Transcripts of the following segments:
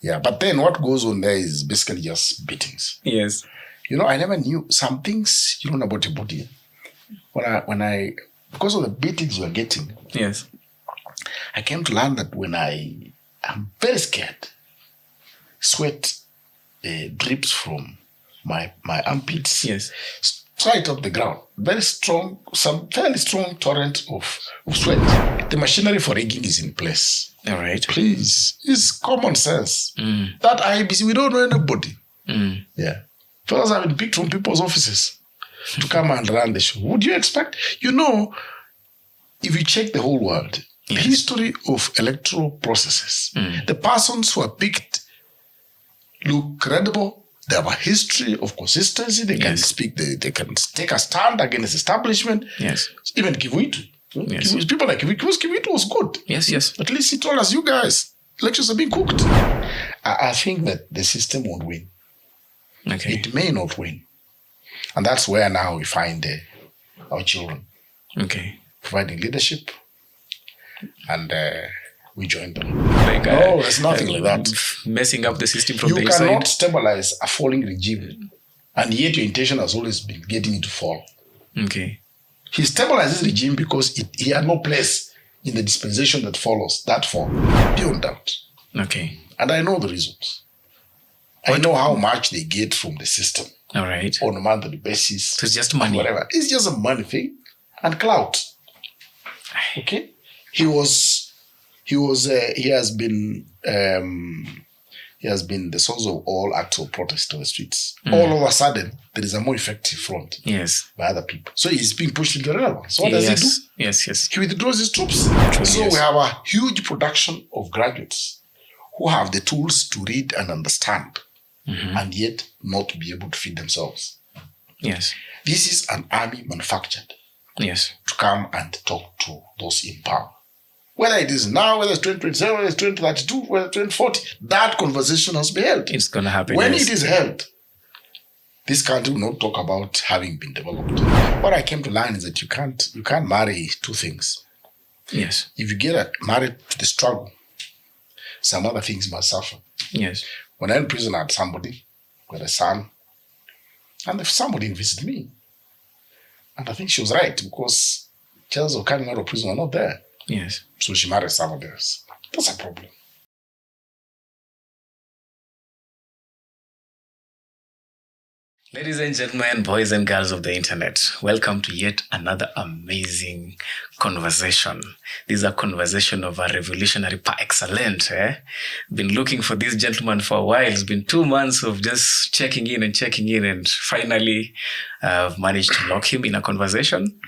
Yeah, but then what goes on there is basically just beatings. Yes. I never knew some things you don't know about your body. When I because of the beatings you're getting, yes, I came to learn that when I'm very scared, sweat drips from my armpits, yes, straight up the ground. Very strong, some fairly strong torrent of sweat. The machinery for rigging is in place. All right. Please, it's common sense. That IBC, we don't know anybody. Yeah. Fellas have been picked from people's offices to come and run the show. Would you expect? If you check the whole world, the history of electoral processes, the persons who are picked look credible. They have a history of consistency. They can speak. They can take a stand against establishment. Yes. Even Kiwitu. Yes. People like Kiwitu was good. Yes, yes. At least he told us, you guys, elections are being cooked. I think that the system won't win. Okay. It may not win. And that's where now we find our children. Okay. Providing leadership. And we join them. No, there's nothing like that. Messing up the system from the inside. inside. You cannot stabilize a falling regime. And yet your intention has always been getting it to fall. Okay. He stabilized this regime because he had no place in the dispensation that follows that fall. Beyond doubt. Okay. And I know the reasons. I know how much they get from the system. All right. On a monthly basis. So it's just money. Whatever. It's just a money thing and clout. Okay? He has been the source of all acts of protest on the streets. All of a sudden, there is a more effective front by other people. So he's being pushed into relevance. So what does he do? Yes, yes. He withdraws his troops. So we have a huge production of graduates who have the tools to read and understand and yet not be able to feed themselves. Yes. This is an army manufactured to come and talk to those in power. Whether it is now, whether it's 2027, whether it's 2032, whether it's 2040, that conversation has been held. It's going to happen. When it is held, this country will not talk about having been developed. What I came to learn is that you can't marry two things. Yes. If you get married to the struggle, some other things must suffer. Yes. When I was in prison, I had somebody with a son, and somebody visited me. And I think she was right because chances of coming out of prison are not there. Yes. So she married somebody else. That's a problem. Ladies and gentlemen, boys and girls of the internet, welcome to yet another amazing conversation. This is a conversation of a revolutionary par excellence. Been looking for this gentleman for a while. It's been 2 months of just checking in, and finally I've managed to lock him in a conversation.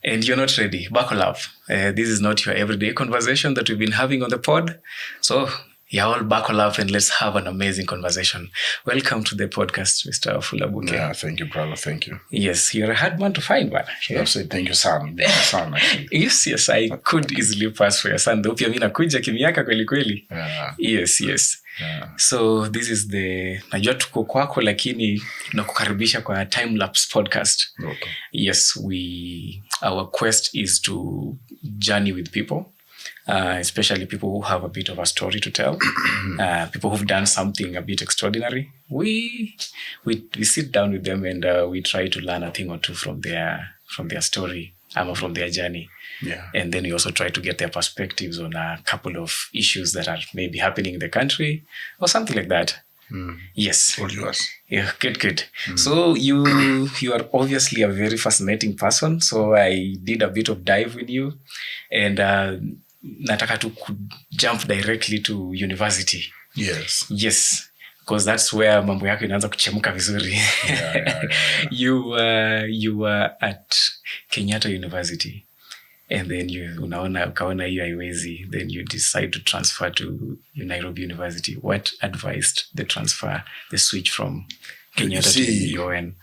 And you're not ready. Buckle up. This is not your everyday conversation that we've been having on the pod. So you all buckle up and let's have an amazing conversation. Welcome to the podcast, Mr. Wafula Buke. Yeah, thank you, brother. Thank you. Yes, you're a hard man to find, man. Yeah. I'll say thank you, son. My son, actually. Yes, I could easily pass for your son. Though pia mimi nakuja kimiaka kweli kweli. Yeah. Yes. Yeah. So this is najua tuko kwako lakini tunakukaribisha kwa Time Lapse podcast. Okay. Yes, our quest is to journey with people. Especially people who have a bit of a story to tell, people who've done something a bit extraordinary. We sit down with them and we try to learn a thing or two from their story, from their journey. Yeah. And then we also try to get their perspectives on a couple of issues that are maybe happening in the country or something like that. Yes. All yours. Yeah, good. So you are obviously a very fascinating person. So I did a bit of dive with you and nataka to jump directly to university. Yes. Because that's where mambo yako inaanza kuchemuka vizuri. Yeah. You were at Kenyatta University and then ukaona hiyo haiwezi, then you decide to transfer to Nairobi University. What advised the switch from Kenyatta to UN?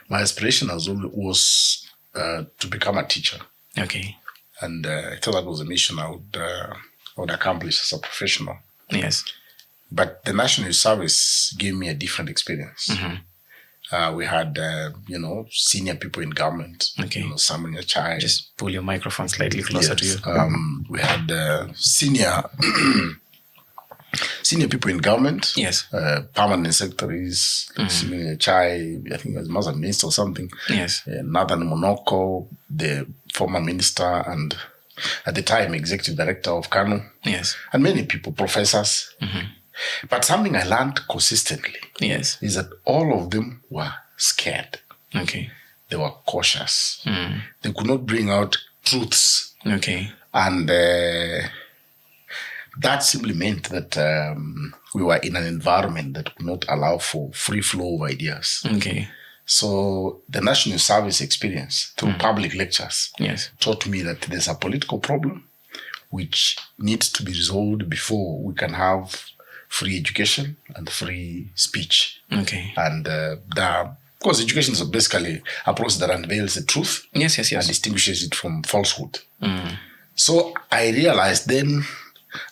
My aspiration was to become a teacher. Okay. And I thought that was a mission I would accomplish as a professional. Yes. But the National Youth Service gave me a different experience. We had, senior people in government. Okay. Some in your child. Just pull your microphone slightly closer to you. We had senior senior people in government. Yes. Permanent secretaries, Senior Chai, I think he was a minister or something. Yes. Nathan Monoko, the former minister and at the time executive director of Kano. Yes. And many people, professors. But something I learned consistently Yes. is that all of them were scared. Okay. They were cautious. They could not bring out truths. Okay. And that simply meant that we were in an environment that could not allow for free flow of ideas. Okay. So the national service experience through public lectures taught me that there's a political problem which needs to be resolved before we can have free education and free speech. Okay. And because education is basically a process that unveils the truth and distinguishes it from falsehood. So I realized then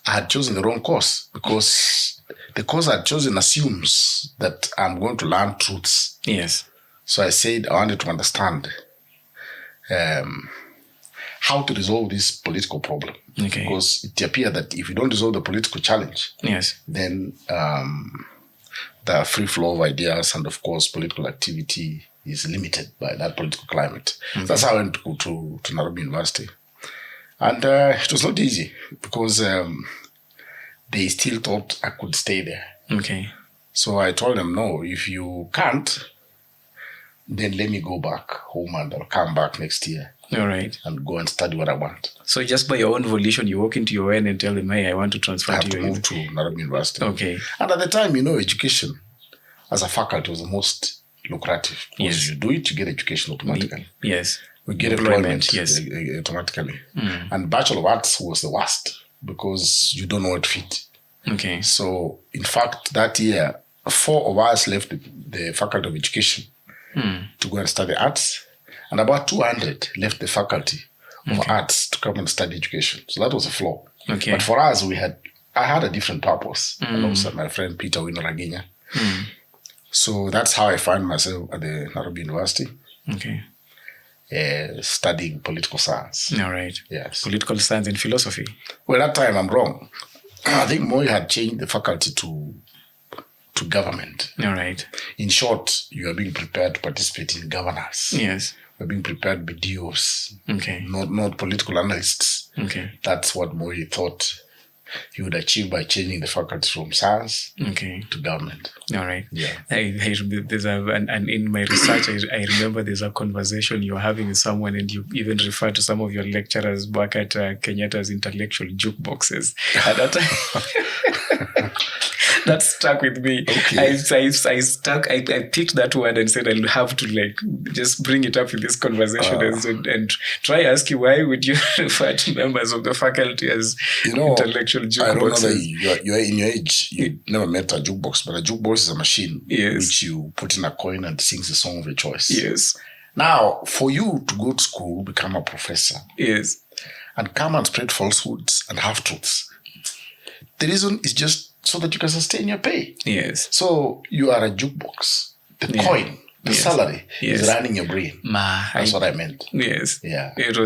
I had chosen the wrong course, because the course I had chosen assumes that I'm going to learn truths. Yes. So I said I wanted to understand how to resolve this political problem. Okay. Because it appeared that if you don't resolve the political challenge, then the free flow of ideas and, of course, political activity is limited by that political climate. Okay. That's how I went to Nairobi University. And it was not easy, because they still thought I could stay there. Okay. So I told them, no, if you can't, then let me go back home and I'll come back next year. All right. And go and study what I want. So just by your own volition, you walk into your UN and tell them, hey, I want to transfer to your move to Nairobi University. Okay. And at the time, education as a faculty was the most lucrative. Because you do it, you get education automatically. Yes. We get employment automatically. And Bachelor of Arts was the worst, because you don't know what fit. Okay. So, in fact, that year, 4 of us left the Faculty of Education to go and study arts. And about 200 left the Faculty of Arts to come and study education. So that was a flaw. Okay. But for us, I had a different purpose. Alongside my friend Peter Winoraginya. So that's how I found myself at the Nairobi University. Okay. Studying political science. All right. Yes. Political science and philosophy. Well, that time I'm wrong. I think Moi had changed the faculty to government. All right. In short, you are being prepared to participate in governance. Yes. You're being prepared to be DOs. Okay. Not political analysts. Okay. That's what Moi thought he would achieve by changing the faculty from science to government. All right. Yeah. And in my research, I remember there's a conversation you're having with someone, and you even refer to some of your lecturers back at Kenyatta's intellectual jukeboxes. At that time, that stuck with me. Okay. I picked that word and said I'll have to just bring it up in this conversation and try ask you, why would you refer to members of the faculty as intellectual jukeboxes? I don't know that you're in your age. You never met a jukebox, but a jukebox is a machine which you put in a coin and sings the song of your choice. Yes. Now, for you to go to school, become a professor, and come and spread falsehoods and half-truths, the reason is just so that you can sustain your pay. Yes. So you are a jukebox. The coin, the salary is running your brain. That's what I meant. Yes. Yeah. It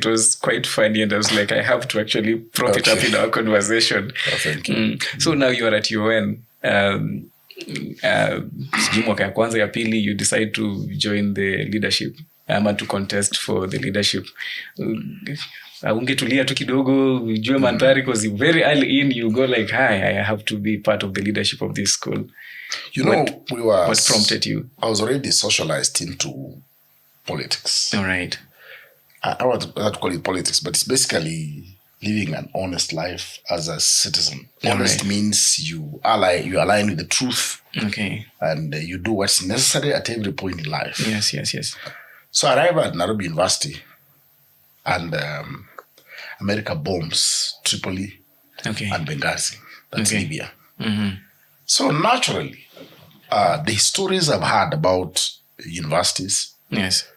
was quite funny, and I was like, I have to actually prop it up in our conversation. Oh, thank you. So now you are at UN. Mwaka ya kwanza ya pili, you decide to join the leadership. To contest for the leadership. Ungetulia tu kidogo, ujue mandhari, because very early in you go like, hi, I have to be part of the leadership of this school. What prompted you? I was already socialized into politics. All right. I would not call it politics, but it's basically living an honest life as a citizen. Honest means you align with the truth. Okay. And you do what's necessary at every point in life. Yes. So I arrived at Nairobi University, and America bombs Tripoli and Benghazi. That's Libya. So naturally, the stories I've heard about universities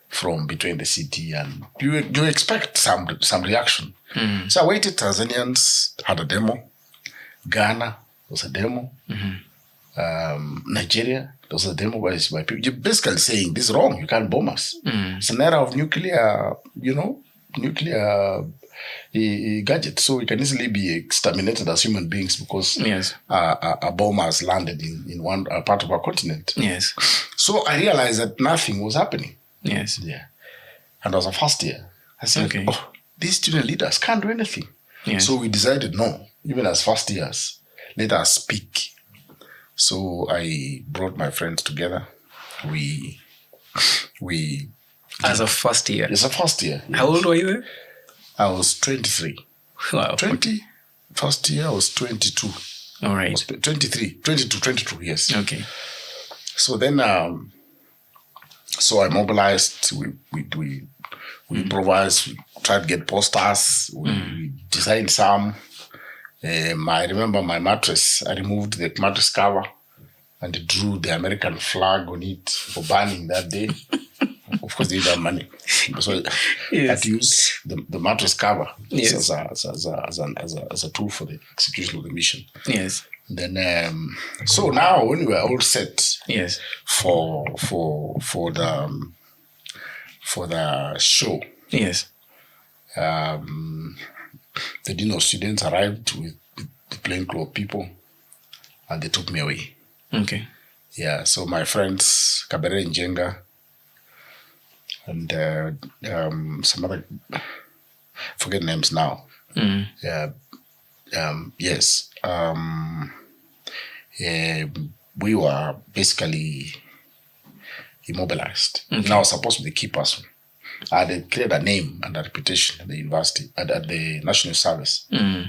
from between the city, and you expect some reaction. So I waited. Tanzanians had a demo. Ghana was a demo. Nigeria, there was a demo by people. You're basically saying this is wrong. You can't bomb us. It's an era of nuclear a gadget, so we can easily be exterminated as human beings because Yes. a bomb has landed in one part of our continent. Yes. So I realized that nothing was happening. Yes. Yeah. And as a first year, I said, Okay. these student leaders can't do anything. Yes. So we decided, no, even as first years, let us speak. So I brought my friends together. We As a first year. It's a first year. Yes. How old were you then? I was 23. Wow. 20. First year, I was 22. All right. I was 23. 22, yes. Okay. So then, so I mobilized. We improvised. We tried to get posters. We designed some. I remember my mattress. I removed the mattress cover and drew the American flag on it for burning that day. Of course, they didn't have money, so I had to use the mattress cover as a tool for the execution of the mission. Yes. Then, so now when we were all set, Yes. for the show, Yes. the dean of students arrived with the plainclothes people, and they took me away. Okay. Yeah, so my friends Kabere and Jenga and some other, forget names now. Yeah, yes. We were basically immobilized. Okay. Now I was supposed to be the key person. I had created a name and a reputation at the university, at the national service,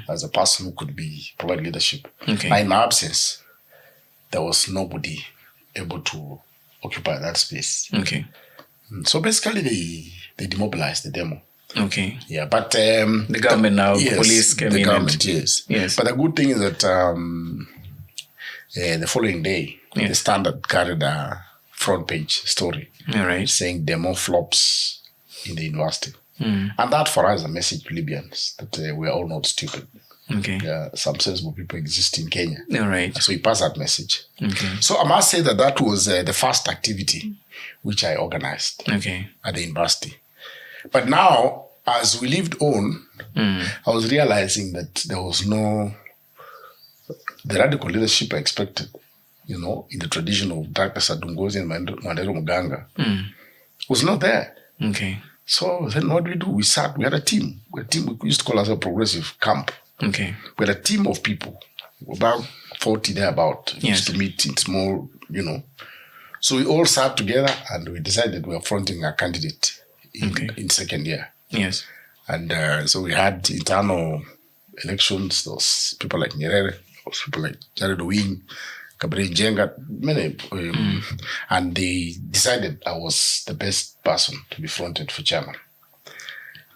as a person who could provide leadership. Okay. Now, in my absence, there was nobody able to occupy that space. Okay. So basically, they demobilized the demo. Okay. Yeah, but the government now, yes, police came the in. government, yes. Yes. But the good thing is that the following day, the Standard carried a front page story All right. saying demo flops in the university. And that for us is a message to Libyans that we are all not stupid. Okay. Some sensible people exist in Kenya. All right. So we pass that message. Okay. So I must say that was the first activity which I organized Okay. at the university. But now, as we lived on, I was realizing that there was the radical leadership I expected, in the tradition of Dr. Sadungozi and Mandela Muganga, was not there. Okay. So then what did we do? We had a team. We used to call ourselves a progressive camp. Okay. We had a team of people, about 40 thereabout, Yes. used to meet in small, So we all sat together and we decided we were fronting a candidate in second year. Yes. And so we had internal elections. Those people like Nyerere, those people like Jared Owing, Kabere Njenga, many. And they decided I was the best person to be fronted for chairman.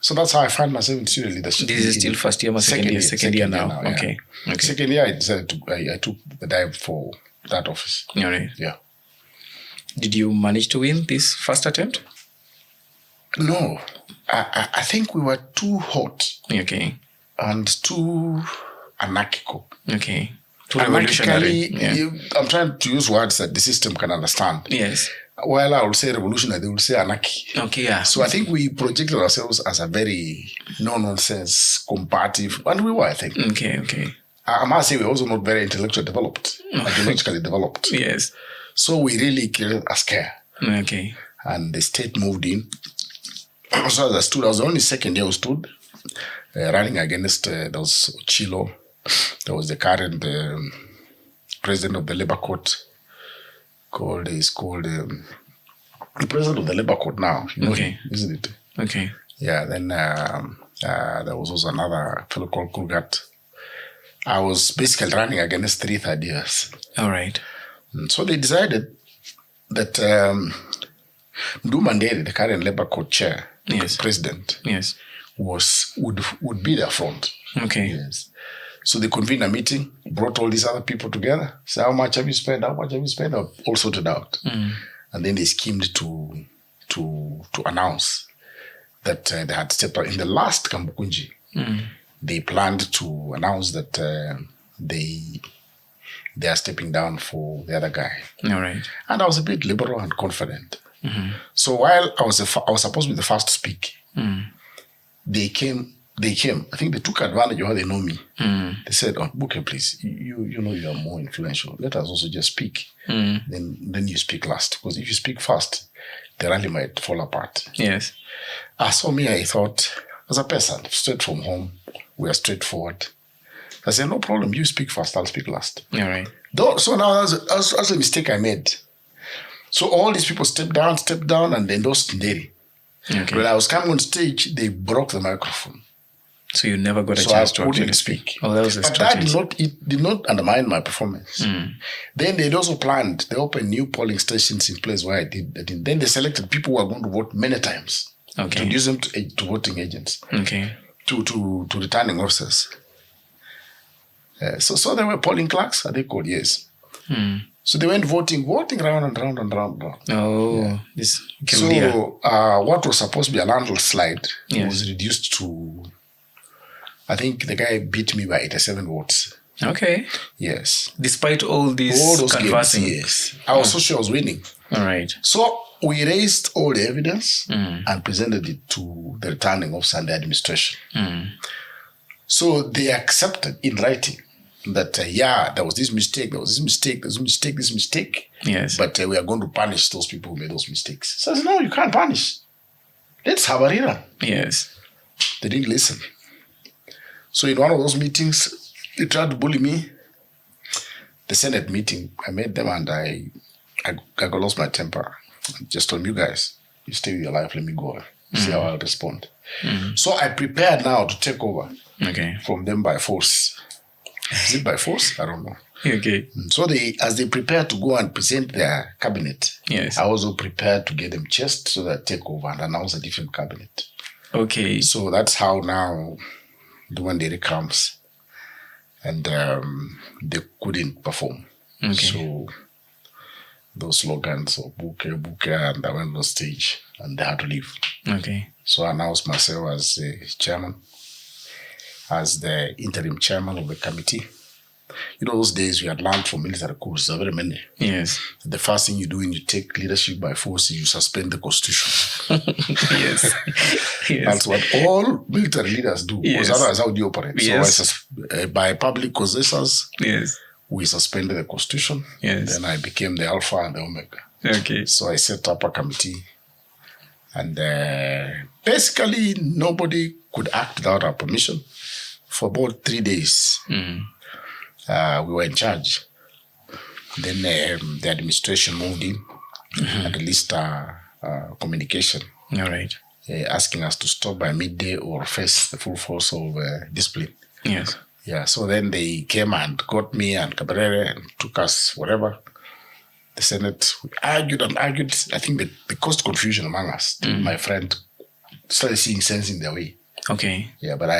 So that's how I found myself in student leadership. This is still first year, second year now. Yeah. Okay. Okay. Second year, I decided I took the dive for that office. All right. Yeah. Did you manage to win this first attempt? No, I think we were too hot Okay. and too anarchical. Okay. Too revolutionary. Anarchically, I'm trying to use words that the system can understand. Yes. While I will say revolutionary, they will say anarchy. Okay, yeah. So I think we projected ourselves as a very no-nonsense, combative, and we were, I think. Okay. I must say we're also not very intellectually developed, ideologically developed. Yes. So we really created a scare. Okay. And the state moved in. So as I stood, I was the only second year who stood, running against, there was Ochilo, there was the current president of the Labour Court, the president of the Labour Court now, Okay. him, isn't it? Okay. Yeah, then there was also another fellow called Kurgat. I was basically running against 3 third years. All right. And so they decided that Ndu Mandela, the current Labour Court chair, Yes. president, Yes. would be their front. Okay. Yes. So they convened a meeting, brought all these other people together, say, how much have you spent? All sorted out. And then they schemed to announce that they had stepped out. In the last Kambukunji, they planned to announce that they are stepping down for the other guy. All right. And I was a bit liberal and confident. So while I was supposed to be the first to speak, they came they came. I think they took advantage of how they know me. They said, "Oh, Buke, please, you know you are more influential. Let us also just speak. Then you speak last. Because if you speak first, the rally might fall apart." Yes. So me, I thought, as a person, straight from home, we are straightforward. I said, no problem. You speak first, I'll speak last. All right. So now that's a mistake I made. So all these people stepped down, and they endorsed Nderi. Okay. When I was coming on stage, they broke the microphone. So you never got a chance to actually speak. Oh, that was a but strategy. It did not undermine my performance. Then they'd also planned, they opened new polling stations in place where I did. Then they selected people who are going to vote many times. Okay. To use them to voting agents. Okay. To returning officers. So there were polling clerks, are they called? Yes. So they went voting round and round. Oh, yeah. This So what was supposed to be a landslide was reduced to, I think the guy beat me by 87 votes. Okay. Yes. Despite all those canvassing. Games, yes. I was so sure I was winning. All right. So we raised all the evidence and presented it to the returning officer and the administration. So they accepted in writing that, there was this mistake, this mistake. Yes. But we are going to punish those people who made those mistakes. So I said, no, you can't punish. Let's have a rerun. Yes. They didn't listen. So in one of those meetings, they tried to bully me. The Senate meeting, I met them and I got lost my temper. I just told them, you guys, you stay with your life, let me go. See how I'll respond. So I prepared now to take over from them by force. Is it by force? I don't know. Okay. So as they prepared to go and present their cabinet, yes, I also prepared to get them chased so that I take over and announce a different cabinet. Okay. So that's how now the one day comes and they couldn't perform. Okay. So those slogans of Buke, and I went on stage and they had to leave. Okay. So I announced myself as the chairman, as the interim chairman of the committee. You know, those days we had learned from military coups, there are very many. Yes. The first thing you do when you take leadership by force is you suspend the constitution. Yes. Yes. That's what all military leaders do. Yes. Because otherwise, how do you operate? Yes. So by public consensus, yes, we suspended the constitution. Yes. Then I became the alpha and the omega. Okay. So I set up a committee. And basically, nobody could act without our permission. For about 3 days, we were in charge. Then the administration moved in and released communication. All right. Asking us to stop by midday or face the full force of discipline. Yes. Yeah, so then they came and got me and Cabrera and took us wherever. The Senate argued and argued. I think they caused confusion among us. My friend started seeing sense in their way. Okay. Yeah, but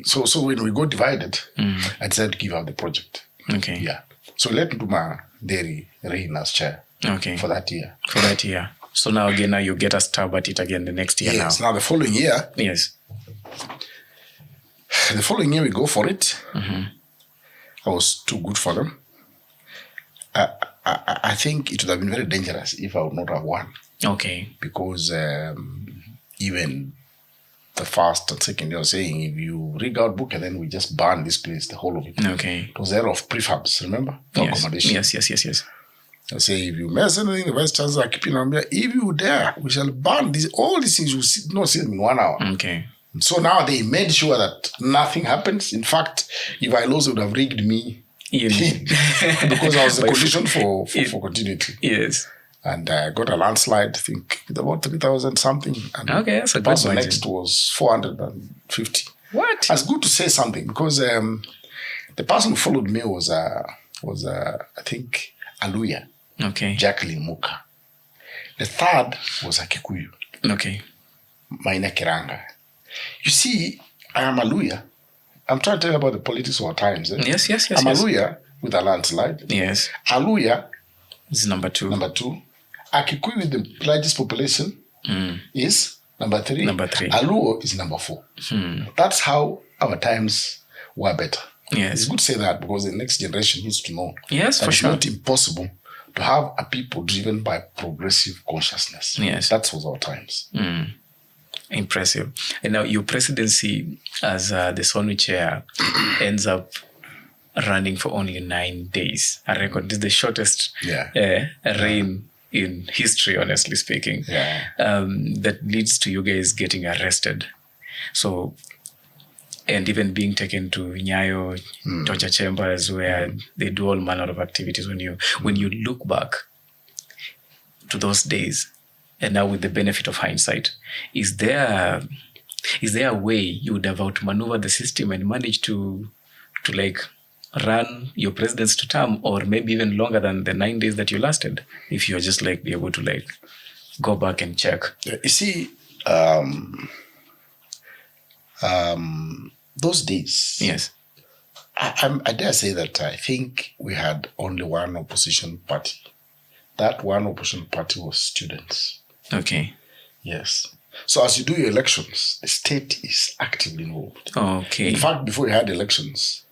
so when we got divided, I decided to give up the project. Okay. Yeah. So let Nduma Nderi reign as chair. Okay. For that year. For that year. So now you get a stab at it again the next year. Yes. Now the following year. Yes. The following year we go for it. I was too good for them. I think it would have been very dangerous if I would not have won. Okay. Because even the first and second year was saying, if you rig out book and then we just burn this place, the whole of it. Okay. It was the era of prefabs, remember? For accommodation. Yes. I say, if you mess anything, the vice chancellor keeping on there, if you dare, we shall burn all these things. You will not see them in 1 hour. Okay. So now they made sure that nothing happens. In fact, if I lost, they would have rigged me. Because I was the condition for continuity. Yes. And I got a landslide, I think, with about 3,000 something. And okay, that's a good person margin. next was 450. What? That's good to say something because the person who followed me was I think, Aluya. Okay. Jacqueline Muka. The third was a Kikuyu. Okay. Maina Kiranga. You see, I am Aluya. I'm trying to tell you about the politics of our times. Yes. I'm Aluya with a landslide. Yes. Aluya is number 2. Number 2. A Kikuyu with the largest population is number 3. Number 3. Aluo is number 4. That's how our times were better. Yes. It's good to say that because the next generation needs to know that it's not impossible to have a people driven by progressive consciousness. Yes. That was our times. Impressive. And now your presidency as the SONU chair ends up running for only 9 days. A record. This is the shortest reign in history, honestly speaking. Yeah. That leads to you guys getting arrested. So, and even being taken to Nyayo torture chambers where they do all manner of activities. When you look back to those days, and now with the benefit of hindsight, is there a way you would have outmaneuvered the system and managed to like run your presidents to term, or maybe even longer than the 9 days that you lasted, if you're just like be able to like go back and check? You see, those days. Yes. I dare say that I think we had only one opposition party. That one opposition party was students. Okay. Yes. So as you do your elections, the state is actively involved. Okay. In fact, before we had elections,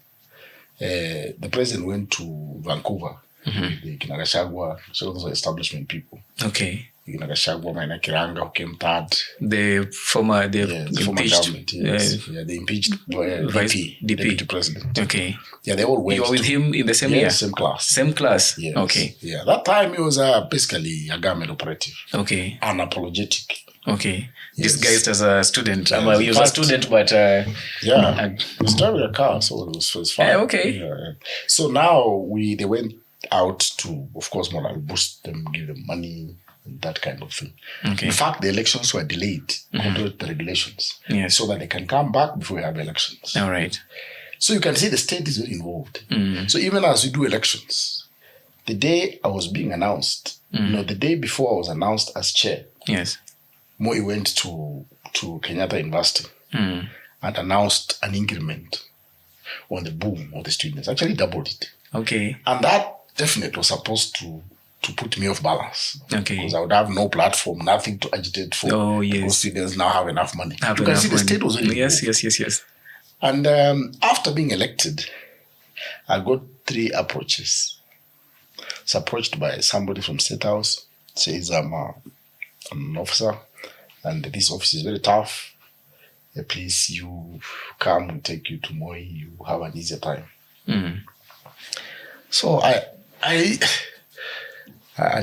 the president went to Vancouver with the Kinagashagwa, so those are establishment people. Okay. Kinagashagwa, Maina Kiranga, who came third. The former government, yes. The impeached DP. Deputy President. Okay. Yeah, they all went. You were with him in the same year? Same class. Same class? Yes. Okay. Yeah, that time he was basically a government operative. Okay. Unapologetic. Okay. Yes. Disguised as a student. Yeah, He was a student, but... he was driving a car, so it was fine. Okay. Yeah. So now they went out to, of course, morale boost them, give them money, that kind of thing. Okay. In fact, the elections were delayed under the regulations, so that they can come back before we have elections. All right. So you can see the state is very involved. So even as we do elections, the day I was being announced, the day before I was announced as chair, yes, Moi went to Kenyatta University and announced an increment on the boom of the students. Actually doubled it. Okay. And that definitely was supposed to put me off balance. Okay. Because I would have no platform, nothing to agitate for. Oh, yes. Because students now have enough money. You can see the state was really Yes. And after being elected, I got 3 approaches. I was approached by somebody from State House, says I'm an officer, and this office is very tough. Please, you come, we'll take you to Moi, you have an easier time. So I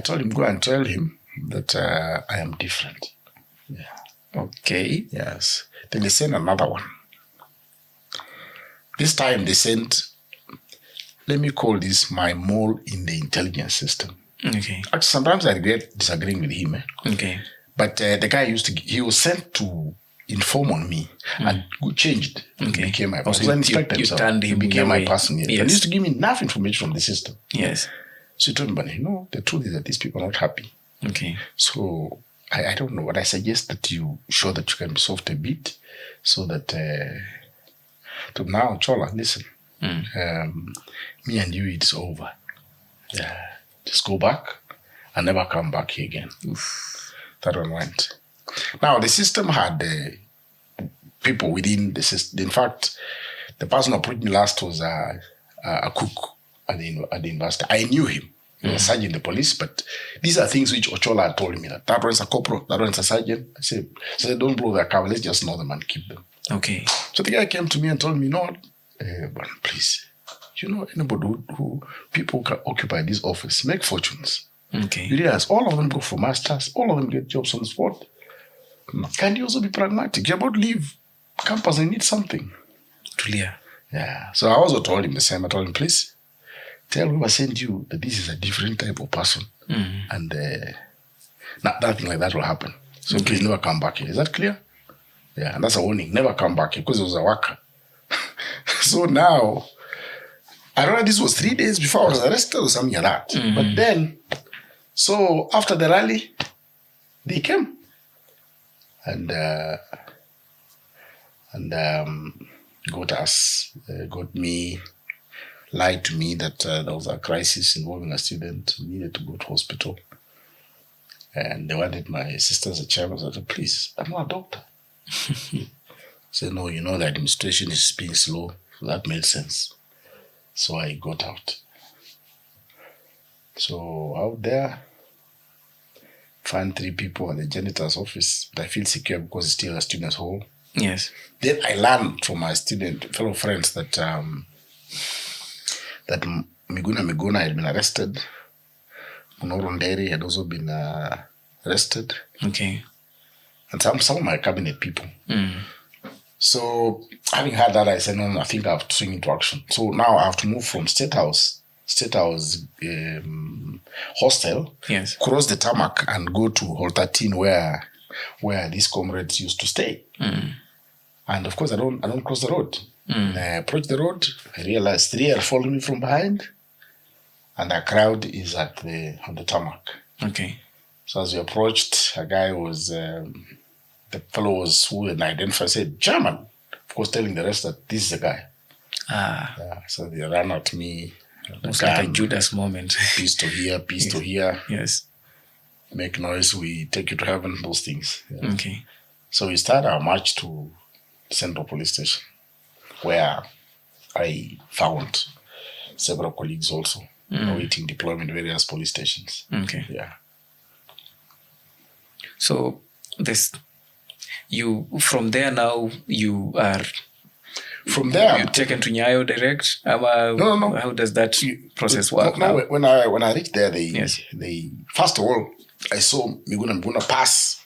told him, go and tell him that I am different. Yeah. Okay. Yes. Then they sent another one. This time they sent, let me call this my mole in the intelligence system. Okay. Actually, sometimes I regret disagreeing with him. Okay. But the guy he was sent to inform on me and changed. Okay. He became my Also, person. Inspector you turned him he became my away. person. Yes. Yes. And he used to give me enough information from the system. Yes. So he told me, but the truth is that these people are not happy. Okay. So I don't know, but I suggest that you show that you can be soft a bit so that to now, Chola, listen, me and you, it's over. Yeah. Just go back and never come back here again. Oof. That one went. Now, the system had people within the system. In fact, the person who approached me last was a cook at the university. I knew him. He was a sergeant in the police, but these are things which Ochola had told me that one's a corporal, that one's a sergeant. I said, don't blow their cover, let's just know them and keep them. Okay. So the guy came to me and told me, but please, anybody who people can occupy this office, make fortunes. Okay. You realize all of them go for masters, all of them get jobs on the spot. Can you also be pragmatic? You're about to leave campus and need something. Clear. Yeah. So I also told him the same. I told him, please, tell whoever sent you that this is a different type of person. And nothing like that will happen. So please never come back here. Is that clear? Yeah. And that's a warning. Never come back here because it was a worker. So now, I don't know, this was 3 days before I was arrested or something like that. But then, so after the rally, they came and got us, got me, lied to me that there was a crisis involving a student who needed to go to hospital. And they wanted my sister as a chairman. I said, please, I'm not a doctor. I said, no, the administration is being slow. So that made sense. So I got out. So out there, find 3 people at the janitor's office, but I feel secure because it's still a student's hall. Yes. Then I learned from my fellow friends that that Miguna had been arrested. Munoronderi had also been arrested. Okay. And some of my cabinet people. So having had that, I said, no, I think I have to swing into action. So now I have to move from State House hostel, yes, cross the tarmac and go to Hall 13 where these comrades used to stay. And of course, I don't cross the road. When I approach the road, I realize 3 are following me from behind, and a crowd is on the tarmac. Okay. So as we approached, a guy was the fellow was who had identified, said German. Of course, telling the rest that this is the guy. Yeah, so they ran at me. It's like a Judas moment. Peace to hear, peace to hear. Yes. Make noise, we take you to heaven, those things. Yeah. Okay. So we started our march to Central Police Station, where I found several colleagues also awaiting deployment in various police stations. Okay. Yeah. So from there now you are... From there, you're taken to Nyayo direct? No. How does that process work? No, when I reached there, yes, they first of all, I saw Miguna pass.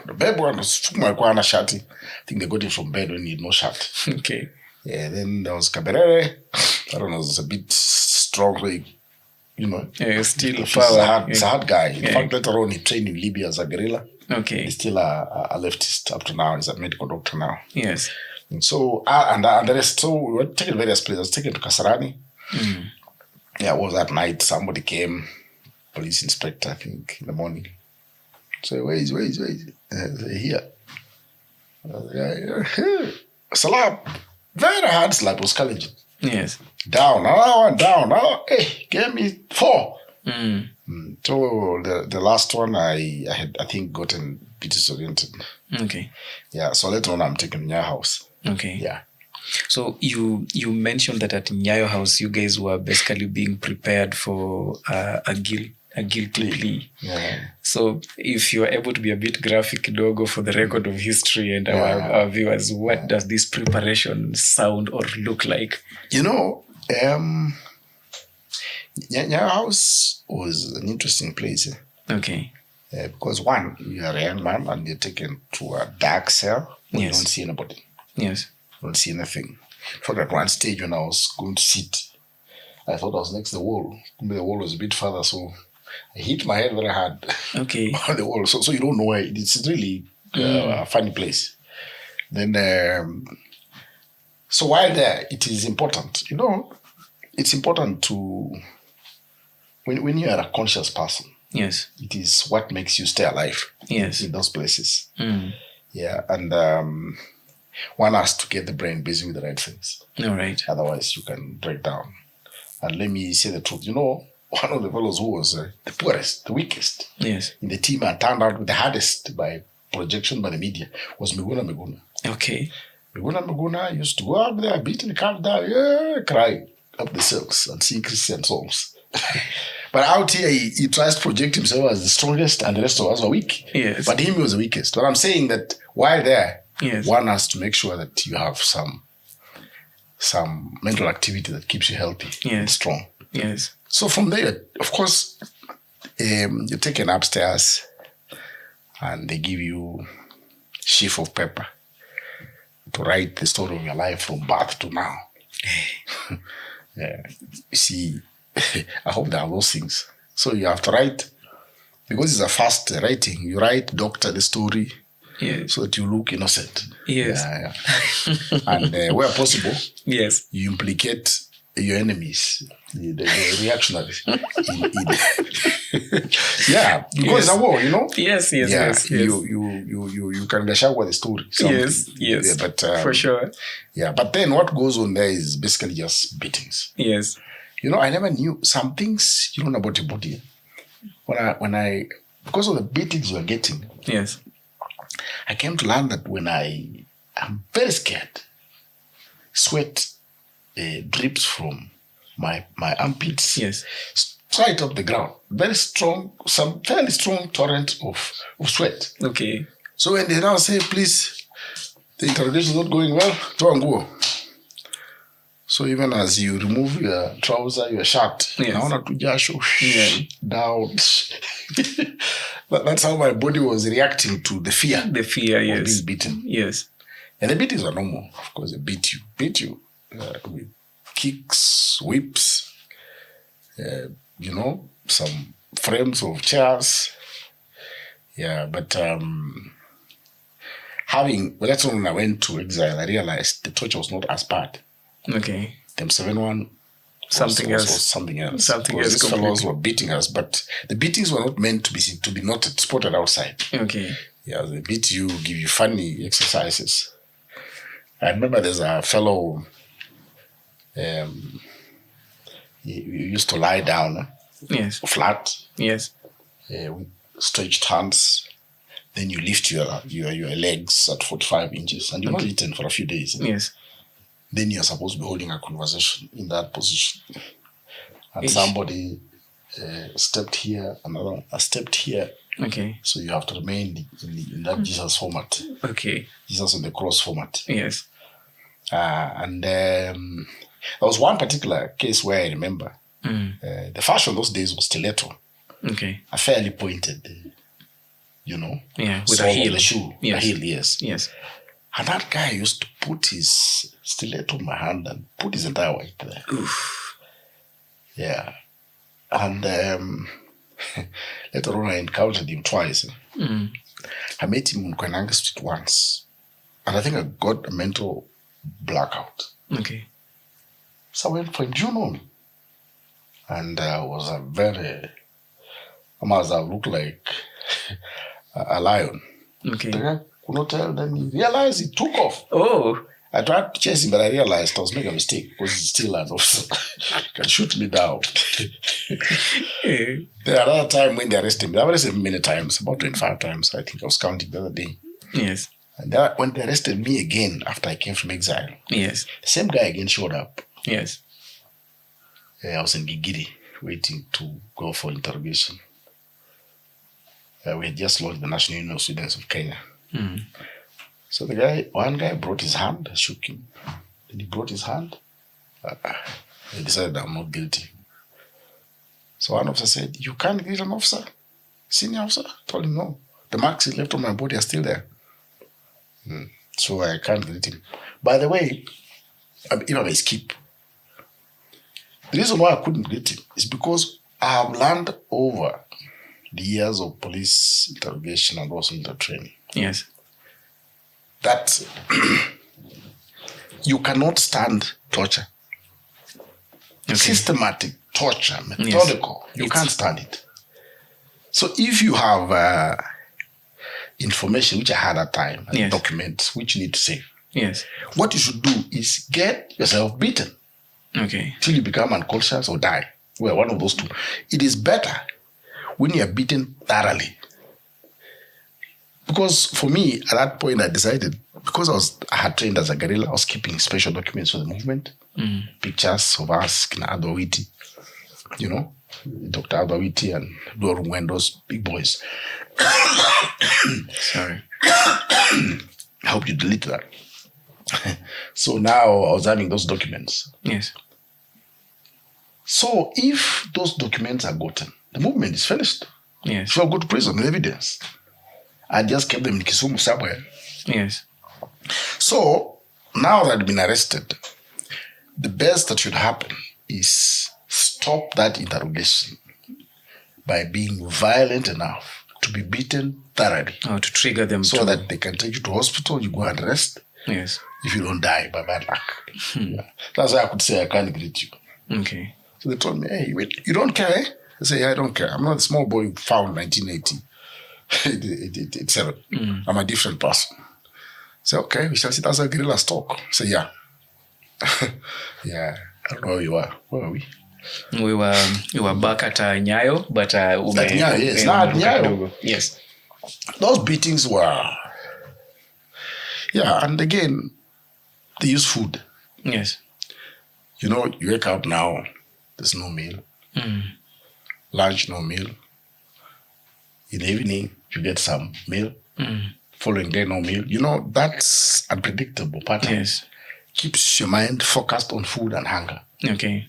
The bed was my shati. I think they got him from bed when he had no shirt. Okay. Yeah, then there was Kaberere. I don't know, it was a bit strong, like, Yeah, still He's a hard guy. In fact, later on, he trained in Libya as a guerrilla. Okay. He's still a leftist up to now. He's a medical doctor now. Yes. And so, and the rest, so we were taken various places. I was taken to Kasarani. Yeah, it was at night. Somebody came, police inspector, I think, in the morning. So, where is here? Slap. Very hard slap. It was challenging. Yes. Down. Hey, gave me 4. So the last one, I had, I think, gotten bit disoriented. Okay. Yeah, so later on, I'm taking Nyayo House. Okay. Yeah. So you mentioned that at Nyayo House, you guys were basically being prepared for a guilty plea. Yeah. So if you are able to be a bit graphic, Dogo, for the record of history and our viewers, what does this preparation sound or look like? Nyayo House was an interesting place. Okay. Because one, you are a young man and you're taken to a dark cell where you don't see anybody. Yes. You don't see anything. In fact, at one stage when I was going to sit, I thought I was next to the wall. The wall was a bit further, so I hit my head very hard on the wall. So you don't know where it's really a funny place. Then, so while there, it is important. It's important to, when you are a conscious person, yes, it is what makes you stay alive. Yes. In those places. Yeah, and one has to get the brain busy with the right things. All right. Otherwise, you can break down. And let me say the truth. One of the fellows who was the poorest, the weakest in the team and turned out the hardest by projection by the media was Miguna. Okay. Miguna used to go up there, beat the calf down, cry up the cells and sing Christian songs. But out here, he tries to project himself as the strongest and the rest of us are weak. Yes. But him was the weakest. But I'm saying that while there, yes, one has to make sure that you have some mental activity that keeps you healthy and strong. Yes. So from there, of course, you're taken upstairs and they give you a sheaf of paper to write the story of your life from birth to now. Yeah. You see, I hope there are those things. So you have to write, because it's a fast writing, you write, doctor the story, so that you look innocent. Yes. Yeah. And where possible, yes, you implicate your enemies, the reactionaries. Yeah, because it's a war, Yes. You can gashawa with the story. Yes. Yeah, but for sure. Yeah, but then what goes on there is basically just beatings. Yes. I never knew some things you don't know about your body. When I because of the beatings you are getting, yes, I came to learn that when I'm very scared, sweat drips from my armpits, yes, right on the ground. Very strong, some fairly strong torrent of sweat. Okay. So when they now say, please, the interrogation is not going well, toa nguo. So even as you remove your trouser, your shirt, naona tu jasho down. That's how my body was reacting to the fear. The fear, of being beaten. Yes. And the beatings were normal. Of course, they beat you with kicks, whips, some frames of chairs. Yeah, but that's when I went to exile, I realized the torture was not as bad. Okay. Them 7-1 something else. Something else. Something else. These fellows were beating us, but the beatings were not meant to be noted, spotted outside. Okay. Yeah, they beat you, give you funny exercises. I remember there's a fellow. He used to lie down. Yes. Flat. Yes. With stretched hands. Then you lift your legs at 45 inches, and you're not eaten for a few days. Yes. Then you're supposed to be holding a conversation in that position. And somebody stepped here, another stepped here. Okay. So you have to remain in that Jesus format. Okay. Jesus on the cross format. Yes. And there was one particular case where I remember. The fashion those days was stiletto. Okay. A fairly pointed, Yeah, with a heel. The shoe. Yes. A heel, yes. Yes. And that guy used to put his stiletto in my hand and put his entire weight there. Oof. Yeah. And later on, I encountered him twice. I met him in Kwenanga Street once. And I think I got a mental blackout. Okay. So I went for him. Do you know me? And was a very... I looked like a lion. Okay. The guy could not tell. Then he realized he took off. Oh. I tried to chase him, but I realized I was making a mistake because he's still an officer. Can shoot me down. Then another time when they arrested me, they arrested me many times, about 25 times. I think I was counting the other day. Yes. And when they arrested me again after I came from exile, yes, the same guy again showed up. Yes. I was in Gigiri waiting to go for interrogation. We had just launched the National Union of Students of Kenya. So one guy brought his hand, I shook him. Then he brought his hand. He decided I'm not guilty. So one officer said, "You can't greet an officer? Senior officer?" I told him, "No. The marks he left on my body are still there." So I can't greet him. By the way, if I may skip, the reason why I couldn't greet him is because I have learned over the years of police interrogation and also inter training. Yes. That you cannot stand torture. Okay. Systematic torture, methodical. Yes. You can't stand it. So if you have information, which I had at time, and documents, which you need to save, what you should do is get yourself beaten. Okay. Till you become unconscious or die. Well, one of those two. It is better when you are beaten thoroughly. Because for me, at that point, I decided, because I had trained as a guerrilla, I was keeping special documents for the movement, pictures of us, Kina Adwawiti, Dr. Adwawiti and Dorungwen, those big boys. Sorry. I hope you delete that. So now I was having those documents. Yes. So if those documents are gotten, the movement is finished. Yes. If I go to prison with evidence, I just kept them in Kisumu somewhere. Yes. So now that I've been arrested, the best that should happen is stop that interrogation by being violent enough to be beaten thoroughly. Oh, to trigger them. So that they can take you to hospital, you go and rest. Yes. If you don't die by bad luck. Yeah. That's why I could say I can't greet you. Okay. So they told me, "Hey, wait, you don't care?" Eh? I say, "Yeah, I don't care. I'm not a small boy who found 1980. It's 7. I'm a different person." Say, "Okay, we shall sit as a guerrilla talk." Say, "Yeah." Yeah. I don't know where you are. Where are we? We were back at Nyayo, but at Nyayo, yes. At Nyayo. Yes. Those beatings were, and again, they use food. Yes. You wake up now, there's no meal. lunch, no meal. In the evening, you get some meal. Following day, no meal. You know, that's unpredictable pattern. Yes. Keeps your mind focused on food and hunger. Okay.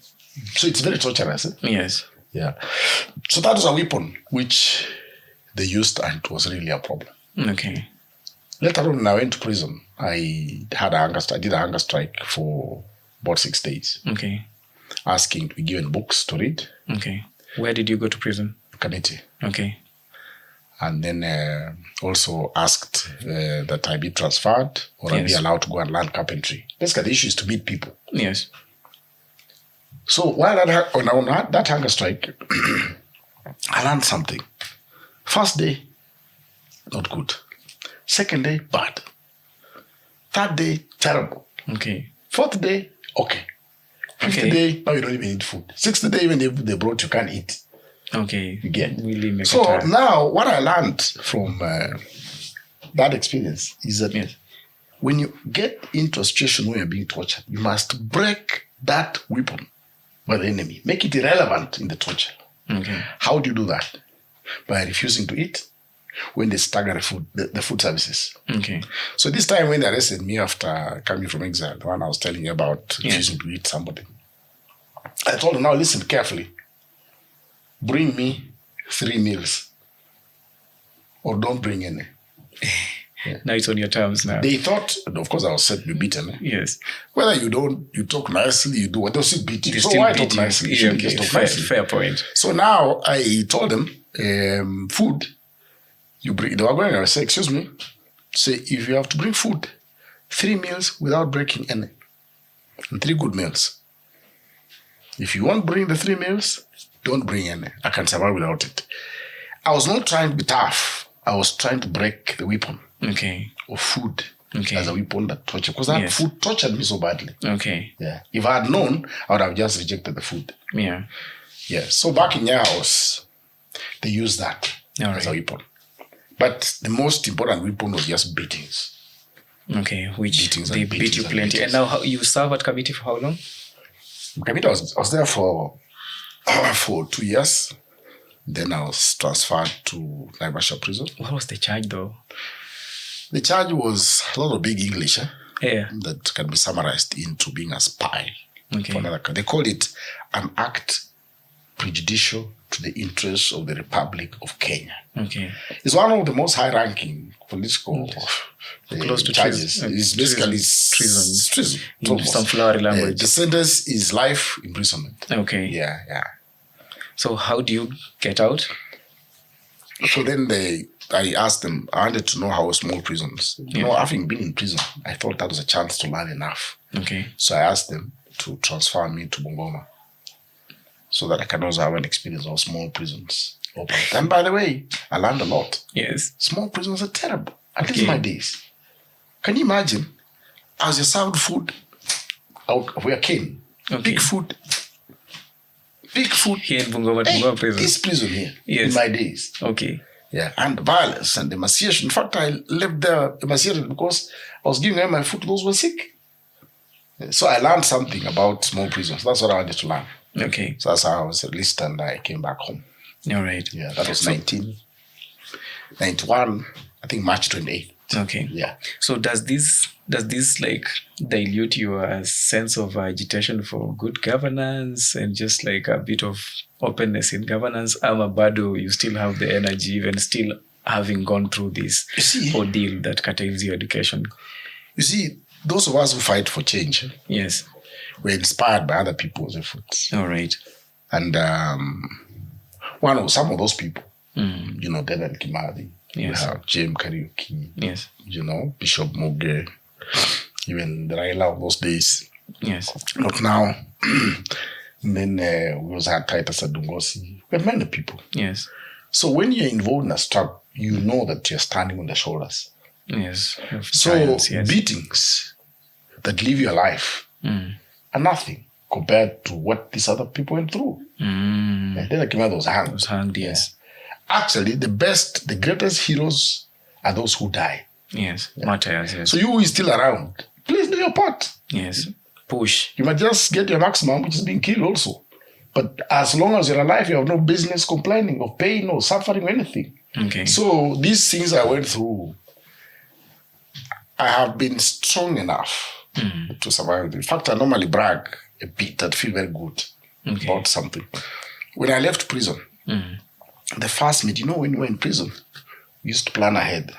So it's very torturous. Yes. Yeah. So that was a weapon which they used, and it was really a problem. Okay. Later on, when I went to prison, I did a hunger strike for about 6 days. Okay. Asking to be given books to read. Okay. Where did you go to prison? Committee. Okay. And then also asked that I be transferred or I be allowed to go and learn carpentry. Basically, the issue is to meet people. Yes. So while on that hunger strike, I learned something. First day, not good. Second day, bad. Third day, terrible. Okay. Fourth day, okay. Fifth day, now you don't even eat food. Sixth day, even if they brought, you can't eat. Okay. You get. Really make So it now, what I learned from that experience is that when you get into a situation where you're being tortured, you must break that weapon by the enemy. Make it irrelevant in the torture. Okay. How do you do that? By refusing to eat when they stagger the food services. Okay. So this time when they arrested me after coming from exile, the one I was telling you about refusing to eat somebody, I told them, now listen carefully. Bring me 3 meals or don't bring any. Now it's on your terms now. They thought, of course, I was said to be beaten. Yes. Whether you talk nicely, you do what, they'll still beat you. They So still why beat talk you. nicely? You Yeah, shouldn't okay. just talk nicely. Fair point. So now I told them, food, you bring, they were going to say, excuse me, say, if you have to bring food, 3 meals without breaking any, and 3 good meals. If you won't bring the 3 meals, don't bring any. I can survive without it. I was not trying to be tough. I was trying to break the weapon of food as a weapon that tortured. Because that food tortured me so badly. Okay. Yeah. If I had known, I would have just rejected the food. Yeah. Yeah. So back in your house, they used that as a weapon. But the most important weapon was just beatings. Okay. Which beatings they beat you plenty. And now you serve at Kamiti for how long? Kamiti, I was there for 2 years. Then I was transferred to Naivasha prison. What was the charge though? The charge was a lot of big English that can be summarized into being a spy for another country. They called it an act prejudicial to the interests of the Republic of Kenya. Okay. It's one of the most high-ranking political close to charges. It's basically treason. In some flowery language. The sentence is life imprisonment. Okay. Yeah. So how do you get out? So then I asked them, I wanted to know how small prisons. You know, having been in prison, I thought that was a chance to learn enough. Okay. So I asked them to transfer me to Bungoma so that I can also have an experience of small prisons. And by the way, I learned a lot. Yes. Small prisons are terrible. At least in my days. Can you imagine? As you served food, we are king. Big food. Here in Bungoma prison. This prison here, in my days. Okay. Yeah, and violence and emaciation. In fact, I lived there emaciated because I was giving away my food to those who were sick. So I learned something about small prisons. That's what I wanted to learn. Okay. So that's how I was released and I came back home. All right. Yeah, that was 1991, I think March 28th. Okay. Yeah. So does this like dilute your sense of agitation for good governance and just like a bit of openness in governance? Bado, you still have the energy, even still having gone through this ordeal that curtails your education. You see, those of us who fight for change, yes, we're inspired by other people's efforts. All right. And some of those people, you know, Dedan Kimathi, you have James Kariuki, yes, you know, Bishop Muge, even the Raila of those days. Yes. Not now. And then we also had Titus Adungosi. We have many people. Yes. So when you're involved in a struggle, you know that you're standing on their shoulders. Yes. So beatings that live your life are nothing compared to what these other people went through. Then Kimathi was hanged. Yes. Actually, the greatest heroes are those who die. Yes. Martyrs, yes. So you who is still around, please do your part. Yes. Push. You might just get your maximum, which is being killed also. But as long as you're alive, you have no business complaining of pain or suffering or anything. Okay. So these things I went through, I have been strong enough to survive. In fact, I normally brag a bit and feel very good about something. When I left prison, the first meet, when you were in prison, we used to plan ahead.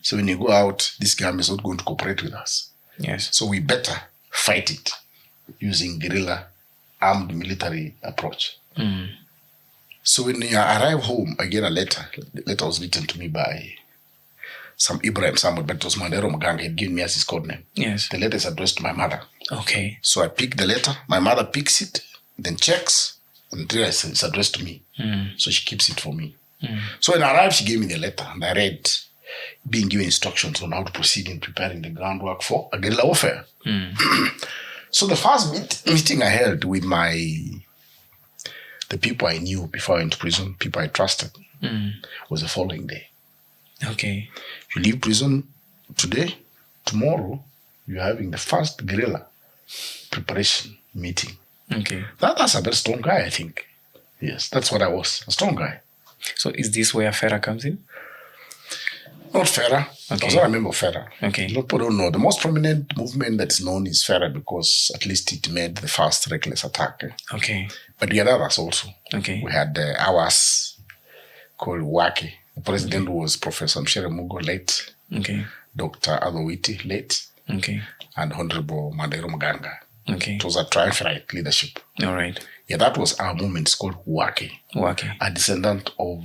So when you go out, this government is not going to cooperate with us. Yes. So we better fight it using guerrilla armed military approach. So when I arrive home, I get a letter. The letter was written to me by some Ibrahim, someone, but it was Mandero Muganga. He had given me as his code name. Yes. The letter is addressed to my mother. Okay. So I pick the letter. My mother picks it, then checks, and realizes it's addressed to me. So she keeps it for me. So when I arrived, she gave me the letter, and I read, being given instructions on how to proceed in preparing the groundwork for a guerrilla warfare. So the first meeting I held with the people I knew before I went to prison, people I trusted, was the following day. Okay. You leave prison today, tomorrow, you're having the first guerrilla preparation meeting. Okay. That's a very strong guy, I think. Yes, that's what I was, a strong guy. So is this where FERA comes in? Not FERA. Okay. I was not a member of FERA. Okay. People don't know. The most prominent movement that's known is FERA because at least it made the first reckless attack. Okay. But we had others also. Okay. We had ours called Wake. The president was Professor Mshere Mugo, late. Okay. Dr. Adowiti, late. Okay. And Honorable Mandero Muganga. Okay. It was a triumvirate leadership. All right. Yeah, that was our movement. It's called Wake. Wake. A descendant of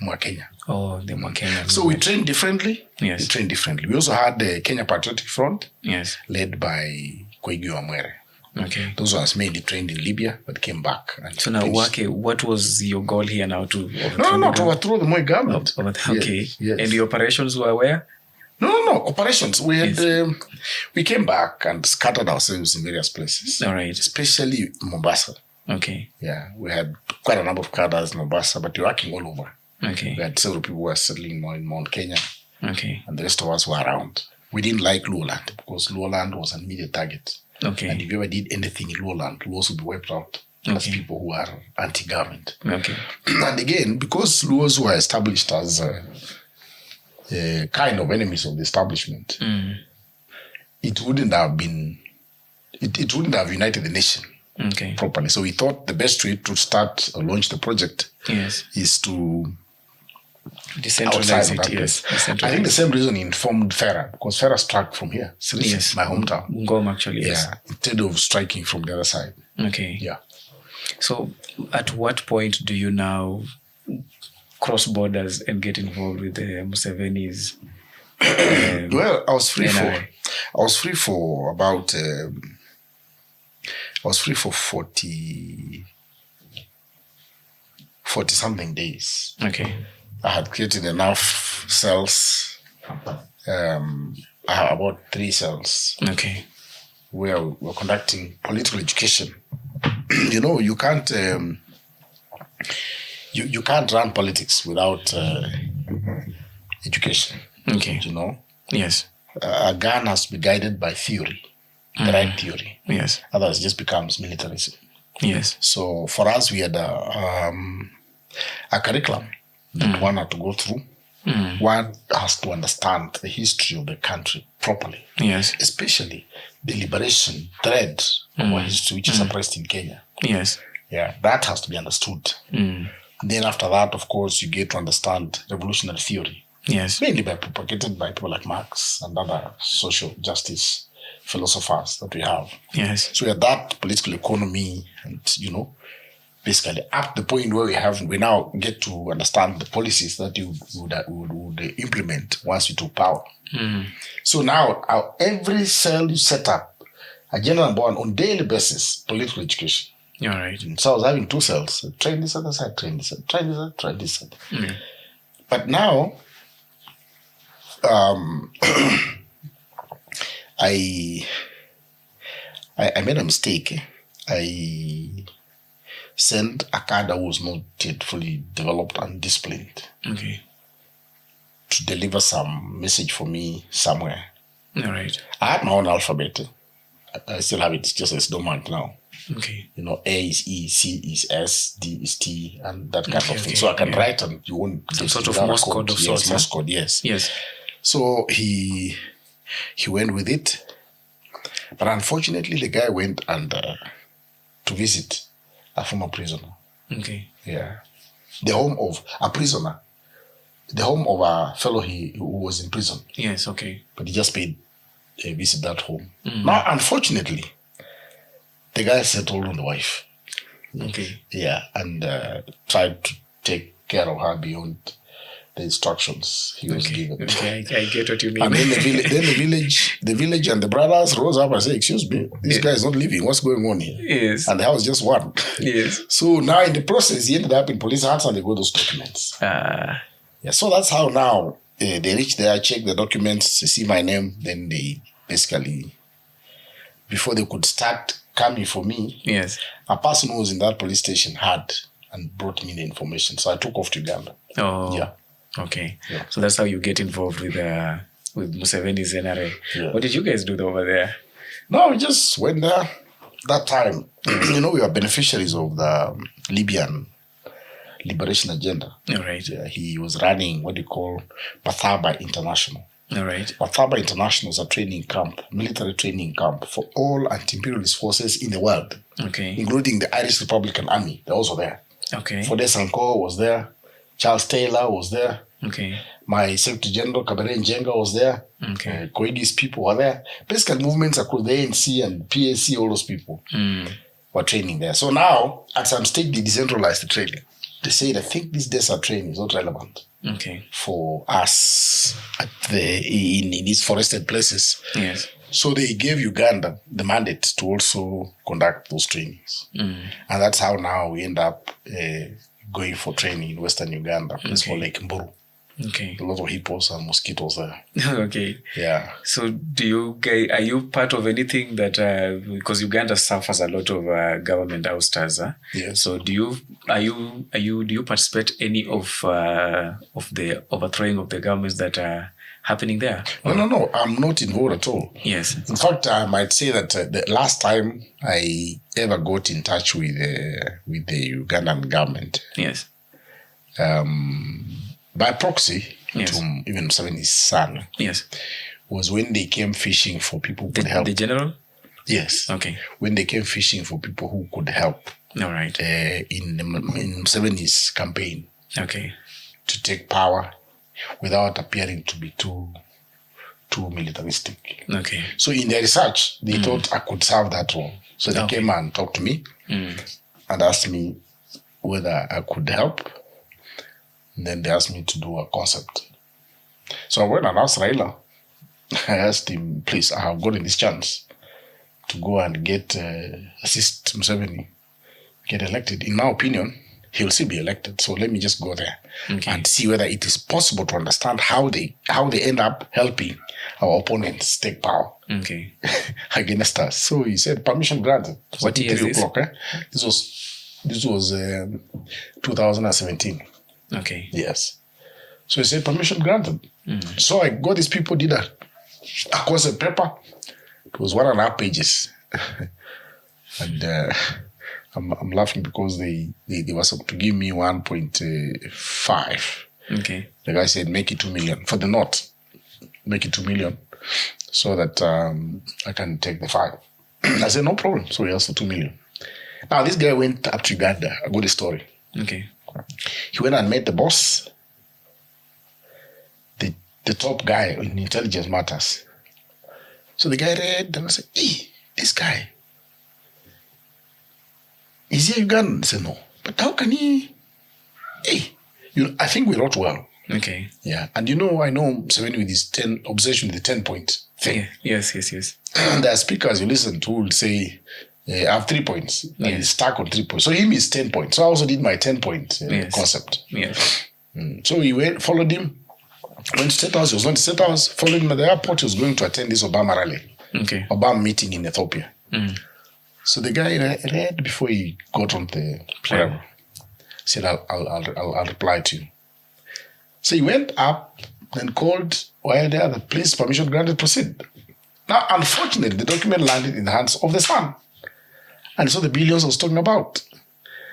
Mwakenya. Oh, the Mwakenya. So we trained differently. Yes. We trained differently. We also had the Kenya Patriotic Front. Yes. Led by Koigi Wamwere. Okay. Those ones mainly trained in Libya, but came back. And so now, Wake, what was your goal here now to No, to overthrow the Moi government. Okay. Yes. And the operations were where? No. Operations. We had we came back and scattered ourselves in various places. All right. Especially Mombasa. Okay. Yeah, we had quite a number of cadres in Mombasa, but we were working all over. Okay. We had several people who were settling more in Mount Kenya. Okay. And the rest of us were around. We didn't like Lowland because Lowland was an immediate target. Okay. And if you ever did anything in Lowland, Luos would be wiped out as people who are anti-government. Okay. And again, because Luos were established as a kind of enemies of the establishment, it wouldn't have been, it wouldn't have united the nation properly. So we thought the best way to start or launch the project is to decentralize it. Yes. I think the same reason informed FERA, because FERA struck from here. Yes. My hometown. Ngoma, actually, yes. Yeah, instead of striking from the other side. Okay. Yeah. So at what point do you now cross borders and get involved with the Museveni's? Well, I was free for about 40 something days. Okay. I had created enough cells. I have about 3 cells. Okay. Where we're conducting political education. You can't you can't run politics without education. Okay. Yes. A gun has to be guided by theory, the right theory. Yes. Otherwise, it just becomes militarism. Yes. So for us, we had a curriculum that one had to go through. One has to understand the history of the country properly. Yes. Especially the liberation thread of our history, which is suppressed in Kenya. Yes. Yeah, that has to be understood. Then after that, of course, you get to understand revolutionary theory. Yes. Mainly propagated by people like Marx and other social justice philosophers that we have. Yes. So we had that political economy and, basically up the point where we now get to understand the policies that you would implement once we took power. So now every cell you set up, agenda number 1 on daily basis, political education. All right. So I was having 2 cells. Train this other side, train this side, train this side, train this side. But now, I made a mistake. I sent a cadre who was not yet fully developed and disciplined to deliver some message for me somewhere. All right. I had my own alphabet. I still have it. It's just as dormant now. Okay. You know, A is E, C is S, D is T, and that kind of thing. Okay, So I can write, and you won't some get sort of without a Morse code of yes, sorts. Morse code, yes. Yes. So he went with it, but unfortunately, the guy went and to visit a former prisoner. Okay. Yeah, the home of a prisoner, the home of a fellow who was in prison. Yes. Okay. But he just paid a visit that home. Now, unfortunately, the guy settled on the wife. Okay. Yeah, and tried to take care of her beyond the instructions he was given. Okay, I get what you mean. And then the village and the brothers rose up and said, "Excuse me, this guy is not living. What's going on here?" Yes. And the house just one. Yes. So now in the process, he ended up in police hands and they got those documents. Yeah, so that's how now they reach there, check the documents, they see my name, then they basically, before they could start coming for me, Yes. a person who was in that police station had and brought me the information. So I took off to Uganda. Oh. Yeah. Okay. Yeah. So that's how you get involved with Museveni's NRA. Yeah. What did you guys do over there? No, we just went there that time. You know, we were beneficiaries of the Libyan liberation agenda. All right. Yeah, he was running what they call Bathaba International. All right. Bathaba International is a training camp, military training camp for all anti-imperialist forces in the world, Okay. including the Irish Republican Army. They're also there. Okay. Fode Sanko was there. Charles Taylor was there. Okay. My Secretary General Kabere Njenga was there. Okay. Koidi's people were there. Basically, movements across the ANC and PAC, all those people were training there. So now, at some stage, they decentralized the training. They said, I think this desert training is not relevant Okay. for us in these forested places. Yes. So they gave Uganda the mandate to also conduct those trainings. And that's how now we end up going for training in Western Uganda. It's called Lake Mburu. Okay. A lot of hippos and mosquitoes there. Okay. Yeah. So are you part of anything that, because Uganda suffers a lot of government ousters, Yes. so do you participate any of the overthrowing of the governments that are happening there? No. I'm not involved at all. Yes. In fact, I might say that the last time I ever got in touch with the Ugandan government, Yes. by proxy, Yes. to even Museveni's son, Yes. was when they came fishing for people who could help. The general? Yes. Okay. When they came fishing for people who could help All right. in Museveni's campaign Okay. to take power without appearing to be too militaristic. Okay. So in their research, they thought I could serve that role. So they came and talked to me and asked me whether I could help. And then they asked me to do a concept. So I went and asked Raila. I asked him, please, I have gotten this chance to go and assist Museveni get elected. In my opinion, he will still be elected. So let me just go there and see whether it is possible to understand how they end up helping our opponents take power against us. So he said, permission granted. What year is this? This was 2017. Okay. Yes. So he said, permission granted. So I got these people, did a concept paper. It was 1.5 pages. And I'm laughing because they were supposed to give me 1.5. Okay. The guy said, make it 2 million. For the note, make it 2 million so that I can take the 5. I said, no problem. So he asked for 2 million. Now, this guy went up to Uganda. I got the story. Okay. He went and met the boss, the top guy in intelligence matters. So the guy read and I said, hey, this guy, is he Ugandan? He said, no. But how can he? Hey, I think we wrote well. Okay. Yeah. And I know Museveni with his obsession with the 10-point thing. Yeah. Yes. And there are speakers you listen to will say, I have 3 points. And he's stuck on 3 points. So him is 10 points. So I also did my 10-point concept. Yes. So he followed him, went to State House. He was going to State House, followed him at the airport. He was going to attend this Obama rally. Okay. Obama meeting in Ethiopia. So the guy read before he got on the plane. Said, I'll reply to you. So he went up and called while there, the police permission granted, proceed. Now, unfortunately, the document landed in the hands of the son. And so the billions I was talking about.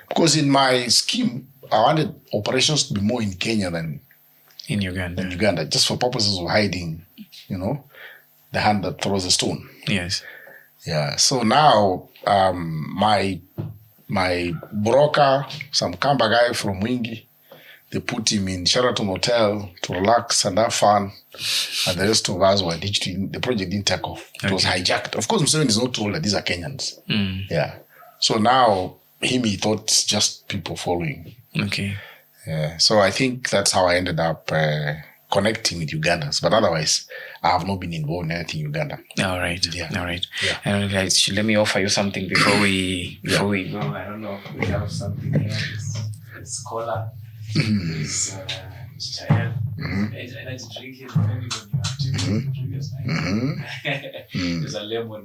Because in my scheme, I wanted operations to be more in Kenya than in Uganda. Just for purposes of hiding, the hand that throws the stone. Yes. Yeah. So now, my broker, some Kamba guy from Wingi, they put him in Sheraton Hotel to relax and have fun. And the rest of us were ditched. The project didn't take off. It was hijacked. Of course, Museveni is not told that these are Kenyans. Yeah. So now, he thought it's just people following. Okay. Yeah. So I think that's how I ended up connecting with Ugandans. But otherwise, I have not been involved in anything Uganda. All right. Yeah. All right. Yeah. And let me offer you something before we go. I don't know if we have something here. It's scholar. It's child. Energy drink it maybe when you have to the previous night. There's a lemon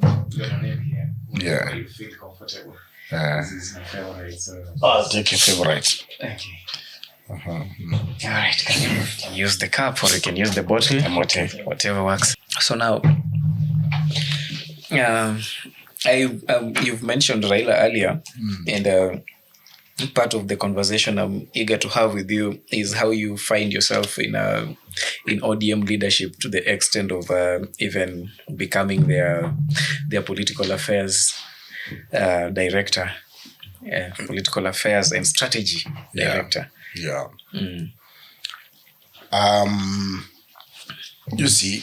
here. Yeah. You feel comfortable. This is my favorite. So I'll take your favorite. Okay. All right. You can use the cup or you can use the bottle. Whatever works. So now, you've mentioned Raila earlier, and part of the conversation I'm eager to have with you is how you find yourself in ODM leadership, to the extent of even becoming their political affairs director, political affairs and strategy director. Yeah. You see,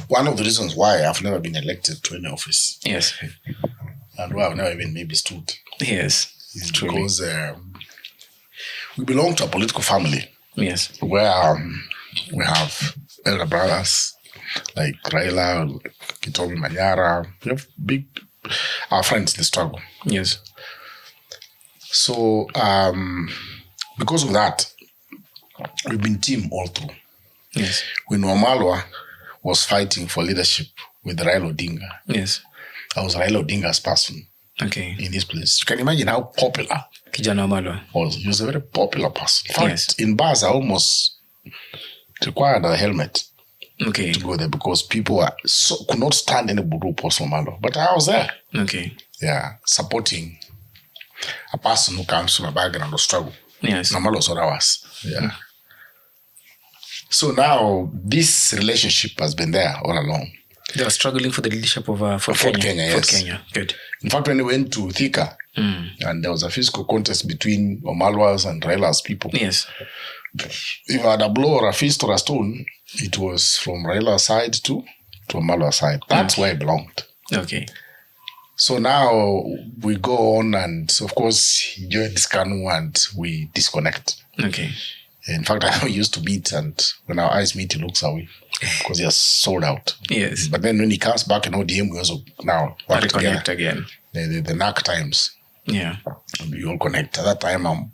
one of the reasons why I've never been elected to any office, Yes. and why I've never even maybe stood, Yes. is because we belong to a political family. Yes. Where we have elder brothers like Raila, Kitomi Manyara. We have our friends in the struggle. Yes. So, because of that, we've been team all through. Yes. When Wamalwa was fighting for leadership with Raila Odinga, Yes. I was Raila Odinga's person. Okay. In this place. You can imagine how popular Kijana Wamalwa was. He was a very popular person. In fact, Yes. in bars, I almost required a helmet Okay. to go there because people could not stand any Buru post Wamalwa. But I was there. Okay. Yeah, supporting a person who comes from a background of struggle. Yes. Wamalwa was what I was. Yeah. So now this relationship has been there all along. They were struggling for the leadership of Fort Kenya, yes. Fort Kenya. Good. In fact, when we went to Thika, and there was a physical contest between Wamalwa's and Raila's people. Yes. If I had a blow or a fist or a stone, it was from Raila's side to Wamalwa's side. That's where I belonged. Okay. So now we go on, and of course, he joined this canoe and we disconnect. Okay. In fact, I used to meet, and when our eyes meet, he looks away because he has sold out. Yes. But then when he comes back in ODM, we also now work Reconnect together. again. The NAC times. Yeah. We all connect. At that time, I'm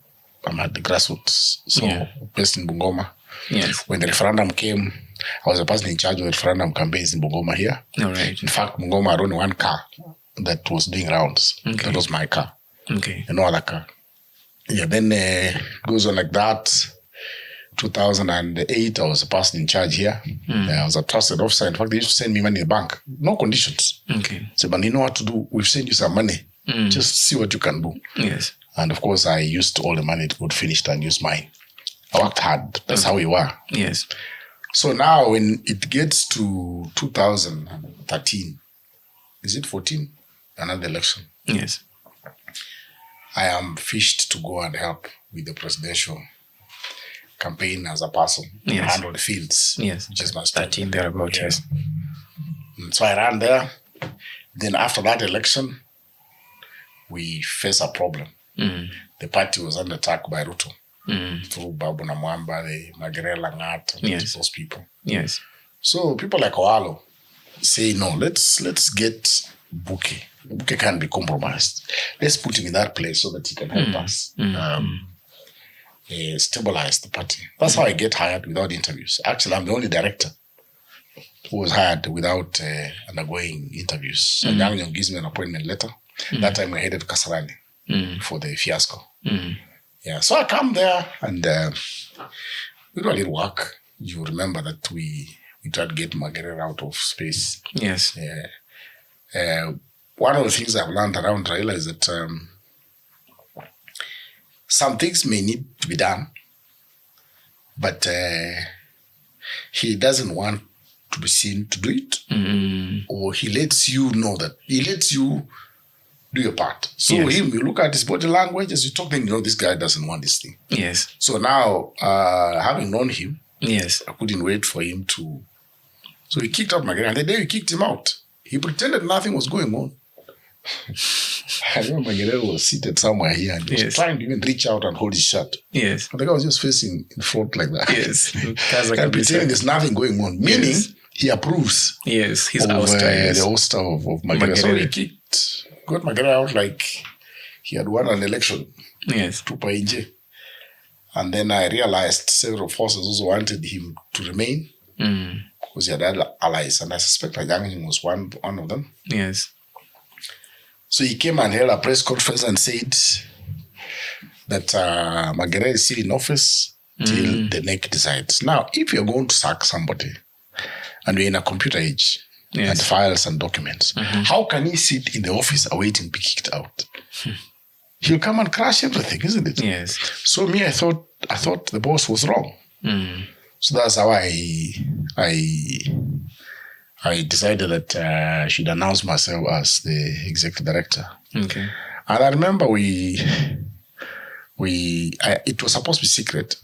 at the grassroots, so based in Bungoma. Yes. When the referendum came, I was the person in charge of the referendum campaigns in Bungoma here. All right. In fact, Bungoma had only one car that was doing rounds. Okay. That was my car. Okay. And no other car. Yeah, then it goes on like that. 2008, I was a person in charge here. I was a trusted officer. In fact, they used to send me money in the bank. No conditions. Okay. So, but you know what to do? We've sent you some money. Just see what you can do. Yes. And of course, I used all the money to get finished and use mine. I worked hard. That's how we were. Yes. So now when it gets to 2013, is it 14? Another election. Yes. I am fished to go and help with the presidential campaign as a person. Yes. Handle the fields. Yes. Which is my 13 thereabout, yes. And so I ran there. Then after that election, we face a problem. The party was under attack by Ruto. Through Babu Namwamba, the Magerela Ngat, and those people. Yes. So people like Owalo say, no, let's get Buke. Buke can't be compromised. Let's put him in that place so that he can help us stabilize the party. That's how I get hired without interviews. Actually, I'm the only director who was hired without undergoing interviews. And Young gives me an appointment letter. That time I headed Kasarani for the fiasco. Yeah, so I come there and we do a little work. You remember that we we tried to get Margaret out of space. Yes. One of the things I've learned around Raila is that some things may need to be done, but he doesn't want to be seen to do it, or he lets you know that he lets you do your part. So him, you look at his body language as you talk, then you know this guy doesn't want this thing. Yes. So now, having known him, yes, I couldn't wait for him to. So he kicked out Margaret, and the day we kicked him out, he pretended nothing was going on. I remember Margaret was seated somewhere here and he was trying to even reach out and hold his shirt. Yes. But the guy was just facing in front like that. Yes. And pretending there's nothing going on. Meaning, he approves. Yes, he's of the ouster of Margaret. So he got Margaret out like he had won an election. Yes. To Painje. And then I realized several forces also wanted him to remain because he had other allies, and I suspect Ajang was one of them. Yes. So he came and held a press conference and said that Margaret is still in office till the NEC decides. Now, if you're going to sack somebody and we're in a computer age and files and documents, how can he sit in the office awaiting to be kicked out? He'll come and crash everything, isn't it? Yes. So me, I thought the boss was wrong. So that's how I decided that I should announce myself as the executive director. Okay. And I remember it was supposed to be secret,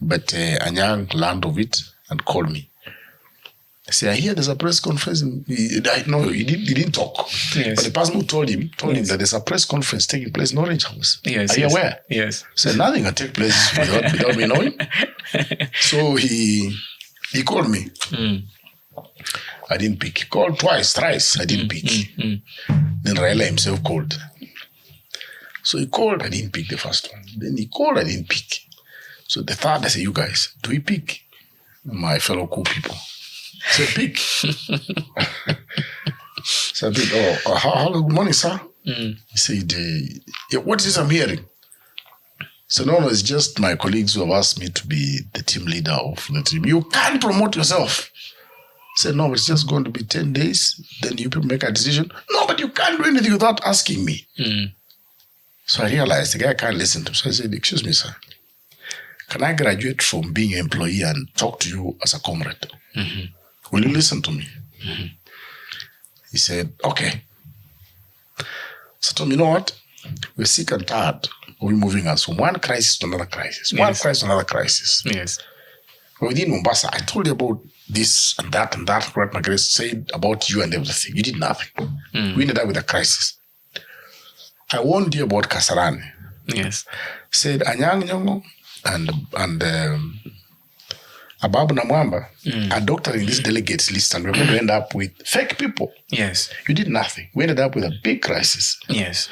but Anyang learned of it and called me. I said, I hear there's a press conference. He didn't talk. Yes. But the person who told him that there's a press conference taking place in Orange House. Yes. Are you aware? Yes. So nothing can take place without me knowing. So he called me. I didn't pick. He called twice, thrice. I didn't pick. Then Raila himself called. So he called, I didn't pick the first one. Then he called, I didn't pick. So the third, I said, you guys, do we pick? My fellow cool people. So pick. So I picked, hello, good morning, sir. He said, what is this I'm hearing? So no, it's just my colleagues who have asked me to be the team leader of the team. You can't promote yourself. I said, no, it's just going to be 10 days. Then you people make a decision. No, but you can't do anything without asking me. So I realized the guy can't listen to me. So I said, excuse me, sir. Can I graduate from being an employee and talk to you as a comrade? Will you listen to me? He said, okay. So I told him, you know what? We're sick and tired of moving us from one crisis to another crisis. One crisis to another crisis. Yes. Within Mombasa, I told you about this and that, what Margaret said about you and everything. You did nothing. We ended up with a crisis. I warned you about Kasarani. Yes. Said Anyang Nyongo and Ababu Namwamba are doctoring this delegates list, and we're going to end up with fake people. Yes. You did nothing. We ended up with a big crisis. Yes.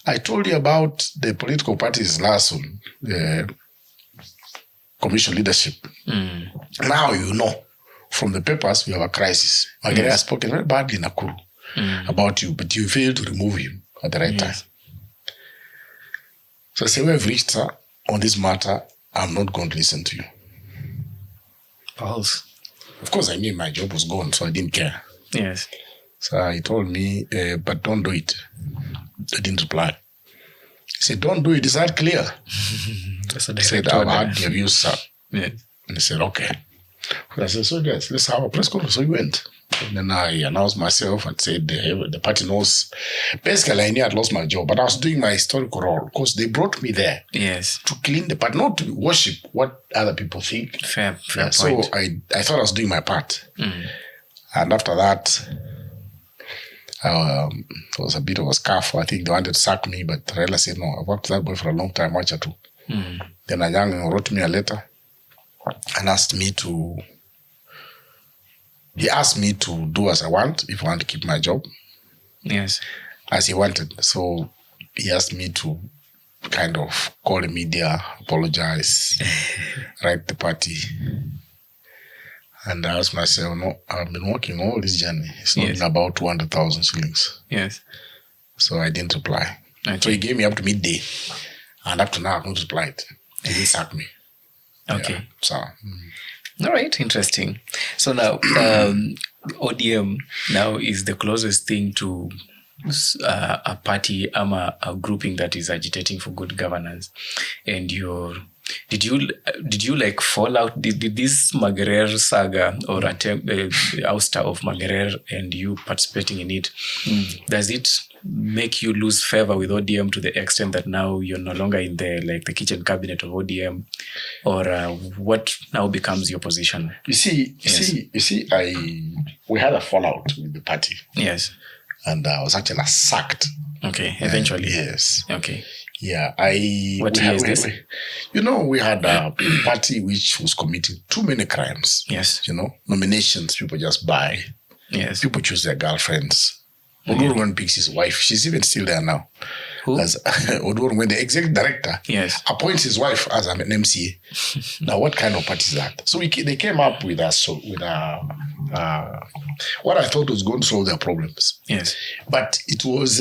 I told you about the political parties last one, the commission leadership. Now you know from the papers we have a crisis. Margaret has spoken very badly in Nakuru about you, but you failed to remove him at the right time. So I say, we have reached, sir, on this matter. I'm not going to listen to you. Pulse. Of course, I knew my job was gone, so I didn't care. Yes. So he told me, but don't do it. I didn't reply. He said, don't do it. Is that clear? That's a he said, I've had your views, sir. Yes. And he said, okay. I said, so guys, let's have a press conference. So we went. And then I announced myself and said, the party knows. Basically, I knew I'd lost my job, but I was doing my historical role because they brought me there. Yes. To clean the party, not to worship what other people think. Fair point. So I thought I was doing my part. And after that, it was a bit of a scuffle. I think they wanted to sack me, but Raila said, no, I've worked with that boy for a long time. Watch it too. Then Anyang wrote me a letter and asked me to do as I want, if I want to keep my job. Yes. As he wanted. So he asked me to kind of call the media, apologize, write the party. And I asked myself, no, I've been working all this journey. It's not been about 200,000 shillings. Yes. So I didn't reply. Okay. So he gave me up to midday. And up to now, I've not replied. He didn't sack me. Okay. Yeah, so. All right, interesting. So now, ODM now is the closest thing to a party, a grouping that is agitating for good governance. And did you like fall out? Did this Magerer saga or attempt ouster of Magerer and you participating in it? Does it make you lose favor with ODM to the extent that now you're no longer in the kitchen cabinet of ODM, or what now becomes your position? You see, we had a fallout with the party. Yes. And I was actually sacked. Okay, eventually. Yes. Okay. Yeah, What year is this? We had a party which was committing too many crimes. Yes. Nominations, people just buy. Yes. People choose their girlfriends. Odorwan picks his wife. She's even still there now. Who? As Odorwan, when the executive director appoints his wife as an MCA. Now, what kind of party is that? So they came up with what I thought was going to solve their problems. Yes. But it was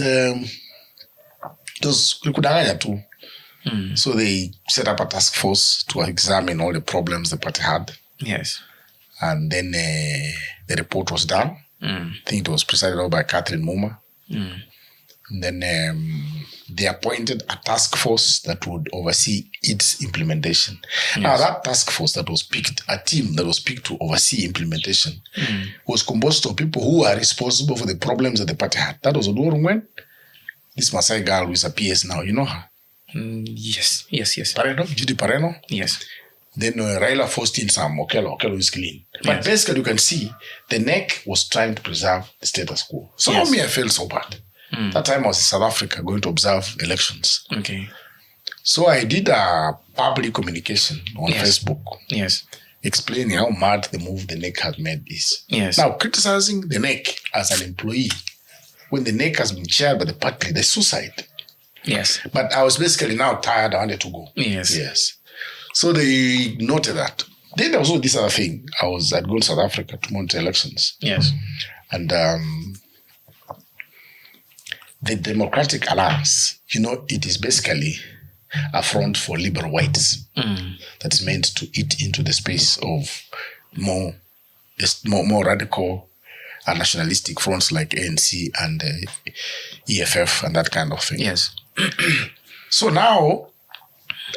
Kudanganya too. So they set up a task force to examine all the problems the party had. Yes. And then the report was done. I think it was presided over by Catherine Muma. And then they appointed a task force that would oversee its implementation. Yes. Now, that task force that was picked, a team that was picked to oversee implementation, was composed of people who are responsible for the problems that the party had. That was Odorongwen, this Maasai girl who is a PS now. You know her? Yes. Pareno, Judy Pareno. Yes. Then Raila forced in some Okello is clean. But basically, you can see the NEC was trying to preserve the status quo. So I felt so bad. That time I was in South Africa going to observe elections. Okay. So I did a public communication on Facebook. Yes. Explaining how mad the move the NEC had made is. Yes. Now, criticizing the NEC as an employee, when the NEC has been chaired by the party, the suicide. Yes. But I was basically now tired, I wanted to go. Yes. So they noted that. Then there was also this other thing. I'd gone to South Africa to monitor elections. Yes. And the Democratic Alliance, it is basically a front for liberal whites that's meant to eat into the space of more radical and nationalistic fronts like ANC and EFF and that kind of thing. Yes. So now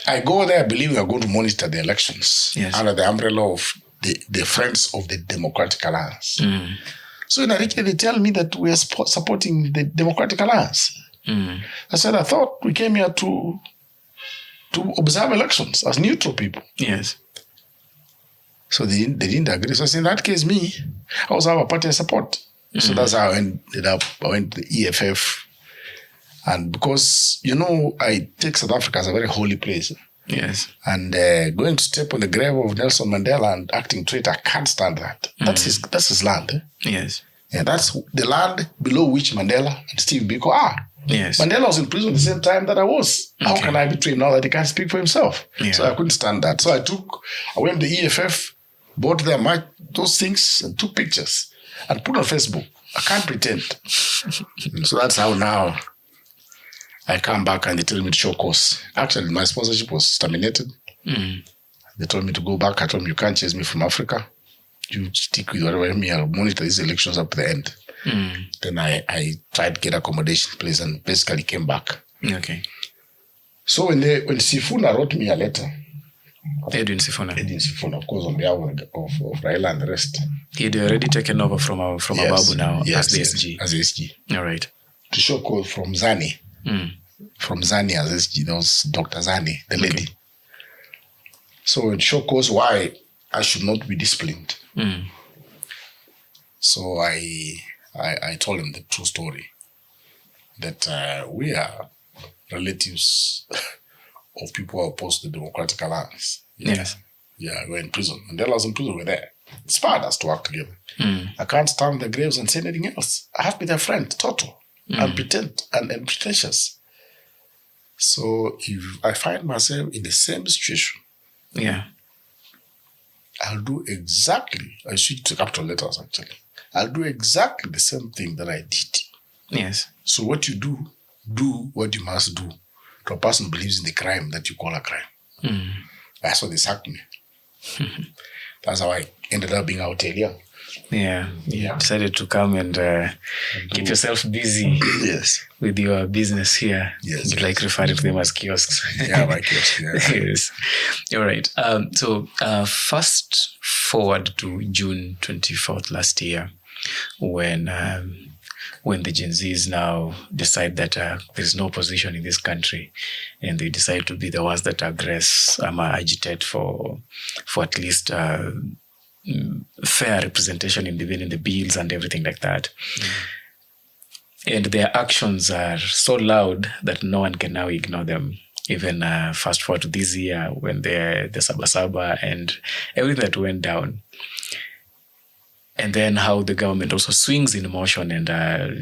I go there believing I'm going to monitor the elections under the umbrella of the Friends of the Democratic Alliance. So in Arikia, they tell me that we are supporting the Democratic Alliance. I said, I thought we came here to observe elections as neutral people. Yes. So they didn't agree. So I said, in that case, I also have a party I support. So that's how I ended up. I went to the EFF. And because, I take South Africa as a very holy place. Yes. And going to step on the grave of Nelson Mandela and acting traitor, I can't stand that. That's his land. Yes. Yeah, that's the land below which Mandela and Steve Biko are. Yes. Mandela was in prison at the same time that I was. Okay. How can I betray him now that he can't speak for himself? Yeah. So I couldn't stand that. So I went to the EFF, bought those things and took pictures and put on Facebook. I can't pretend. So that's how now I come back and they tell me to show course. Actually, my sponsorship was terminated. They told me to go back. I told them, you can't chase me from Africa. You stick with whatever I'll monitor these elections up to the end. Then I tried to get accommodation place and basically came back. Okay. So when Sifuna wrote me a letter, Edwin Sifuna, of course, on behalf of Raila and the rest. He'd already taken over from Ababu now as the SG. As the SG. All right. To show code from Zani. From Zani as SG, that was Dr. Zani, the lady. Okay. So it shows why I should not be disciplined. So I told him the true story. That we are relatives of people who opposed the Democratic Alliance. Yes. Yeah, we're in prison. Mandela was in prison, we're there. It's hard us to work together. I can't stand the graves and say anything else. I have to be their friend, total, and pretentious. So if I find myself in the same situation, I'll do exactly, I switch to capital letters actually. I'll do exactly the same thing that I did. Yes. So what you do what you must do to a person who believes in the crime that you call a crime. That's what they sacked me. That's how I ended up being out here. Yeah. You decided to come and keep yourself busy. Yes. With your business here. Yes. You like referring to them as kiosks. Yeah, my kiosks. Yeah. Yes. All right. So fast forward to June 24th last year, when the Gen Zs now decide that there's no opposition in this country, and they decide to be the ones that agitate for at least fair representation even in the bills and everything like that. And their actions are so loud that no one can now ignore them. Even fast forward to this year, when the Sabasaba and everything that went down. And then how the government also swings in motion and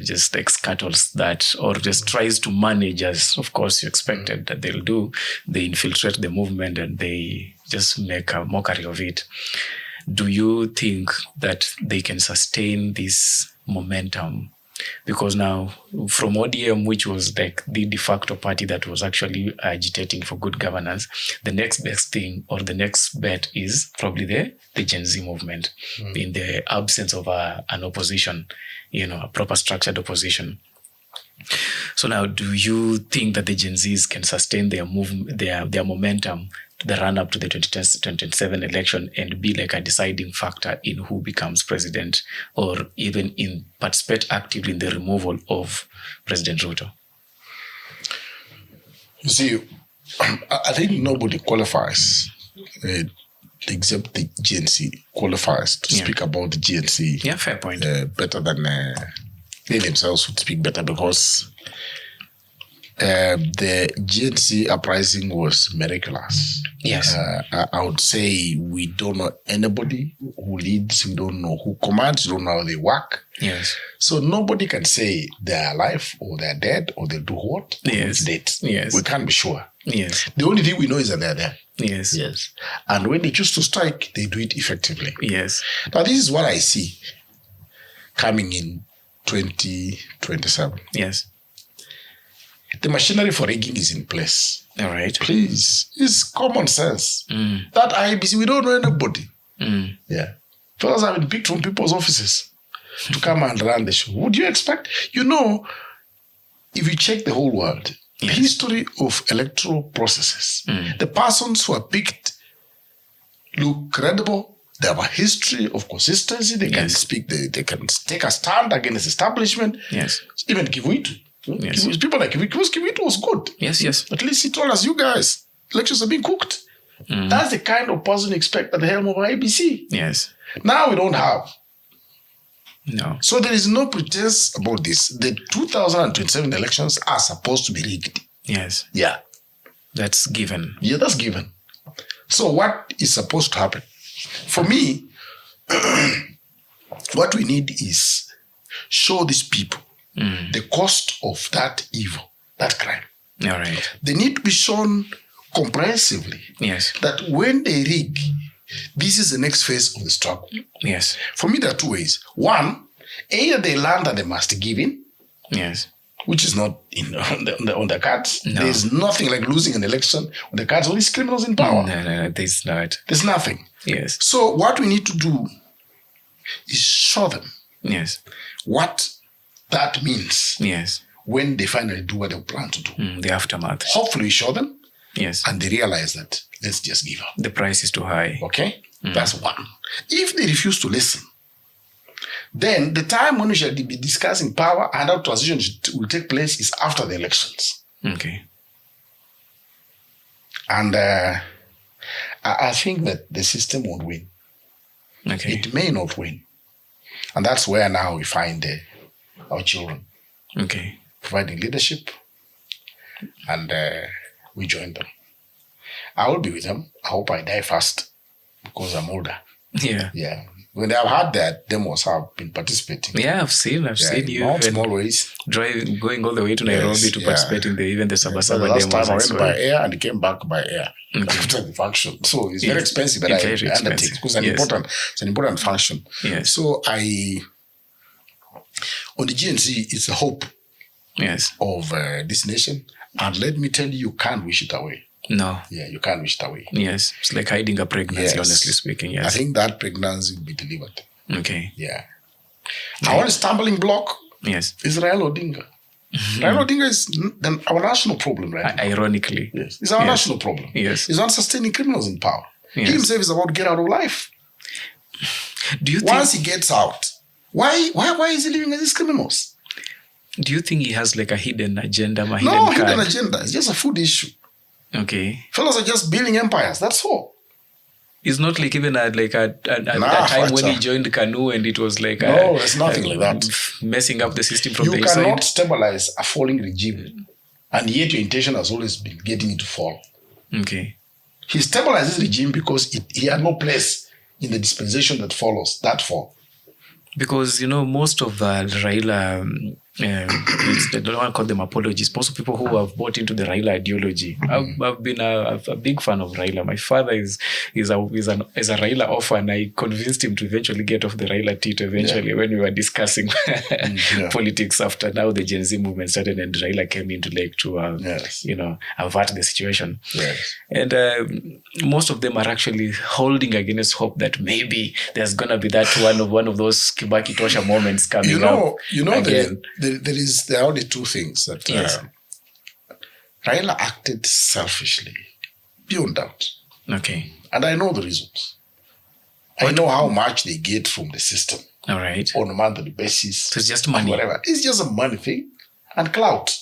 just scuttles that, or just tries to manage, as of course you expected that they'll do. They infiltrate the movement and they just make a mockery of it. Do you think that they can sustain this momentum? Because now, from ODM, which was like the de facto party that was actually agitating for good governance, the next best thing or the next bet is probably the Gen Z movement, in the absence of an opposition, a proper structured opposition. So now, do you think that the Gen Zs can sustain their momentum to the run up to the 2027 election and be like a deciding factor in who becomes president, or even in participate actively in the removal of President Ruto? You see, I think nobody qualifies, except the Gen Z qualifies to speak about the Gen Z. Yeah, fair point. Better than they themselves would speak better, because the Gen Z uprising was miraculous. Yes. I would say we don't know anybody who leads, we don't know who commands, we don't know how they work. Yes. So nobody can say they're alive or they're dead or they'll do what. Yes. We can't be sure. Yes. The only thing we know is that they're there. Yes. Yes. And when they choose to strike, they do it effectively. Yes. Now, this is what I see coming in 2027. Yes. The machinery for rigging is in place. All right. Please, it's common sense. That IBC, we don't know anybody. Yeah. Fellas have been picked from people's offices to come and run the show. Would you expect? If you check the whole world, the history of electoral processes, the persons who are picked look credible. They have a history of consistency. They can speak. They can take a stand against establishment. Yes. Even Kivuitu. Yes. People like Kivuitu was good. Yes. At least he told us, you guys, elections are being cooked. That's the kind of person you expect at the helm of IBC. Yes. Now we don't have. No. So there is no pretense about this. The 2027 elections are supposed to be rigged. Yes. Yeah. That's given. Yeah, that's given. So what is supposed to happen? For me, what we need is show these people the cost of that evil, that crime. All right. They need to be shown comprehensively that when they rig, this is the next phase of the struggle. Yes. For me, there are two ways. One, either they learn that they must give in. Yes. Which is not on the cards. No. There's nothing like losing an election on the cards. All these criminals in power. No, there's not. There's nothing. Yes. So what we need to do is show them what that means when they finally do what they plan to do. The aftermath. Hopefully we show them and they realize that let's just give up. The price is too high. Okay? That's one. If they refuse to listen, then the time when we shall be discussing power and how transition will take place is after the elections. Okay. And I think that the system won't win. Okay. It may not win. And that's where now we find our children. Okay. Providing leadership. And we join them. I will be with them. I hope I die fast because I'm older. Yeah. When they have had that, they must have been participating. Yeah, I've seen you. Not small ways. Going all the way to Nairobi to participate in even the Sabasaba demos. Last time I went by air and came back by air after the function. So it's very expensive, but I undertake because it's an important function. Yes. So on the GNC, it's a hope of this nation. And let me tell you can't wish it away. No. Yeah, you can't wish it away. Yes. It's like hiding a pregnancy, honestly speaking. Yes. I think that pregnancy will be delivered. Okay. Yeah. Our stumbling block Yes. is Raila Odinga. Raila Odinga is our national problem, right? Ironically. Yes. It's our national problem. Yes. He's not sustaining criminals in power. Yes. He himself is about to get out of life. Do you Once he gets out, why is he living with these criminals? Do you think he has like a hidden agenda? No hidden agenda. It's just a food issue. Okay. Fellows are just building empires. That's all. It's not like even at a time when he joined Kanu and it was like no, it's nothing like that. Messing up the system from the inside. You cannot stabilize a falling regime, and yet your intention has always been getting it to fall. Okay. He stabilized this regime because he had no place in the dispensation that follows that fall. Because, most of Raila, I don't want to call them apologies. Most of people who have bought into the Raila ideology, I've been a big fan of Raila. My father is a Raila orphan. I convinced him to eventually get off the Raila teat when we were discussing politics after now the Gen Z movement started and Raila came into to avert the situation. Yes. And most of them are actually holding against hope that maybe there's gonna be that one of those Kibaki Tosha moments coming up. Again. There are only two things that Raila acted selfishly, beyond doubt. Okay. And I know the reasons. I know how much they get from the system. All right. On a monthly basis. So it's just money. Whatever. It's just a money thing and clout.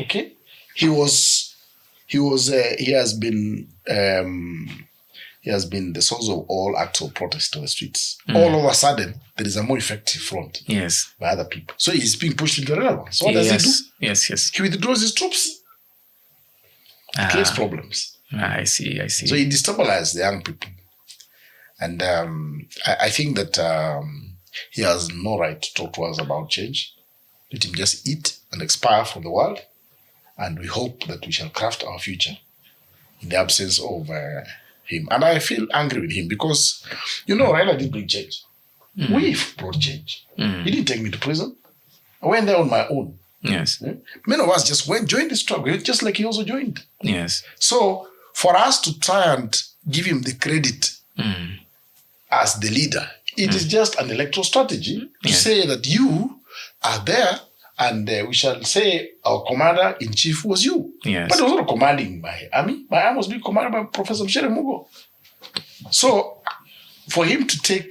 Okay? He has been the source of all acts of protest on the streets. All of a sudden, there is a more effective front by other people. So he's being pushed into the relevance. So what does he do? Yes. He withdraws his troops. It creates problems. I see. So he destabilized the young people. And I think that he has no right to talk to us about change. Let him just eat and expire from the world. And we hope that we shall craft our future in the absence of him. And I feel angry with him because, Raila did bring change. We've brought change. He didn't take me to prison. I went there on my own. Yes. Many of us just joined the struggle, just like he also joined. Yes. So for us to try and give him the credit as the leader, it is just an electoral strategy to say that you are there and we shall say our commander-in-chief was you. Yes. But he was not commanding my army. My army was being commanded by Professor Mshere Mugo. So for him to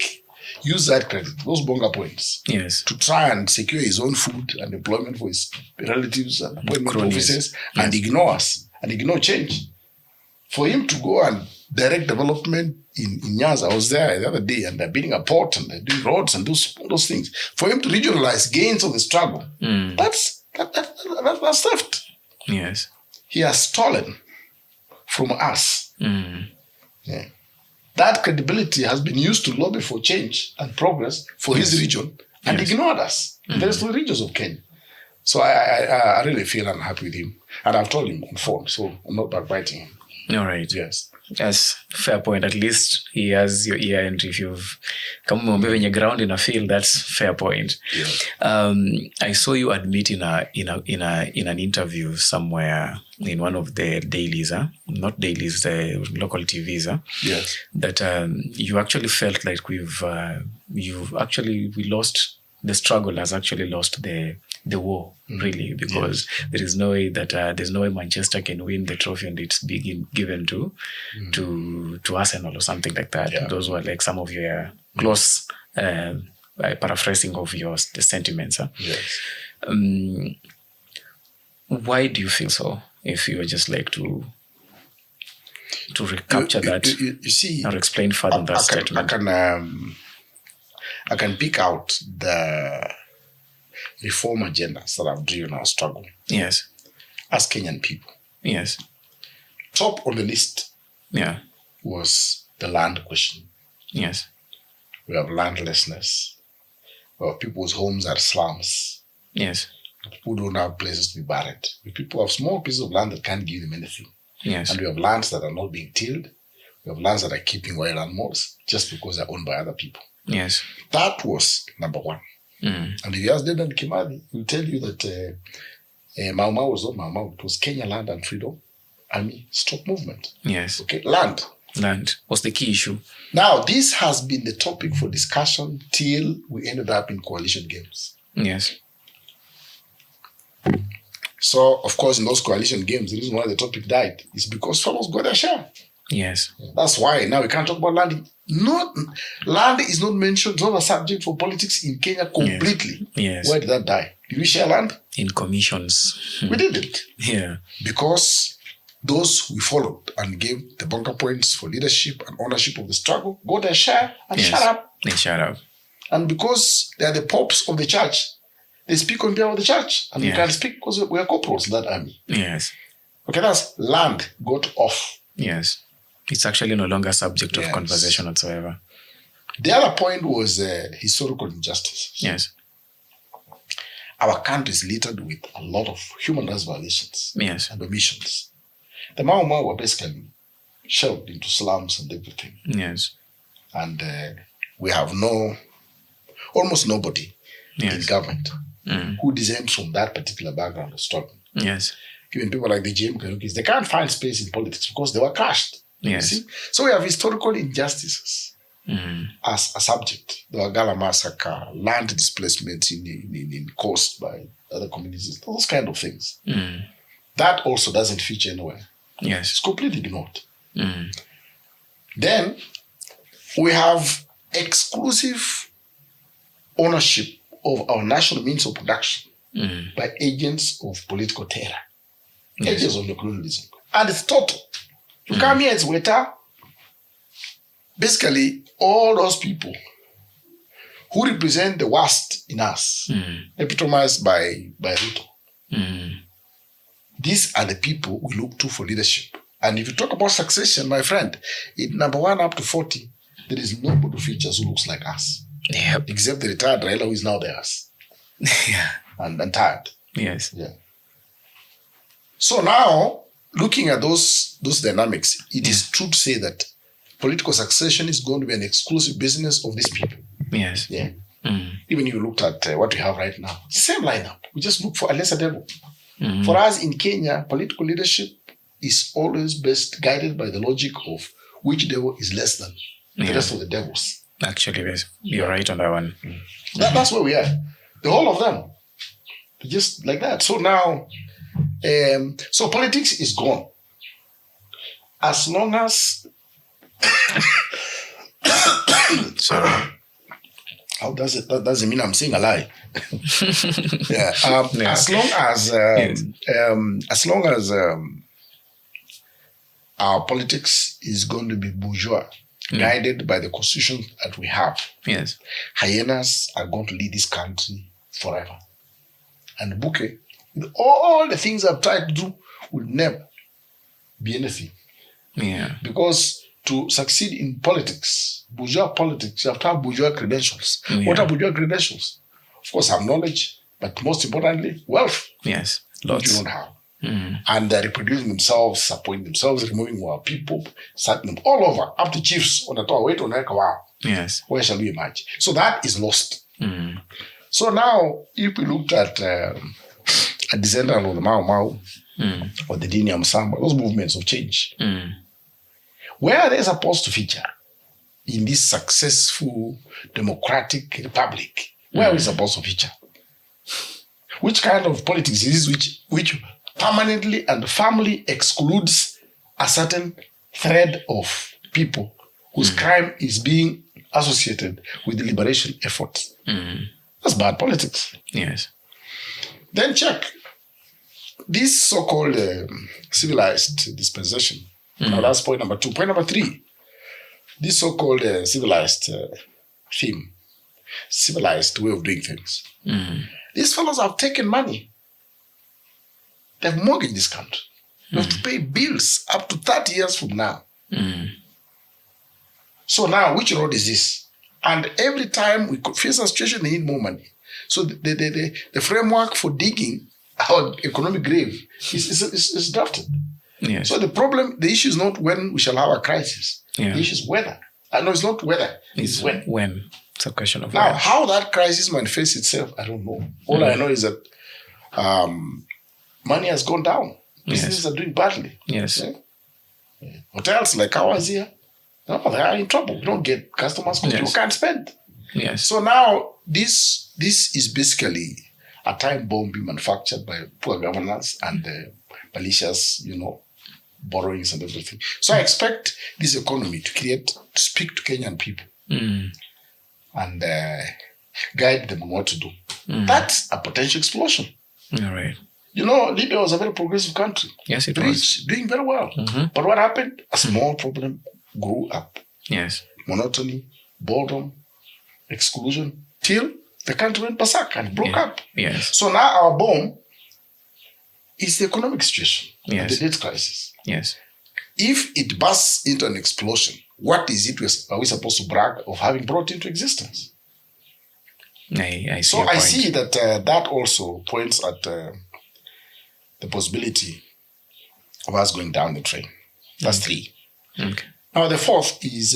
use that credit, those bonga points, to try and secure his own food and employment for his relatives and appointment offices and ignore us and ignore change. For him to go and direct development in Nyanza, I was there the other day and they're building a port and they're doing roads and those things. For him to regionalize gains of the struggle, that's theft. Yes. He has stolen from us. Yeah. That credibility has been used to lobby for change and progress for his region and ignored us. The rest of the regions of Kenya. So I really feel unhappy with him. And I've told him on phone, so I'm not backbiting him. All right. Yes. Yes, fair point. At least he has your ear, and if you've come on your ground in a field, that's fair point. Yeah. I saw you admit in an interview somewhere in one of the dailies, not dailies, the local TVs, yes, that you actually felt like we lost. The struggle has actually lost the war, really, because there is no way that there's no way Manchester can win the trophy and it's being given to Arsenal or something like that. Yeah. Those were like some of your close paraphrasing of the sentiments. Yes. Why do you feel so? If you were just like to recapture that, you see, or explain further on that statement. I can pick out the reform agendas that have driven our struggle. Yes. As Kenyan people. Yes. Top on the list was the land question. Yes. We have landlessness. We have people's homes are slums. Yes. People don't have places to be buried. People have small pieces of land that can't give them anything. Yes. And we have lands that are not being tilled. We have lands that are keeping wild animals just because they're owned by other people. Yes. That was number one. And if you ask Dedan Kimathi, he'll tell you that Mau Mau was not Mau Mau. It was Kenya Land and Freedom army stop movement. Yes. Okay, land. Land was the key issue. Now, this has been the topic for discussion till we ended up in coalition games. Yes. So, of course, in those coalition games, the reason why the topic died is because fellows got their share. Yes. That's why now we can't talk about land. Land is not mentioned, it's not a subject for politics in Kenya completely. Yes. Why did that die? Did we share land? In commissions. We didn't. Yeah. Because those we followed and gave the bunker points for leadership and ownership of the struggle got their share and shut up. They shut up. And because they are the popes of the church, they speak on behalf of the church. And we can't speak because we are corporals in that army. Yes. Okay, that's land got off. Yes. It's actually no longer a subject of conversation whatsoever. The other point was historical injustice. Yes. Our country is littered with a lot of human rights violations and omissions. The Mau Mau were basically shoved into slums and everything. Yes. And we have almost nobody in government who descends from that particular background of struggle. Yes. Even people like the GM Karukis, they can't find space in politics because they were crushed. Yes. You see? So we have historical injustices as a subject. The Wagala massacre, land displacement caused by other communities, those kind of things. That also doesn't feature anywhere. Yes. It's completely ignored. Then we have exclusive ownership of our national means of production by agents of political terror, agents of neocolonialism. And it's total. You come here, it's waiter. Basically, all those people who represent the worst in us, epitomized by Ruto. These are the people we look to for leadership. And if you talk about succession, my friend, in number 1 up to 40, there is nobody who features who looks like us. Yep. Except the retired Raila, who is now theirs. And tired. Yes. Yeah. So now, looking at those dynamics, it is true to say that political succession is going to be an exclusive business of these people. Yes. Yeah. Even if you looked at what we have right now, it's the same lineup. We just look for a lesser devil. For us in Kenya, political leadership is always best guided by the logic of which devil is less than the rest of the devils. Actually, yes. You're right on that one. That's where we are. The whole of them. Just like that. So now, so politics is gone. As long as... Sorry. How does it? That doesn't mean I'm saying a lie. As long as our politics is going to be bourgeois, guided by the constitution that we have, hyenas are going to lead this country forever. And Buke, with all the things I've tried to do, will never be anything. Yeah. Because to succeed in politics, bourgeois politics, you have to have bourgeois credentials. What are bourgeois credentials? Of course, have knowledge, but most importantly, wealth. Yes, lots. Which you don't have. And they're reproducing themselves, appointing themselves, removing more people, starting them all over, up to chiefs on the top. Wait on wow. Yes. Where shall we emerge? So that is lost. So now, if we looked at a descendant of the Mau Mau or the Dini Amsamba, those movements of change, where are they supposed to feature in this successful democratic republic? Where are we supposed to feature? Which kind of politics is this which permanently and firmly excludes a certain thread of people whose crime is being associated with the liberation efforts? That's bad politics. Yes. Then check this so-called civilized dispensation. Now that's point number 2. Point number 3, this so-called civilized theme, civilized way of doing things. These fellows have taken money. They've mortgaged this country. They have to pay bills up to 30 years from now. So now, which road is this? And every time we face a situation, they need more money. So the framework for digging our economic grave is drafted. Yes. So the issue is not when we shall have a crisis. The issue is whether. No, it's not whether. It's when. When. It's a question of now, when. how that crisis manifests itself, I don't know. All I know is that money has gone down Businesses are doing badly. Yes. Hotels like ours here, they are in trouble. We don't get customers because people can't spend. Yes. So now this is basically a time bomb being manufactured by poor governance and malicious, borrowings and everything. So I expect this economy to speak to Kenyan people and guide them on what to do. That's a potential explosion. All right. Libya was a very progressive country. Yes, it was. Doing very well. But what happened? A small problem grew up. Yes. Monotony, boredom, exclusion, till the country went berserk and broke up. Yes. So now our bomb is the economic situation, and Yes. the debt crisis. Yes. If it bursts into an explosion, what is it are we supposed to brag of having brought into existence? I see. So your I point. see that that also points at the possibility of us going down the train. That's 3. Okay. Now the 4th is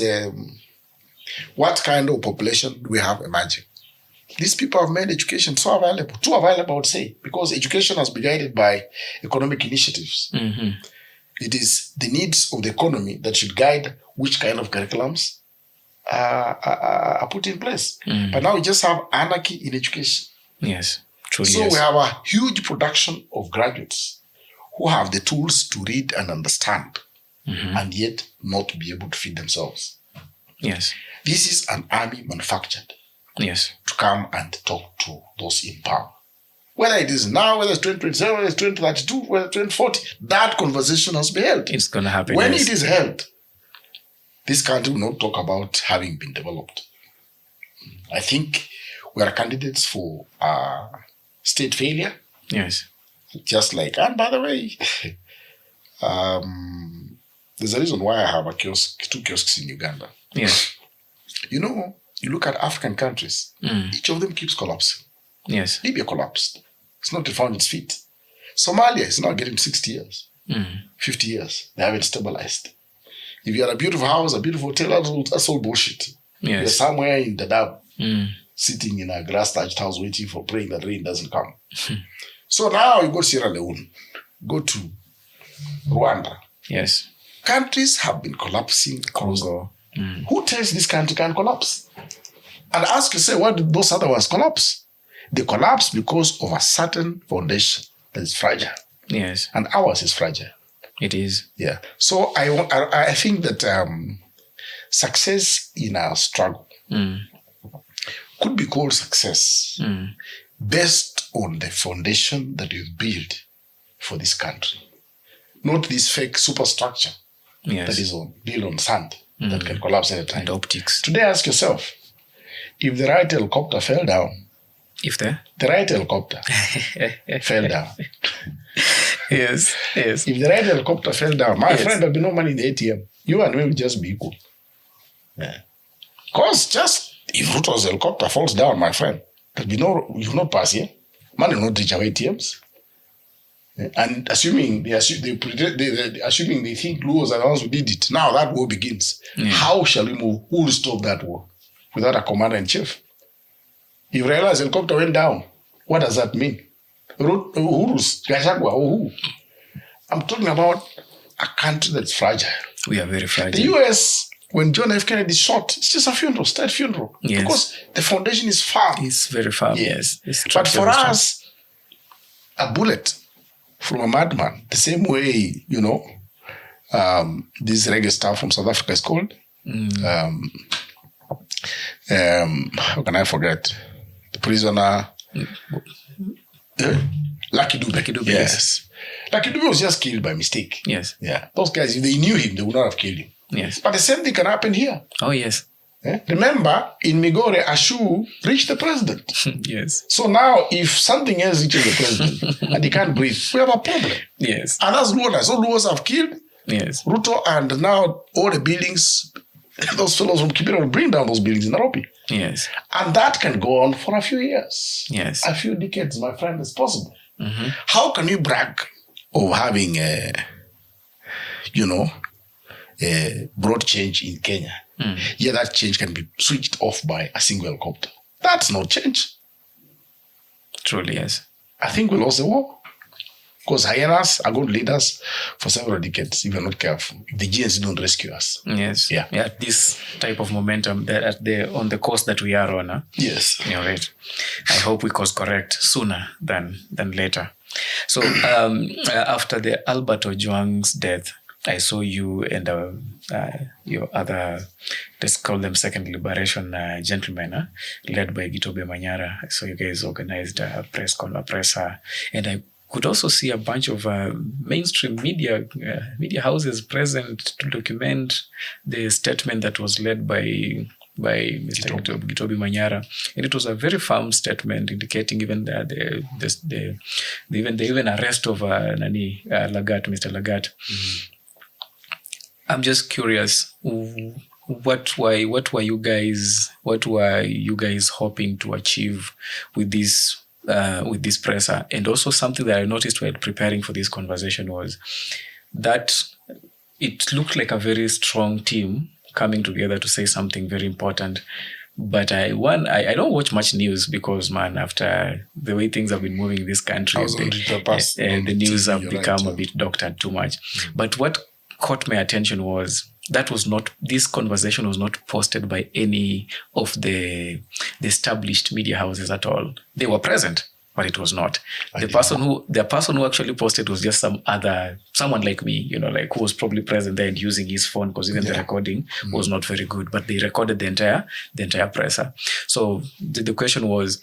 what kind of population do we have emerging? These people have made education so available, too available, I would say, because education has been guided by economic initiatives. It is the needs of the economy that should guide which kind of curriculums are put in place. But now we just have anarchy in education. Yes. Truly. So yes. we have a huge production of graduates who have the tools to read and understand and yet not be able to feed themselves. Yes. This is an army manufactured Yes. to come and talk to those in power. Whether it is now, whether it's 2027, whether it's 2032, whether it's 2040, that conversation has been held. It's going to happen. When yes. it is held, this country will not talk about having been developed. I think we are candidates for state failure. Yes. Just like, and by the way, there's a reason why I have 2 kiosks in Uganda. Yes. You look at African countries, each of them keeps collapsing. Yes. Libya collapsed. It's not found its feet. Somalia is now getting 60 years, 50 years. They haven't stabilized. If you had a beautiful house, a beautiful hotel, that's all bullshit. Yes. You're somewhere in Dadaab, sitting in a grass-thatched house waiting for praying that rain doesn't come. So now you go to Sierra Leone, go to Rwanda. Yes. Countries have been collapsing. Congo. Who tells this country can collapse? And ask yourself, why did those other ones collapse? They collapse because of a certain foundation that is fragile. Yes. And ours is fragile. It is. Yeah. So I think that success in our struggle could be called success based on the foundation that we've built for this country. Not this fake superstructure that is built on sand that can collapse at a time. And optics. Today, ask yourself, if the right helicopter fell down, The right helicopter fell down. Yes. Yes. If the right helicopter fell down, my friend, there'll be no money in the ATM. You and me will just be equal. Yeah. Because just if Ruto's helicopter falls down, my friend, you will not pass here. Money will not reach our ATMs. Yeah. And assuming they think Luos are the ones who did it, now that war begins. Yeah. How shall we move? Who will stop that war without a commander-in-chief? If you realize helicopter went down, what does that mean? Who's Gachagua or who? I'm talking about a country that's fragile. We are very fragile. The US, when John F. Kennedy shot, it's just a funeral, state funeral. Yes. Because the foundation is firm. It's very firm, yes. But for us, a bullet from a madman, the same way, this reggae stuff from South Africa is called. How can I forget? The prisoner. Lucky Dube. Yes. Lucky Dube was just killed by mistake. Yes. Yeah. Those guys, if they knew him, they would not have killed him. Yes. But the same thing can happen here. Oh, yes. Remember, in Migore, a shoe reached the president. Yes. So now, if something else reaches the president and he can't breathe, we have a problem. Yes. And that's Luonas. So Luos have killed Ruto, and now all the buildings, those fellows from Kibera will bring down those buildings in Nairobi. Yes. And that can go on for a few years. Yes. A few decades, my friend, is possible. How can you brag of having broad change in Kenya? Yeah, that change can be switched off by a single helicopter. That's no change. Truly, yes. I think we lost the war. Because hyenas are going to lead us for several decades if we're not careful. If the GNC don't rescue us. Yes. Yeah. This type of momentum that on the course that we are on. Huh? Yes. You're right. I hope we course correct sooner than later. So after the Albert Ojwang's death, I saw you and your other, let's call them second liberation gentlemen, led by Gitobe Manyara. I saw you guys organized a press and I could also see a bunch of mainstream media houses present to document the statement that was led by Mr. Gitobe Manyara, and it was a very firm statement indicating even the even arrest of Lagat, Mr. Lagat. Mm-hmm. I'm just curious, what were you guys hoping to achieve with this presser? And also something that I noticed while preparing for this conversation was that it looked like a very strong team coming together to say something very important. But I don't watch much news because, man, after the way things have been moving in this country, the news have become a bit doctored too much. Mm-hmm. But what caught my attention was this conversation was not posted by any of the established media houses at all. They were present, but it was not. The person who actually posted was just someone like me, who was probably present there and using his phone, because even the recording was not very good, but they recorded the entire presser. So the question was,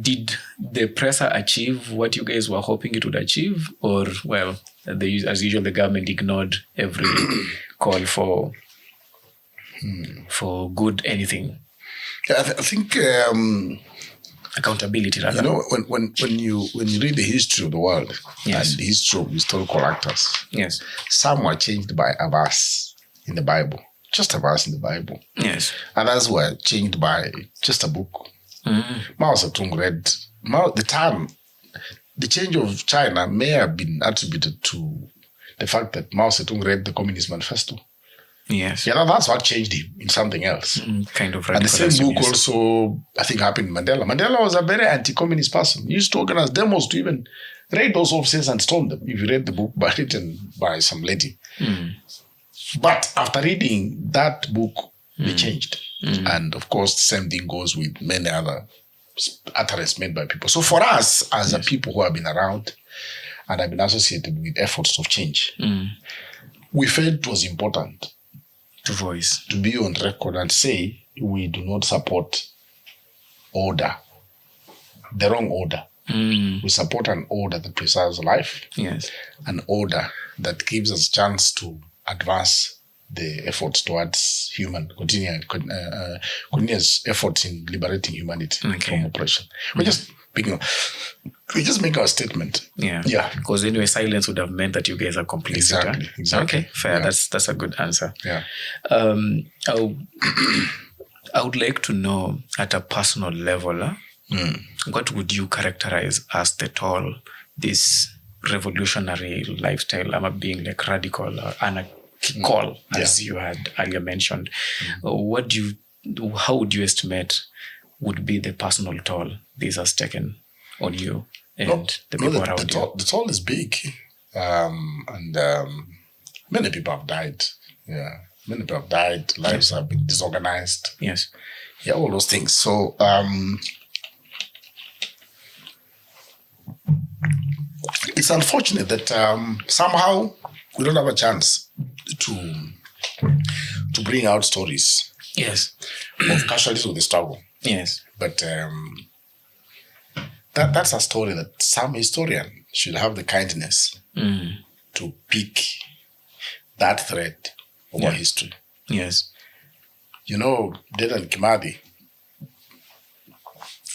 did the presser achieve what you guys were hoping it would achieve, or, well, as usual, the government ignored every call for good anything? Yeah, I think accountability, rather. When you read the history of the world and the history of historical actors, some were changed by a verse in the Bible, just a verse in the Bible. Yes, others were changed by just a book. Mao Zedong read the change of China may have been attributed to the fact that Mao Zedong read the Communist Manifesto. Yes. That's what changed him in something else. Kind of. And the same book also, I think, happened in Mandela. Mandela was a very anti-communist person. He used to organize demos to even raid those offices and stone them. If you read the book written by some lady. But after reading that book, they changed. And of course, the same thing goes with many other utterances made by people. So for us, as a people who have been around and have been associated with efforts of change, we felt it was important to be on record and say we do not support order, the wrong order. We support an order that preserves life, an order that gives us a chance to advance the efforts towards continuous efforts in liberating humanity from oppression. We're just making our statement. Yeah. Because anyway, silence would have meant that you guys are complicit. Exactly. Okay, fair. Yeah. That's a good answer. Yeah. I would like to know at a personal level, what would you characterize as the toll this revolutionary lifestyle, being like radical or anarchical, as you had earlier mentioned? How would you estimate would be the personal toll this has taken on you and the people around you? The toll is big, and many people have died. Yeah, many people have died. Lives have been disorganized. Yes, all those things. So it's unfortunate that somehow we don't have a chance to bring out stories. Of casualties of the struggle. But that's a story that some historian should have the kindness to pick that thread of our history. Dedan Kimathi,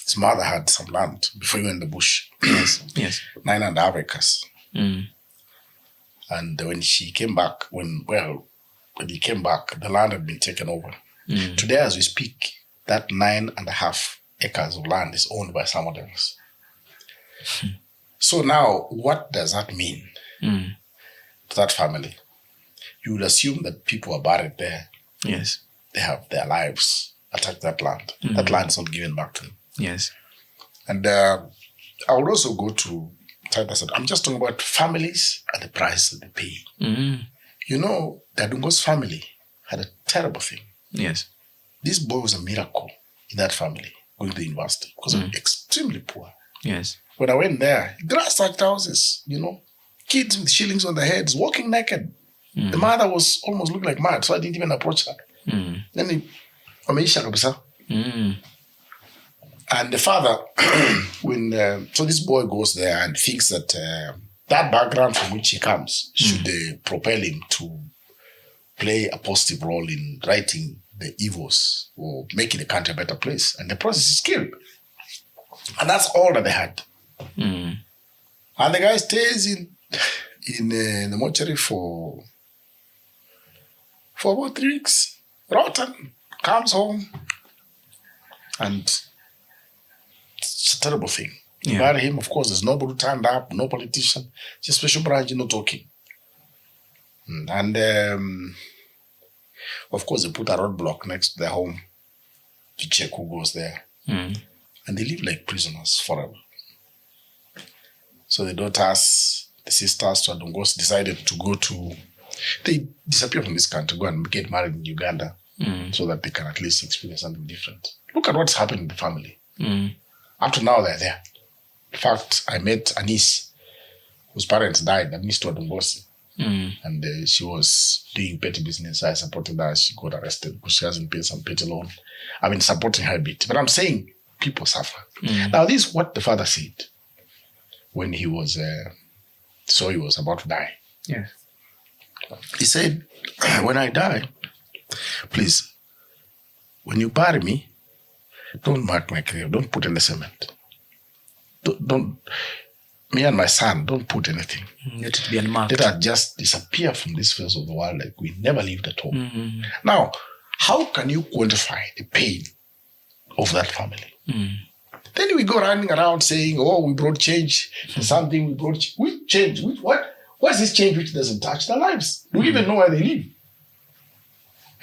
his mother had some land before he went in the bush. 9.5 acres. And when he came back, when he came back, the land had been taken over. Today, as we speak, that 9.5 acres of land is owned by someone else. So now, what does that mean to that family? You would assume that people are buried there. They have their lives attached to that land. That land is not given back to them. Yes. And I would also go to I'm just talking about families and the price that they pay. Mm-hmm. You know, the Adungo's family had a terrible thing. Yes. This boy was a miracle in that family going to the university because they were extremely poor. Yes. When I went there, grass-thatched houses, you know, kids with shillings on their heads, walking naked. The mother was almost looking like mad, so I didn't even approach her. Then ameisha kabisa. And the father, so this boy goes there and thinks that that background from which he comes should propel him to play a positive role in righting the evils or making the country a better place. And the process is killed. And that's all that they had. And the guy stays in the mortuary for about 3 weeks. Rotten. Comes home. And it's a terrible thing. You bury him, of course, there's nobody who turned up, no politician, just special branch, no talking. And of course, they put a roadblock next to their home to check who goes there. And they live like prisoners forever. So the daughters, the sisters to Adungos decided to go to, they disappear from this country, go and get married in Uganda so that they can at least experience something different. Look at what's happened in the family. Up to now, they're there. In fact, I met a niece whose parents died, a niece to Adungos. And she was doing petty business. I supported her. She got arrested because she hasn't paid some petty loan. I've been supporting her a bit. But I'm saying people suffer. Now, this is what the father said when he was, he was about to die. Yes. He said, when I die, please, when you bury me, don't mark my grave. Don't put in the cement. Don't me and my son, don't put anything. Let it be unmarked. Let us just disappear from this face of the world like we never lived at all. Now, how can you quantify the pain of that family? Then we go running around saying, oh, we brought change. Something we brought change. Which change? What is this change which doesn't touch their lives? Do we even know where they live?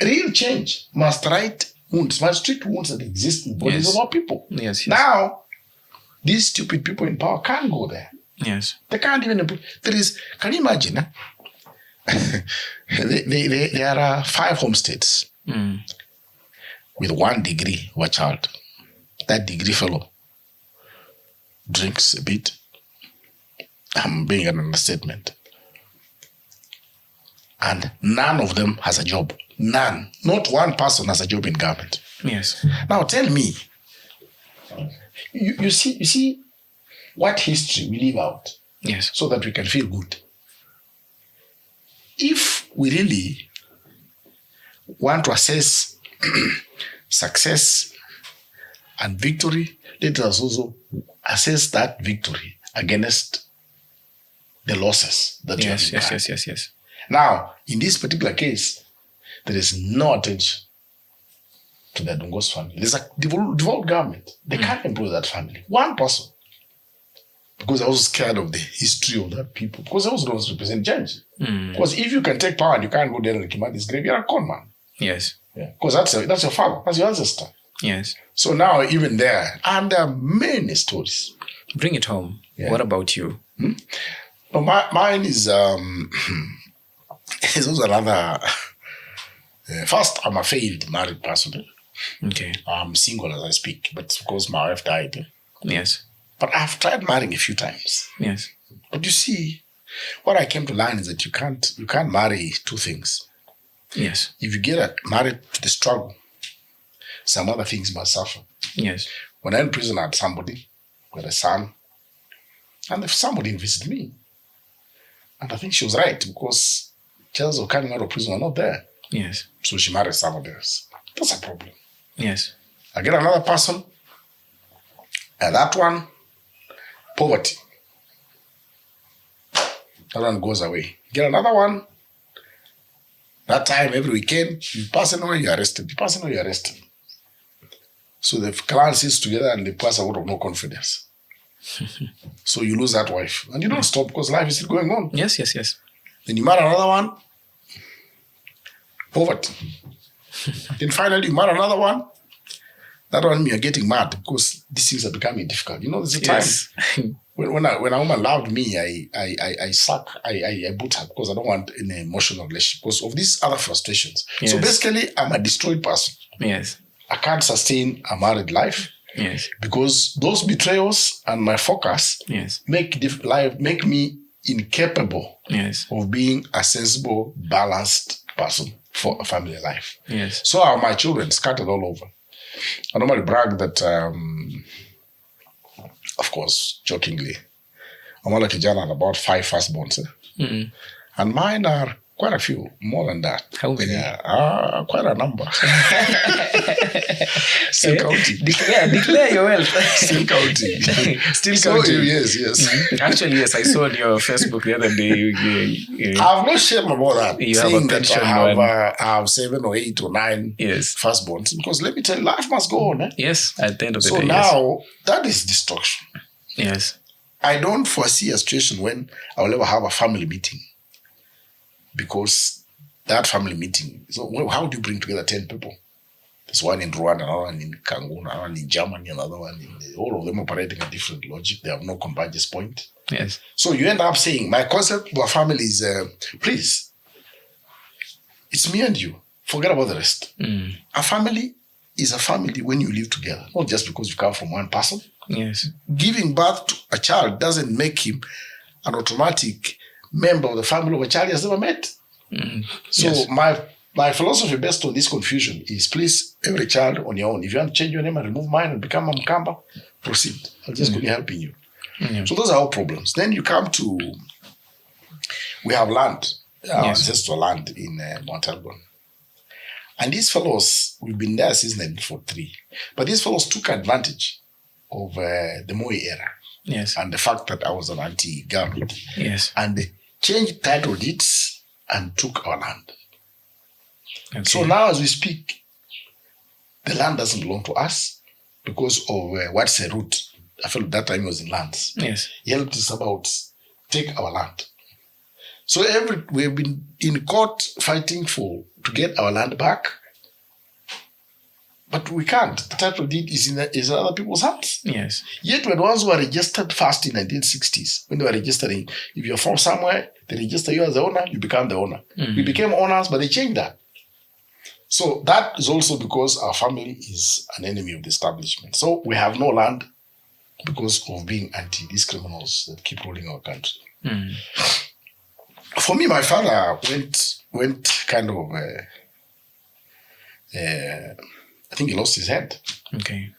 Real change must right wounds, must treat wounds that exist in the bodies of our people. Yes. Now, these stupid people in power can't go there. Yes. They can't even improve. Can you imagine? There are 5 homesteads with 1 degree of a child. That degree fellow drinks a bit. I'm being an understatement. And none of them has a job. None. Not one person has a job in government. Yes. Now tell me, you see what history we leave out. Yes. So that we can feel good. If we really want to assess success and victory, let us also assess that victory against the losses that you have incurred. Yes. Now, in this particular case, there is no attention to the Adungos family. There's a devolved government. They can't employ that family. One person. Because I was scared of the history of that people. Because I also don't represent change. Because if you can take power and you can't go there and Kimani's grave, you're a con man. Yes. Yeah. Because that's your father. That's your ancestor. Yes. So now even there, and there are many stories. Bring it home. Yeah. What about you? No, mine is also another. First, I'm a failed married person. Okay. I'm single as I speak, but of course my wife died. Yes. But I've tried marrying a few times. Yes. But you see, what I came to learn is that you can't marry 2 things. Yes. If you get married to the struggle, some other things must suffer. Yes. When I in prison, I had somebody with a son, and if somebody visited me, and I think she was right because chances of coming out of prison are not there. Yes. So she married somebody else. That's a problem. Yes. I get another person, and that one, poverty. That one goes away. Get another one. That time, every weekend, you pass anywhere, you're arrested. You pass anywhere, you're arrested. So the clan sits together and they pass out of no confidence. So you lose that wife. And you don't stop because life is still going on. Yes. Then you marry another one. Poverty. Then finally you marry another one. That one you're getting mad because these things are becoming difficult. You know, there's a time when a woman loved me, I boot her because I don't want an emotional relationship because of these other frustrations. Yes. So basically, I'm a destroyed person. Yes. I can't sustain a married life. Yes. Because those betrayals and my focus make me incapable of being a sensible, balanced person for a family life. Yes. So are my children scattered all over. I normally brag that, of course, jokingly, I'm like a Kijana had about 5 firstborns. And mine are quite a few, more than that. How many? Yeah, quite a number. Still counting. Declare your wealth. Still counting. Still counting. Yes. Actually, yes, I saw on your Facebook the other day. I've not shared about that. You have a pension I have 7 or 8 or 9 firstborns. Because let me tell you, life must go on. Yes, at the end of the day. So now, that is destruction. Yes. I don't foresee a situation when I will ever have a family meeting. Because that family meeting, so how do you bring together 10 people? There's one in Rwanda, another one in Cameroon, another one in Germany, another one in all of them operating a different logic. They have no convergence point. Yes. So you end up saying, my concept of a family is, please, it's me and you. Forget about the rest. A family is a family when you live together, not just because you come from one person. Yes. Giving birth to a child doesn't make him an automatic member of the family of a child he has never met. So my philosophy based on this confusion is, please, every child on your own. If you want to change your name and remove mine and become a Mukamba, proceed. I'll just be helping you. So those are our problems. Then you come to, we have land, ancestral land in Mount Elgon. And these fellows, we've been there since 1943. But these fellows took advantage of the Moi era. Yes. And the fact that I was an anti-government. Yes. And they changed title deeds and took our land. Okay. So now as we speak, the land doesn't belong to us because of what's the route. I felt that time he was in lands. Yes. He helped us about take our land. So we've been in court fighting to get our land back. But we can't. The title deed is in other people's hands. Yes. Yet we're the ones who were registered first in 1960s. When they were registering, if you're from somewhere, they register you as the owner, you become the owner. We became owners, but they changed that. So that is also because our family is an enemy of the establishment. So we have no land because of being these criminals that keep ruling our country. For me, my father went kind of... I think he lost his head. Okay.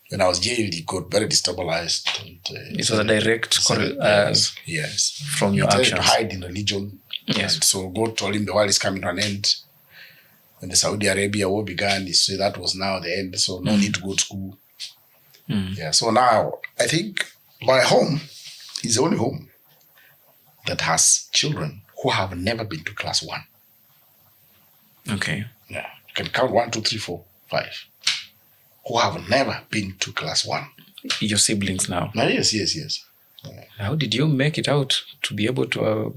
When I was jailed, he got very destabilized. And, it was a direct yes. From your actions. He tried to hide in religion. Yes. And so God told him the world is coming to an end. When the Saudi Arabia war began, he said that was now the end. So no need to go to school. Yeah. So now I think my home is the only home that has children who have never been to class 1. Okay. Yeah. You can count 1, 2, 3, 4, 5. Who have never been to class 1. Your siblings now? Yes. Yeah. How did you make it out to be able to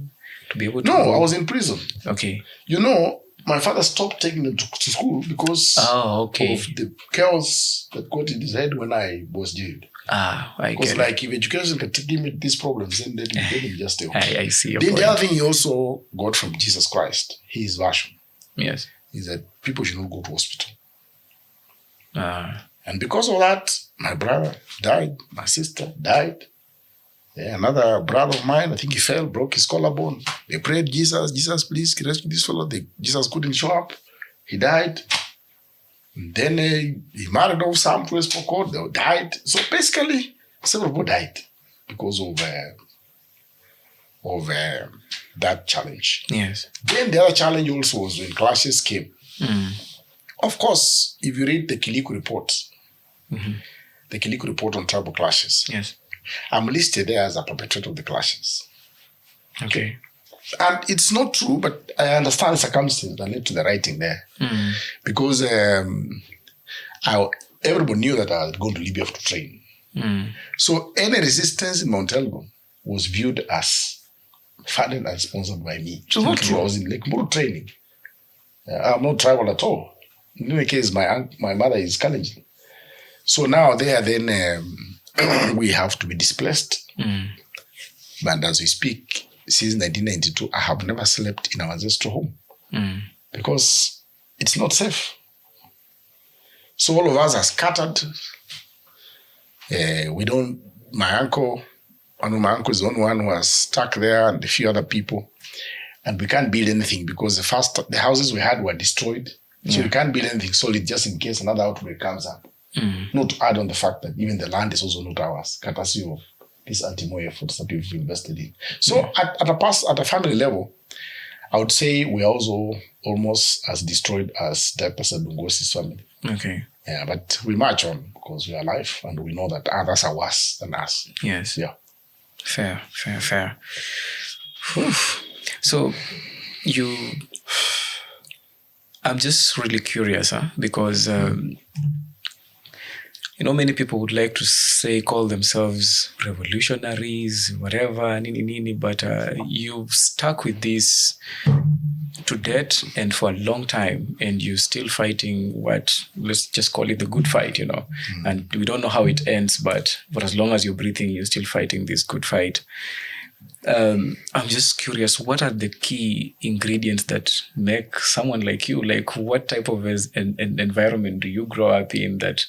No, I was in prison. Okay. You know, my father stopped taking them to school because of the chaos that got in his head when I was jailed. I get it. Because like if education can give me these problems, then they can just stay home. I see your then point. The other thing he also got from Jesus Christ, his version. Yes. Is that people should not go to hospital. And because of that, my brother died, my sister died. Yeah, another brother of mine, I think he fell, broke his collarbone. They prayed, Jesus, please rescue this fellow. Jesus couldn't show up. He died. And then he married off some to for court. They died. So basically, several people died because of that challenge. Yes. Then the other challenge also was when clashes came. Of course, if you read the Kiliku report, the Kiliku report on tribal clashes, yes, I'm listed there as a perpetrator of the clashes. Okay. And it's not true, but I understand the circumstances that led to the writing there. Because everybody knew that I was going to Libya to train. So any resistance in Mount Elgon was viewed as funded and sponsored by me. Which was not true. I was in Lekmuru training. I'm not tribal at all. In any case, my mother is Kalenjin. So now then we have to be displaced. But as we speak, since 1992, I have never slept in our ancestral home because it's not safe. So all of us are scattered. My uncle, one of my uncles is the only one who was stuck there, and a few other people. And we can't build anything because the houses we had were destroyed. So we can't build anything solid just in case another outbreak comes up. Not to add on the fact that even the land is also not ours, courtesy of these anti-war efforts that we've invested in. So at a family level, I would say we are also almost as destroyed as that person Ngosi's family. Okay. Yeah, but we march on because we are alive and we know that others are worse than us. Yes. Yeah. Fair. Whew. So I'm just really curious, because many people would like to call themselves revolutionaries, whatever, but you've stuck with this to date and for a long time, and you're still fighting let's just call it the good fight, and we don't know how it ends, but for as long as you're breathing, you're still fighting this good fight. I'm just curious, what are the key ingredients that make someone like you, what type of an environment do you grow up in that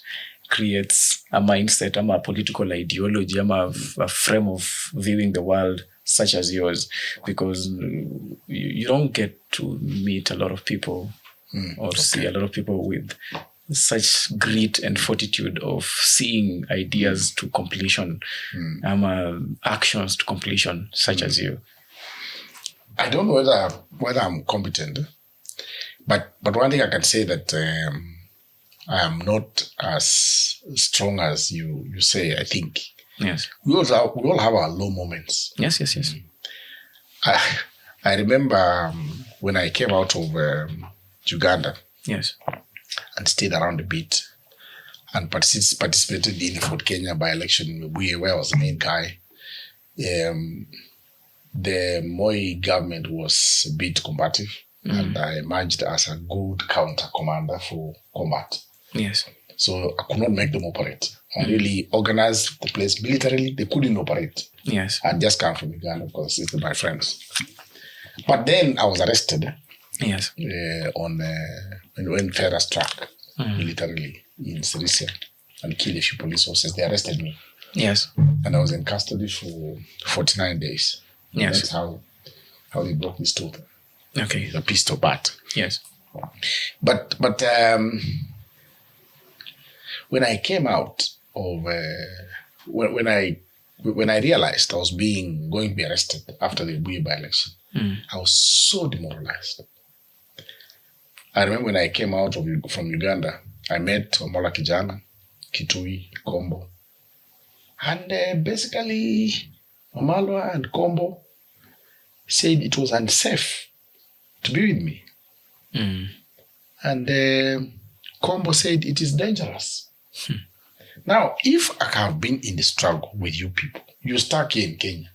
creates a mindset, a political ideology, a frame of viewing the world such as yours? Because you don't get to meet a lot of people or see a lot of people with such grit and fortitude of seeing ideas to completion, actions to completion, such as you. I don't know whether I'm competent, but one thing I can say that I am not as strong as you say. I think. Yes. We all have our low moments. Yes. I remember when I came out of Uganda. Yes. And stayed around a bit and participated in the Fort Kenya by-election in Webuye, where I was the main guy. The Moi government was a bit combative, and I emerged as a good counter commander for combat. Yes. So I could not make them operate. I really organized the place militarily. They couldn't operate. Yes. I'd just come from Uganda because it's my friends. But then I was arrested. Yes. When Farah struck militarily in Sirisia and killed a few police officers, they arrested me. Yes. And I was in custody for 49 days. Yes. That's how they broke this tooth. Okay. The pistol bat. Yes. But when I came out of when I realized I was going to be arrested after the Webuye by-election, I was so demoralized. I remember when I came out from Uganda, I met Omola Kijana, Kitui, Kombo. And basically, Omalwa and Kombo said it was unsafe to be with me. And Kombo said it is dangerous. Now, if I have been in the struggle with you people, you're stuck here in Kenya,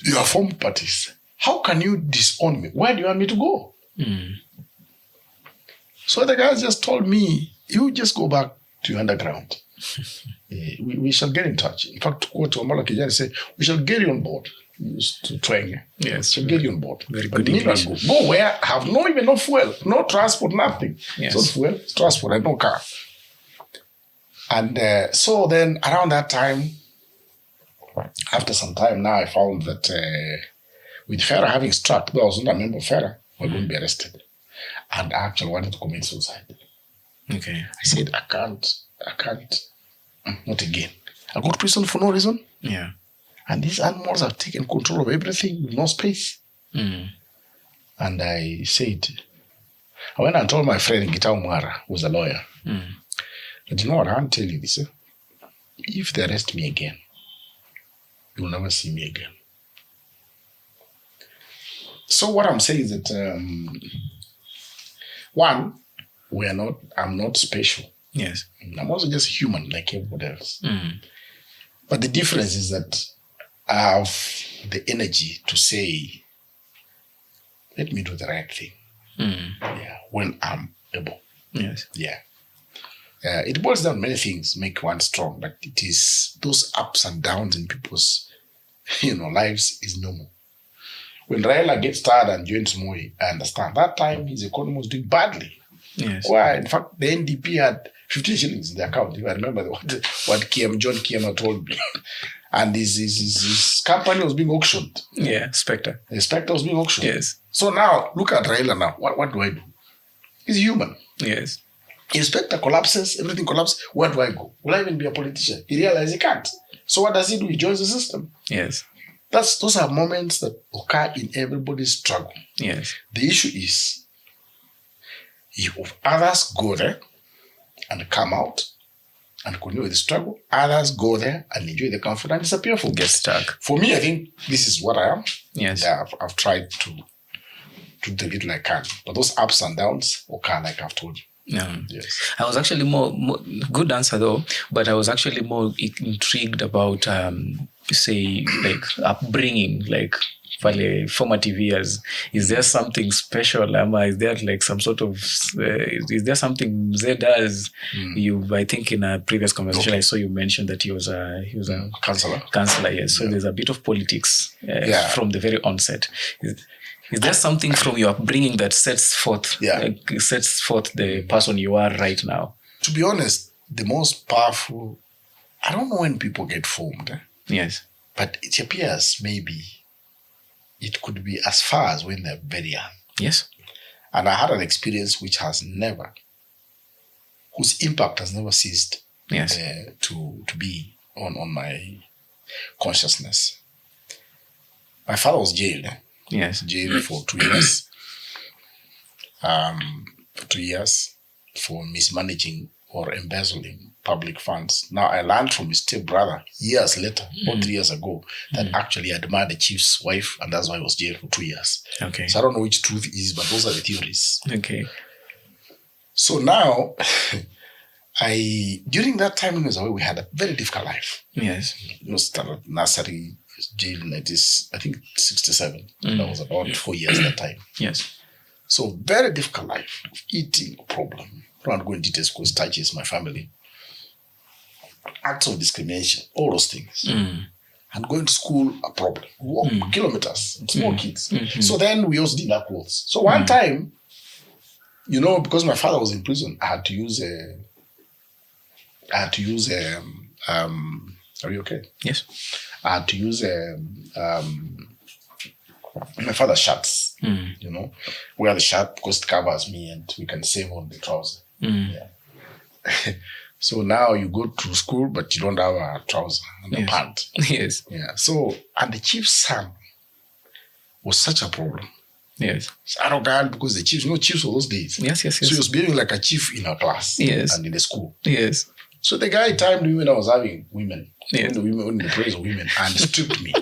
you are formed parties, how can you disown me? Where do you want me to go? So the guys just told me, you just go back to your underground. We shall get in touch. In fact, to quote Omola Kijana, say, we shall get you on board. To train. Yes. Shall get you on board. Very but good English. Go where? Have no fuel, no transport, nothing. Yes. So fuel, transport, and no car. And so then around that time, after some time now, I found that with Farah having struck, though I was not a member of Farah, we're going to be arrested. And I actually wanted to commit suicide. Okay. I said, I can't, not again. I go to prison for no reason. Yeah. And these animals have taken control of everything with no space. And I said, I went and told my friend Gitau Mwara, who's a lawyer, that, you know what, I want to tell you this. If they arrest me again, you'll never see me again. So what I'm saying is that, one, I'm not special. Yes. I'm also just human like everybody else. But the difference is that I have the energy to say, let me do the right thing. Yeah, when I'm able. Yes. Yeah. It boils down to many things make one strong, but it is those ups and downs in people's lives is normal. When Raila gets tired and joins Moi, I understand. That time his economy was doing badly. Yes. Why? In fact, the NDP had 15 shillings in the account. I remember what John Kiema told me. And his company was being auctioned. Yeah, Spectre. The Spectre was being auctioned. Yes. So now, look at Raila now. What do I do? He's human. Yes. Inspector collapses, everything collapses. Where do I go? Will I even be a politician? He realizes he can't. So what does he do? He joins the system. Yes. Those are moments that occur in everybody's struggle. Yes. The issue is, if others go there and come out and continue with the struggle, others go there and enjoy the comfort and disappear for Get stuck. For me, I think this is what I am. Yes. And I've tried to do the little I can. But those ups and downs occur like I've told you. Yes. I was actually more good answer though, but I was actually more intrigued about say like upbringing, like formative years. Is there something special, Amma? Is there like some sort of is there something Zé does? I think in a previous conversation I saw you mentioned that he was a counselor, yes. So there's a bit of politics from the very onset. Is there something from your upbringing that sets forth the person you are right now? To be honest, the most powerful, I don't know when people get formed. Yes. But it appears maybe it could be as far as when they're very young. Yes. And I had an experience whose impact has never ceased to be on my consciousness. My father was jailed. Yes. Jailed for 2 years. For 2 years for mismanaging or embezzling public funds. Now, I learned from his stepbrother years later, or 3 years ago, that actually he had married the chief's wife, and that's why he was jailed for 2 years. Okay. So I don't know which truth is, but those are the theories. Okay. So now, during that time when he was away, we had a very difficult life. Yes. Started nursery, jail in 67. That was about 4 years at that time. Yes. So very difficult life. Eating, problem. I don't go into details because touches my family. Acts of discrimination, all those things. And going to school, a problem. Walk kilometers, small kids. So then we also did our clothes. So one time, because my father was in prison, I had to use are you okay? Yes. I had to use my father's shirts, wear the shirt because it covers me and we can save on the trouser. Yeah. So now you go to school, but you don't have a trouser and a pant. Yes. Yeah. So, and the chief's son was such a problem. Yes. It's arrogant because the chiefs were those days. Yes. So he was behaving like a chief in our class. Yes. And in the school. Yes. So the guy timed me when I was having women. Yes. When the praise of women and stripped me.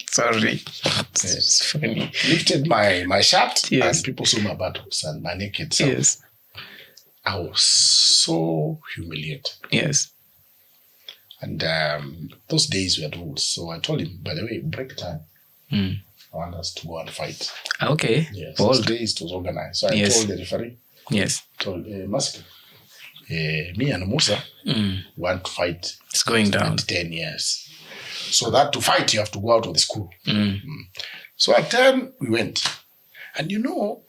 Sorry. Yes. It's funny. Lifted my shirt and people saw my buttocks and my naked self. Yes. I was so humiliated. Yes. And those days were rules. So I told him, by the way, break time. I want us to go and fight. Okay. Yes. Those days it was organized. So I told the referee. Yes. Told Master, me and Musa want to fight. It's going down. 10 years. So that to fight, you have to go out of the school. So at 10, we went. And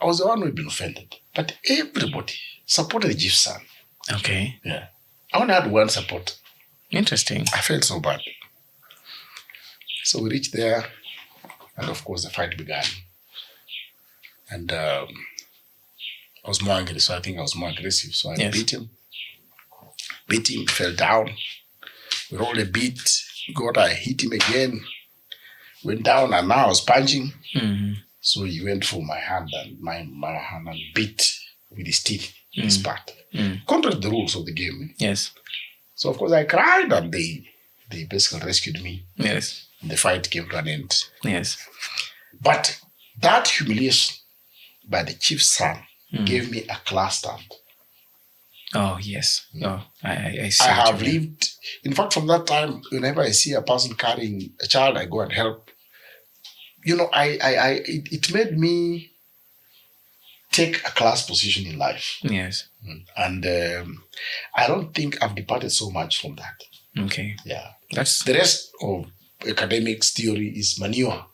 I was the one who had been offended. But everybody supported the chief's son. Okay. Yeah. I only had one support. Interesting. I felt so bad. So we reached there. And of course, the fight began. And I was more angry, so I think I was more aggressive. So I beat him, fell down. We rolled a bit, I hit him again, went down, and now I was punching. So he went for my hand and my hand and beat with his teeth, his part. Contrary to the rules of the game. Yes. So of course I cried and they basically rescued me. Yes. And the fight came to an end. Yes. But that humiliation by the chief's son gave me a class stand. Oh, yes. Oh, I see. I have lived, in fact, from that time, whenever I see a person carrying a child, I go and help. It made me take a class position in life. Yes. And I don't think I've departed so much from that. Okay. Yeah. That's The rest of academics theory is manure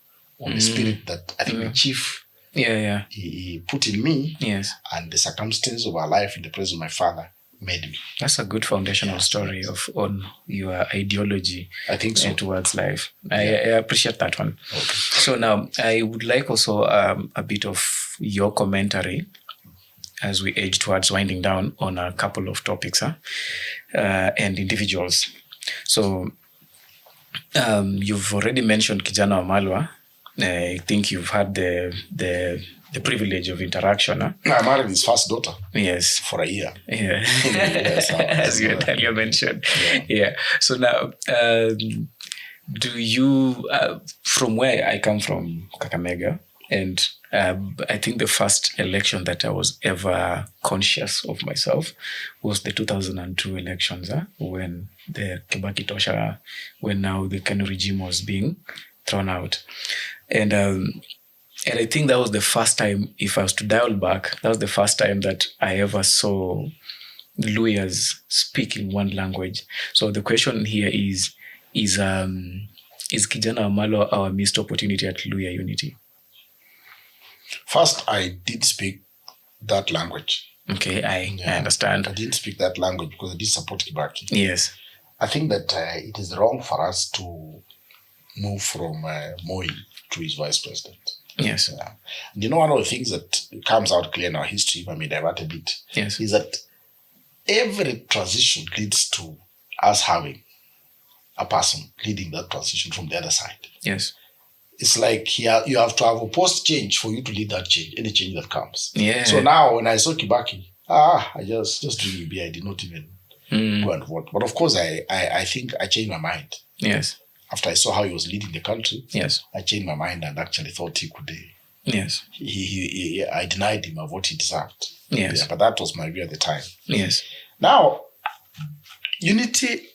on the spirit that I think the chief he put in me. Yes. And the circumstance of our life in the presence of my father made me. That's a good foundational story on your ideology. I think so. Towards life. I appreciate that one. Okay. So now I would like also a bit of your commentary as we age towards winding down on a couple of topics and individuals. So you've already mentioned Kijana Wamalwa. I think you've had the privilege of interaction. I married his first daughter. Yes. For a year. Yeah. Yes, as you earlier mentioned. Yeah. So now, do you, from where I come from, Kakamega, and I think the first election that I was ever conscious of myself was the 2002 elections, when the Kibaki Tosha, when now the Kanu regime was being thrown out. And I think that was the first time, if I was to dial back, that was the first time that I ever saw Luyas speaking one language. So the question here is Kijana Wamalwa our missed opportunity at Luya Unity? First, I did speak that language. Okay, I understand. I didn't speak that language because I did support Kibaki. Yes. I think that it is wrong for us to move from Moi to his vice president. Yes. And you know, one of the things that comes out clear in our history, if I may divert a bit, is that every transition leads to us having a person leading that transition from the other side. Yes. It's like you have to have opposed change for you to lead that change, any change that comes. Yeah. So now when I saw Kibaki, I just didn't I did not even go and vote. But of course, I think I changed my mind. Yes. After I saw how he was leading the country, yes, I changed my mind and actually thought he could. Yes. I denied him of what he deserved. Yes. Yeah, but that was my view at the time. Yes. Now, unity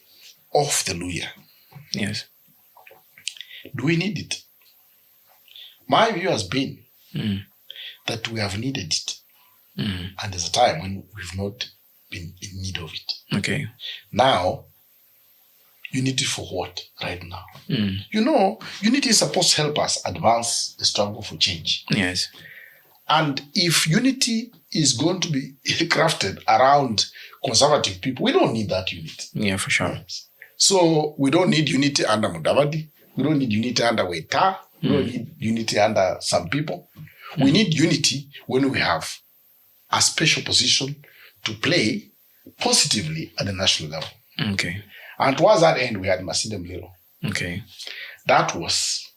of the Luya. Yes. Do we need it? My view has been that we have needed it. And there's a time when we've not been in need of it. Okay. Now, unity for what right now? You know, unity is supposed to help us advance the struggle for change. Yes. And if unity is going to be crafted around conservative people, we don't need that unity. Yeah, for sure. Yes. So we don't need unity under Mudavadi. We don't need unity under Weta. We don't need unity under some people. We need unity when we have a special position to play positively at the national level. Okay. And towards that end, we had Masinde Mlilo. Okay. That was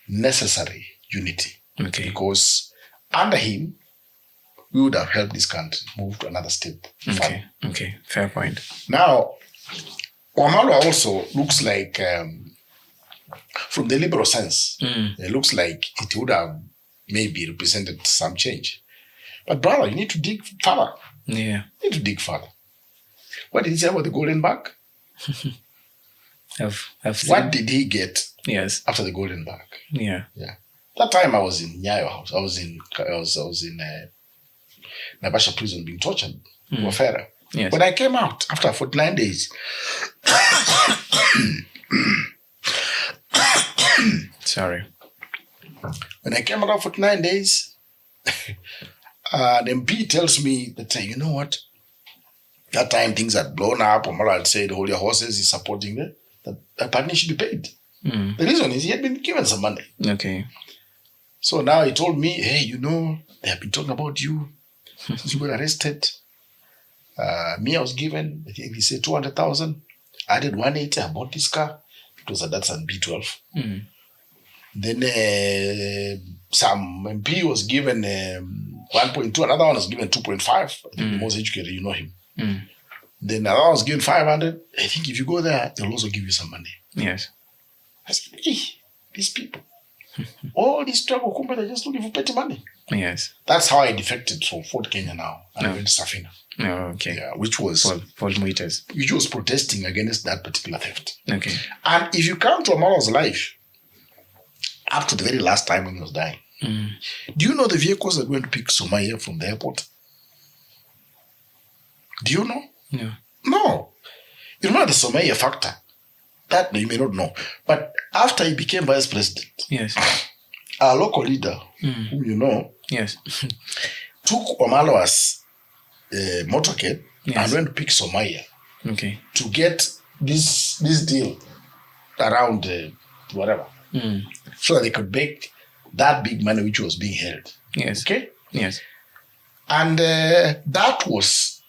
necessary unity. Okay. Because under him, we would have helped this country move to another step. Okay. Okay. Fair point. Now, Wamalwa also looks like, from the liberal sense, it looks like it would have maybe represented some change. But brother, you need to dig further. Yeah. You need to dig further. What did he say about the golden bag? I've seen. What did he get after the golden bag? Yeah. Yeah. That time I was in Nyayo house. I was in Naivasha prison being tortured. Wafula. Yes. When I came out after 49 days, sorry. When I came out after 49 days, the MP tells me that, you know what? That time things had blown up. Omala had said, hold your horses, he's supporting the party should be paid. The reason is he had been given some money. Okay. So now he told me, hey, you know, they have been talking about you since you got arrested. Me, I was given, I think he said 200,000. I added 180, I bought this car. It was a Datsun B12. Then some MP was given 1.2, another one was given 2.5. I think the most educated, you know him. Then another one was given 500. I think if you go there, they'll also give you some money. Yes. I said, hey, these people, all these struggle companies, they're just looking for petty money. Yes. That's how I defected from Fort Kenya now. And I went to Safina. Oh, okay. Yeah, which was protesting against that particular theft. Okay. And if you come to Wamalwa's life, up to the very last time when he was dying, Do you know the vehicles that went to pick Somalia from the airport? Do you know? No. You remember the Somalia factor? That you may not know. But after he became vice president, yes, our local leader, whom you know, yes, took Omalo's motorcade and went to pick Somalia to get this deal around whatever, so that they could make that big money which was being held. Yes. Okay? Yes. And that was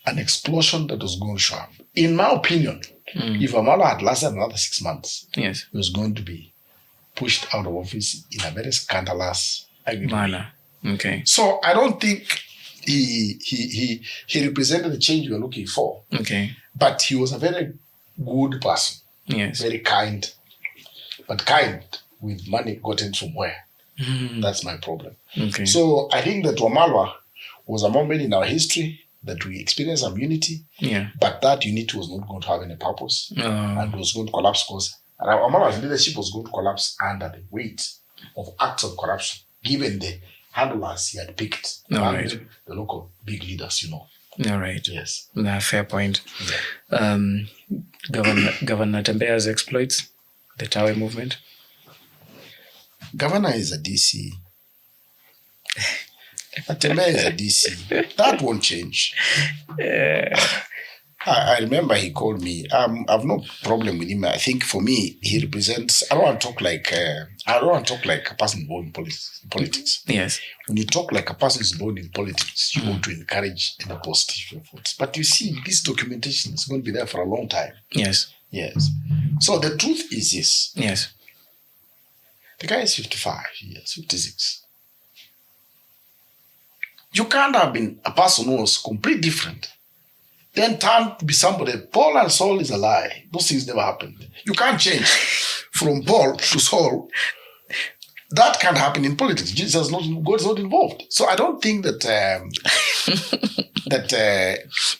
an explosion that was going to show up. In my opinion, if Omalo had lasted another 6 months, yes, he was going to be pushed out of office in a very scandalous manner. Okay. So I don't think he represented the change we were looking for. Okay. But he was a very good person. Yes. Very kind. But kind with money gotten from where? That's my problem. Okay. So I think that Wamalwa was a moment in our history that we experienced some unity. Yeah. But that unity was not going to have any purpose. And was going to collapse because Wamalwa's leadership was going to collapse under the weight of acts of corruption, given the handlers he had picked. Right. The local big leaders, you know. All right. Yes. Fair point. Yeah. Governor Tembea's exploits, the Tawe movement. Governor is a DC. Tembea is a DC. That won't change. I remember he called me. I've no problem with him. I think for me, he represents. I don't want to talk like a person involved in politics. Yes. When you talk like a person who's involved in politics, you want to encourage any positive efforts. But you see, this documentation is going to be there for a long time. Yes. Yes. So the truth is this. Yes. The guy is 55 years, 56. You can't have been a person who was completely different, then turn to be somebody. Paul and Saul is a lie. Those things never happened. You can't change from Paul to Saul. That can't happen in politics. God is not involved. So I don't think that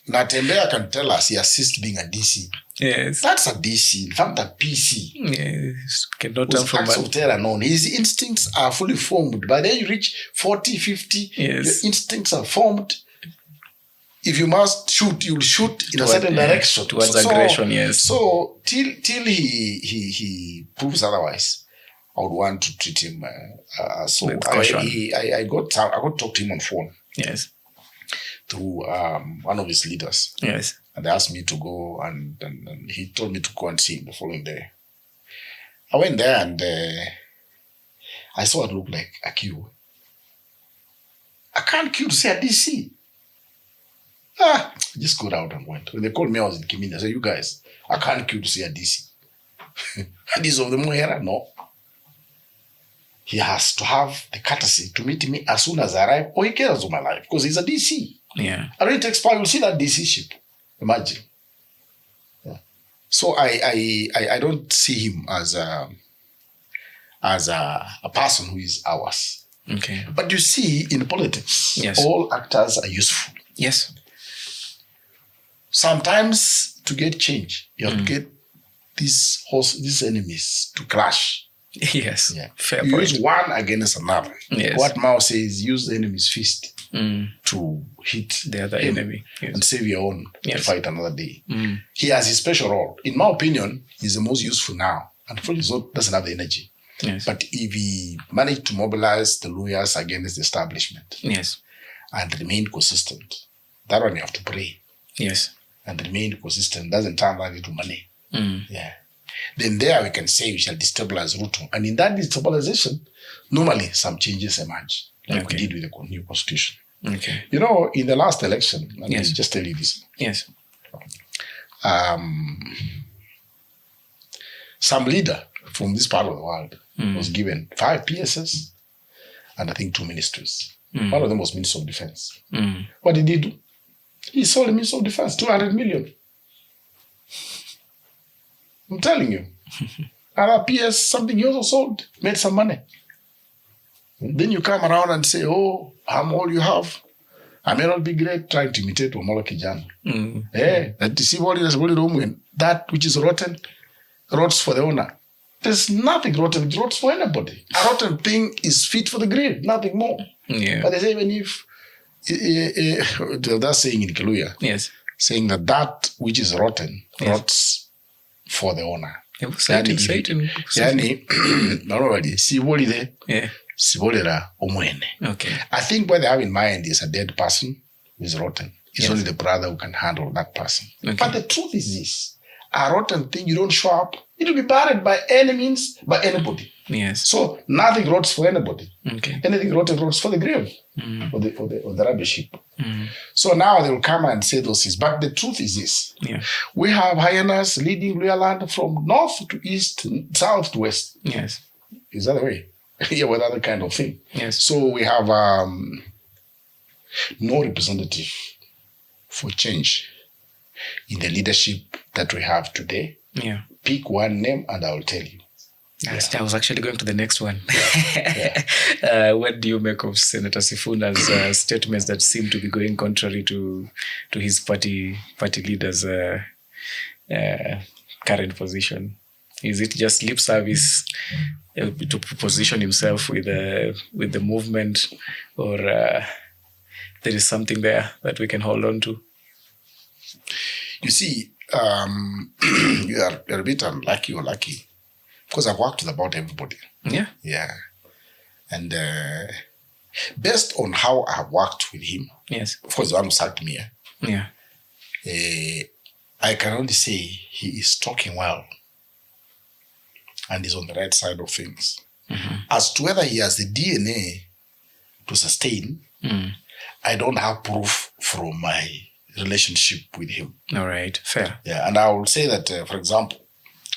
Natembea can tell us he assists being a DC. Yes. That's a DC. In fact, a PC. Yes. Cannot tell from acts of terror known. His instincts are fully formed. By then you reach 40, 50, your instincts are formed. If you must shoot, you'll shoot in a certain direction. Towards aggression, yes. So till he proves otherwise, I would want to treat him so with caution. I got to talk to him on phone. Yes. Through one of his leaders. Yes. And they asked me to go and he told me to go and see him the following day. I went there and I saw it look like a queue. I can't queue to see a DC. I just got out and went. When they called me, I was in Kimini. I said, you guys, I can't queue to see a DC. This of the Mohera, no. He has to have the courtesy to meet me as soon as I arrive, or he cares of my life, because he's a DC. Yeah. And when it expires, you'll see that DC ship. Imagine. Yeah. So I don't see him as a person who is ours. Okay. But you see, in politics, yes, all actors are useful. Yes. Sometimes to get change, you have to get these enemies to clash. Yes. Yeah. Fair you point. use one against another. Yes. What Mao says, use the enemy's fist to hit the other enemy and save your own to fight another day. He has his special role. In my opinion, he's the most useful now. Unfortunately, he doesn't have the energy. Yes. But if he managed to mobilize the lawyers against the establishment and remain consistent, that one you have to pray. Yes. And remain consistent, doesn't turn that into money. Yeah. Then there we can say we shall destabilize Ruto. And in that destabilization, normally some changes emerge, like we did with the new constitution. Okay. You know, in the last election, let me just tell you this. Yes. Some leader from this part of the world was given 5 PSS and I think 2 ministries. One of them was Minister of Defense. What did he do? He sold the Minister of Defense, 200 million. I'm telling you. And PS, something he also sold, made some money. Then you come around and say, oh, I'm all you have. I may not be great, trying to imitate Wamala Kijana. That you see what is that which is rotten, rots for the owner. There's nothing rotten with roads for anybody. A rotten thing is fit for the grave, nothing more. Yeah. But they say even if that's saying in Kiluya, Yes. saying that which is rotten rots for the owner. Satan. Yani, normally, sibolide, Yeah. sibolera omwene. Okay. I think what they have in mind is a dead person who is rotten. It's only the brother who can handle that person. Okay. But the truth is this: a rotten thing, you don't show up, it will be buried by any means, by anybody. Yes. So nothing rots for anybody. Okay. Anything rotten rots for the grave, or the rubbish heap. So now they will come and say those things. But the truth is this: we have hyenas leading Luya land from north to east, south to west. Yes. Is that the way? Yeah, with other kind of thing. Yes. So we have no representative for change in the leadership that we have today. Yeah. Pick one name and I will tell you. Yes, I was actually going to the next one. What do you make of Senator Sifuna's statements that seem to be going contrary to his party leader's current position? Is it just lip service to position himself with the movement, or there is something there that we can hold on to? You see, you're a bit unlucky or lucky, because I've worked with about everybody. Yeah. Yeah. And based on how I've worked with him, yes, of course, the one who sacked me, yeah, I can only say he is talking well and is on the right side of things. As to whether he has the DNA to sustain, I don't have proof from my relationship with him. All right, fair. Yeah, and I will say that, for example,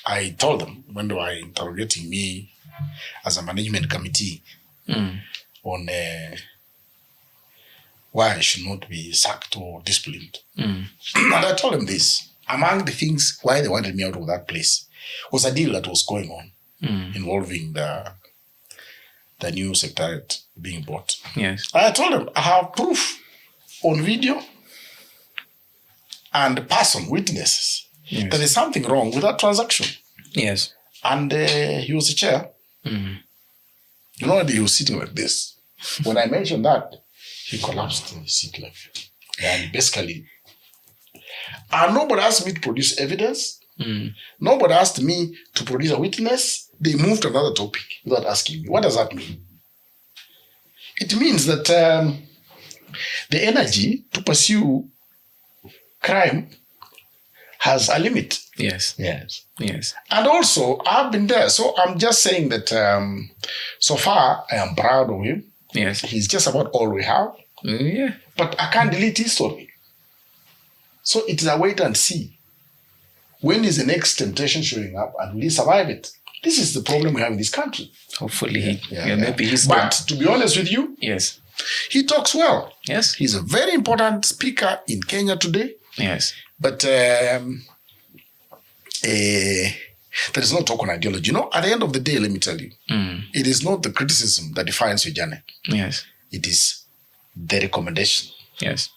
I told them when they were interrogating me as a management committee on why I should not be sacked or disciplined. And I told them this: among the things why they wanted me out of that place was a deal that was going on involving the new secretariat being bought. Yes. I told them I have proof on video and person witnesses that there's something wrong with that transaction. Yes. And he was the chair. You know, he was sitting like this. When I mentioned that, he collapsed in his seat like that. And basically, and nobody asked me to produce evidence. Nobody asked me to produce a witness. They moved to another topic without asking me. What does that mean? It means that the energy to pursue crime has a limit. Yes. Yes. Yes. And also, I've been there. So I'm just saying that so far, I am proud of him. Yes. He's just about all we have. Yeah. But I can't delete his story. So it is a wait and see. When is the next temptation showing up and will he survive it? This is the problem we have in this country. Hopefully, maybe he's But to be honest with you, yes, he talks well. Yes. He's a very important speaker in Kenya today. Yes. But there is no talk on ideology. You know, at the end of the day, let me tell you, it is not the criticism that defines your journey. Yes. It is the recommendation. Yes.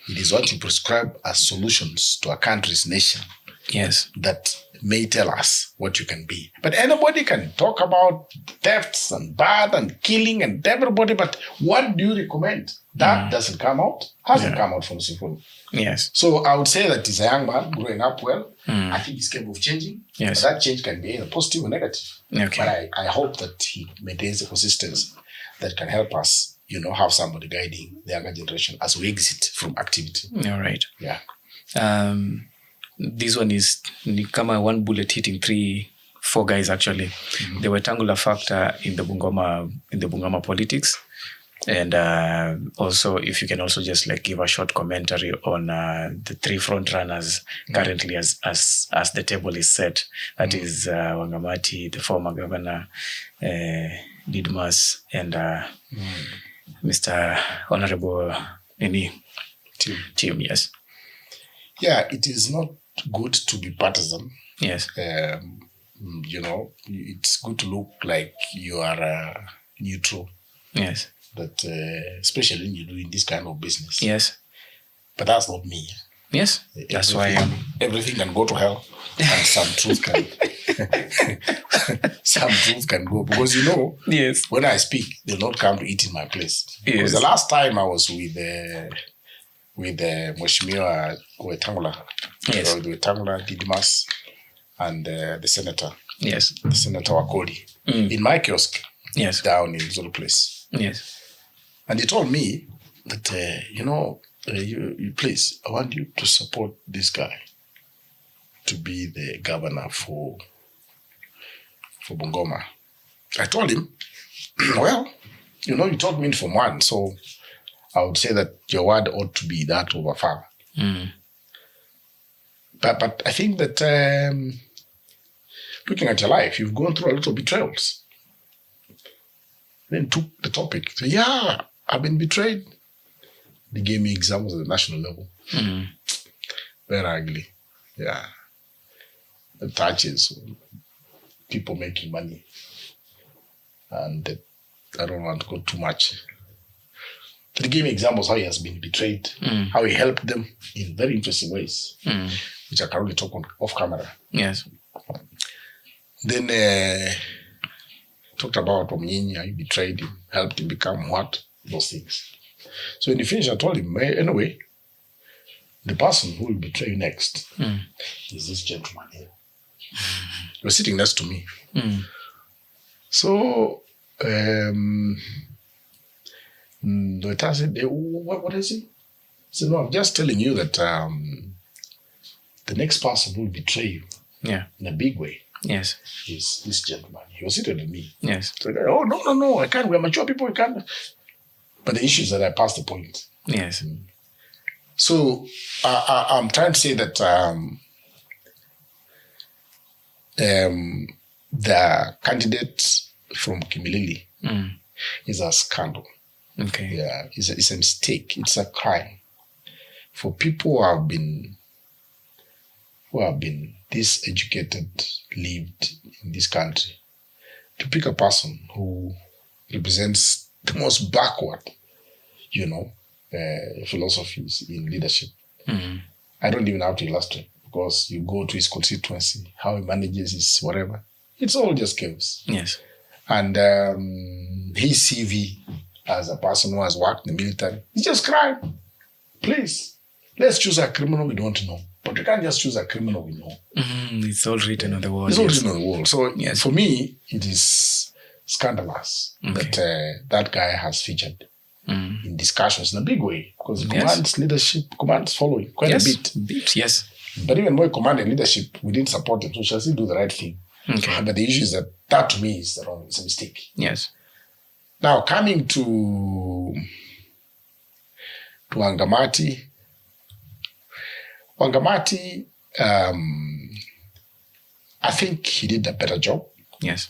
It is what you prescribe as solutions to a country's nation. Yes. That may tell us what you can be. But anybody can talk about thefts and bad and killing and everybody, but what do you recommend? That doesn't come out. Hasn't come out from Sifuna. Yes. So I would say that he's a young man growing up well. I think he's capable of changing. Yes. But that change can be either positive or negative. Okay. But I hope that he maintains the consistency that can help us, you know, have somebody guiding the younger generation as we exit from activity. All right. Yeah. This one is kama one bullet hitting 4 guys actually. They were tangular factor in the Bungoma politics. And also, if you can also just like give a short commentary on the 3 front runners currently as the table is set. That is Wangamati, the former governor, Didmas, and Mr. Honorable Tim. Yes. Yeah, it is not good to be partisan. Yes. You know, it's good to look like you are neutral. Yes. But especially when you're doing this kind of business. Yes. But that's not me. Yes. That's why everything can go to hell and some truth can some truth can go. Because, Yes. when I speak, they'll not come to eat in my place. Yes. Because the last time I was with Mheshimiwa Wetangula, Yes. with Wetangula, Didimas, and the senator, Yes. the Senator Wakodi, in my kiosk, Yes. down in Zulu Place. Yes. And he told me that, you please, I want you to support this guy to be the governor for Bungoma. I told him, well, you told me from one, so I would say that your word ought to be that of a father. But I think that looking at your life, you've gone through a lot of betrayals. Then took the topic. So, yeah, I've been betrayed. They gave me examples at the national level. Very ugly. Yeah. The touches, people making money. And I don't want to go too much. They gave me examples how he has been betrayed, how he helped them in very interesting ways, which I can only talk off camera. Yes. Then talked about Omnyinyi, how he betrayed him, helped him become what? Those things. So in the finish, I told him, anyway, the person who will betray you next is this gentleman here. He was sitting next to me. So, the waiter said, what is it? I said, no, I'm just telling you that the next person who will betray you in a big way Yes. is this gentleman. He was sitting with me. Yes. So, oh, no, I can't. We're mature people, we can't. But the issue is that I passed the point. Yes. So I'm trying to say that the candidate from Kimilili is a scandal. Okay. Yeah, it's a mistake. It's a crime for people who have been diseducated, lived in this country, to pick a person who represents the most backward, philosophies in leadership. I don't even have to illustrate, because you go to his constituency, how he manages his whatever. It's all just chaos. Yes. And his CV as a person who has worked in the military, it's just crime. Please, let's choose a criminal we don't know. But we can't just choose a criminal we know. It's all written on the wall. It's all written on the wall. So yes. For me, it is scandalous that that guy has featured in discussions in a big way, because he commands leadership, commands following quite a bit. Yes. But even more commanding leadership, we didn't support him. So shall he do the right thing? Okay. But the issue is that to me is wrong. It's a mistake. Yes. Now, coming to Wangamati, I think he did a better job. Yes.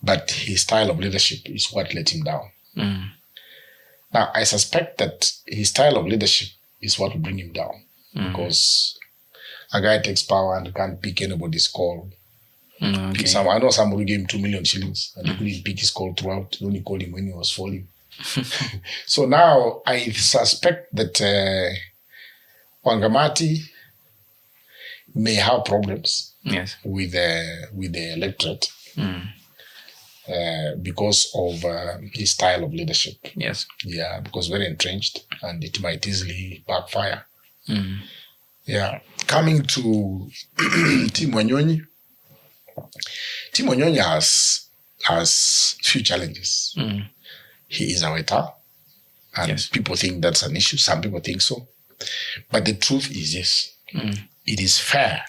But his style of leadership is what let him down. Now, I suspect that his style of leadership is what will bring him down. Because a guy takes power and can't pick anybody's call. Okay. I know somebody gave him 2 million shillings and he couldn't pick his call throughout. He only called him when he was falling. So now I suspect that Wangamati may have problems with the electorate because of his style of leadership. Yes. Yeah, because very entrenched and it might easily backfire. Yeah. Coming to Tim Wanyonyi. Tim Wanyonyi has few challenges. He is a waiter, and people think that's an issue. Some people think so. But the truth is this. It is fair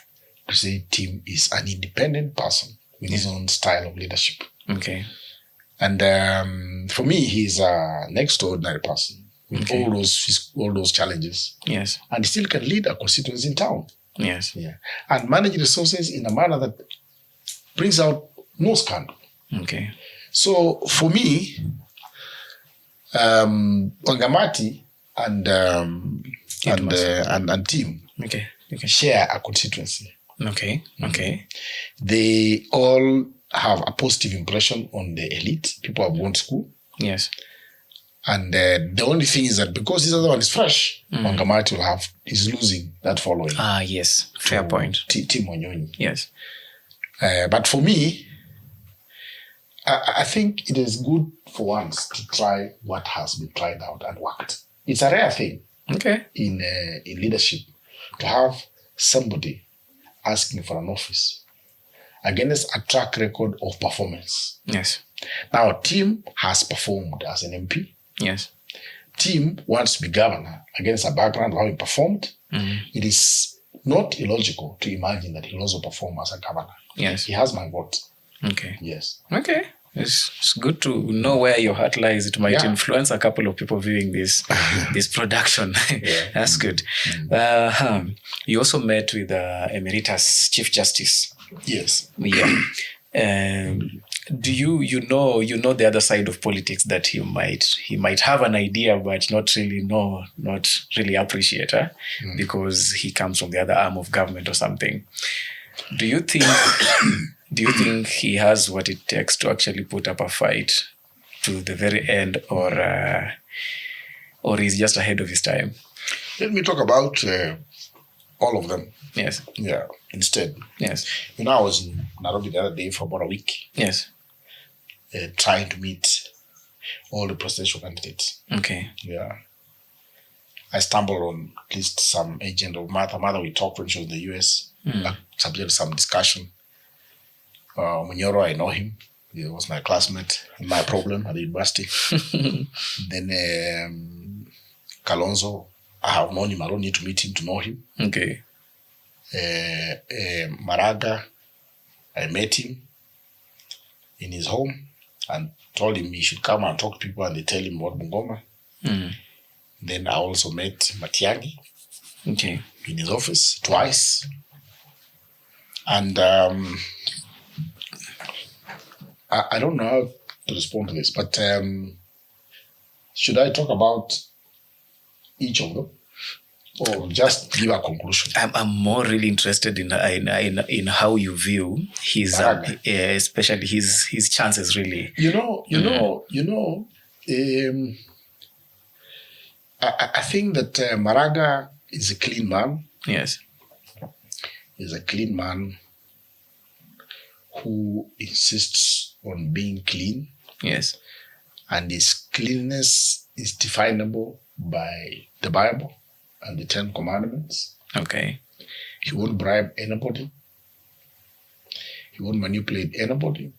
to say Tim is an independent person with his own style of leadership. Okay. And for me, he's an extraordinary person with all those challenges. Yes. And he still can lead a constituency in town. Yes. Yeah. And manage resources in a manner that brings out no scandal. Okay. So for me, Wangamati and Tim share a constituency. Okay. Okay. They all have a positive impression on the elite. People have gone to school. Yes. And the only thing is that because this other one is fresh, Wangamati is losing that following. Yes. Fair point. Tim Wanyonyi. Yes. But for me, I think it is good for once to try what has been tried out and worked. It's a rare thing in leadership to have somebody asking for an office against a track record of performance. Yes. Now, Tim has performed as an MP. Yes. Tim wants to be governor against a background of how he performed. It is not illogical to imagine that he'll also perform as a governor. Yes. He has my vote. Okay. Yes. Okay. It's good to know where your heart lies. It might influence a couple of people viewing this production. That's good. You also met with Emeritus Chief Justice. Yes. Yeah. Do you know the other side of politics that he might have an idea but not really appreciate, because he comes from the other arm of government or something. Do you think he has what it takes to actually put up a fight to the very end, or he's just ahead of his time? Let me talk about all of them. Yes. Yeah. Instead. Yes. I was in Nairobi the other day for about a week. Yes. Trying to meet all the presidential candidates. Okay. Yeah. I stumbled on at least some agent of Martha. Martha, we talked when she was in the US. Subject to some discussion. Munyoro, I know him. He was my classmate, my problem at the university. Then Kalonzo, I have known him. I don't need to meet him to know him. Okay. Maraga, I met him in his home and told him he should come and talk to people and they tell him about Bungoma. Then I also met Matiang'i in his office twice. And I don't know how to respond to this, but should I talk about each of them or just give a conclusion? I'm more really interested in how you view his, especially his chances. Really, I think that Maraga is a clean man. Yes. He's a clean man who insists on being clean. Yes. And his cleanness is definable by the Bible and the 10 Commandments. Okay. He won't bribe anybody. He won't manipulate anybody.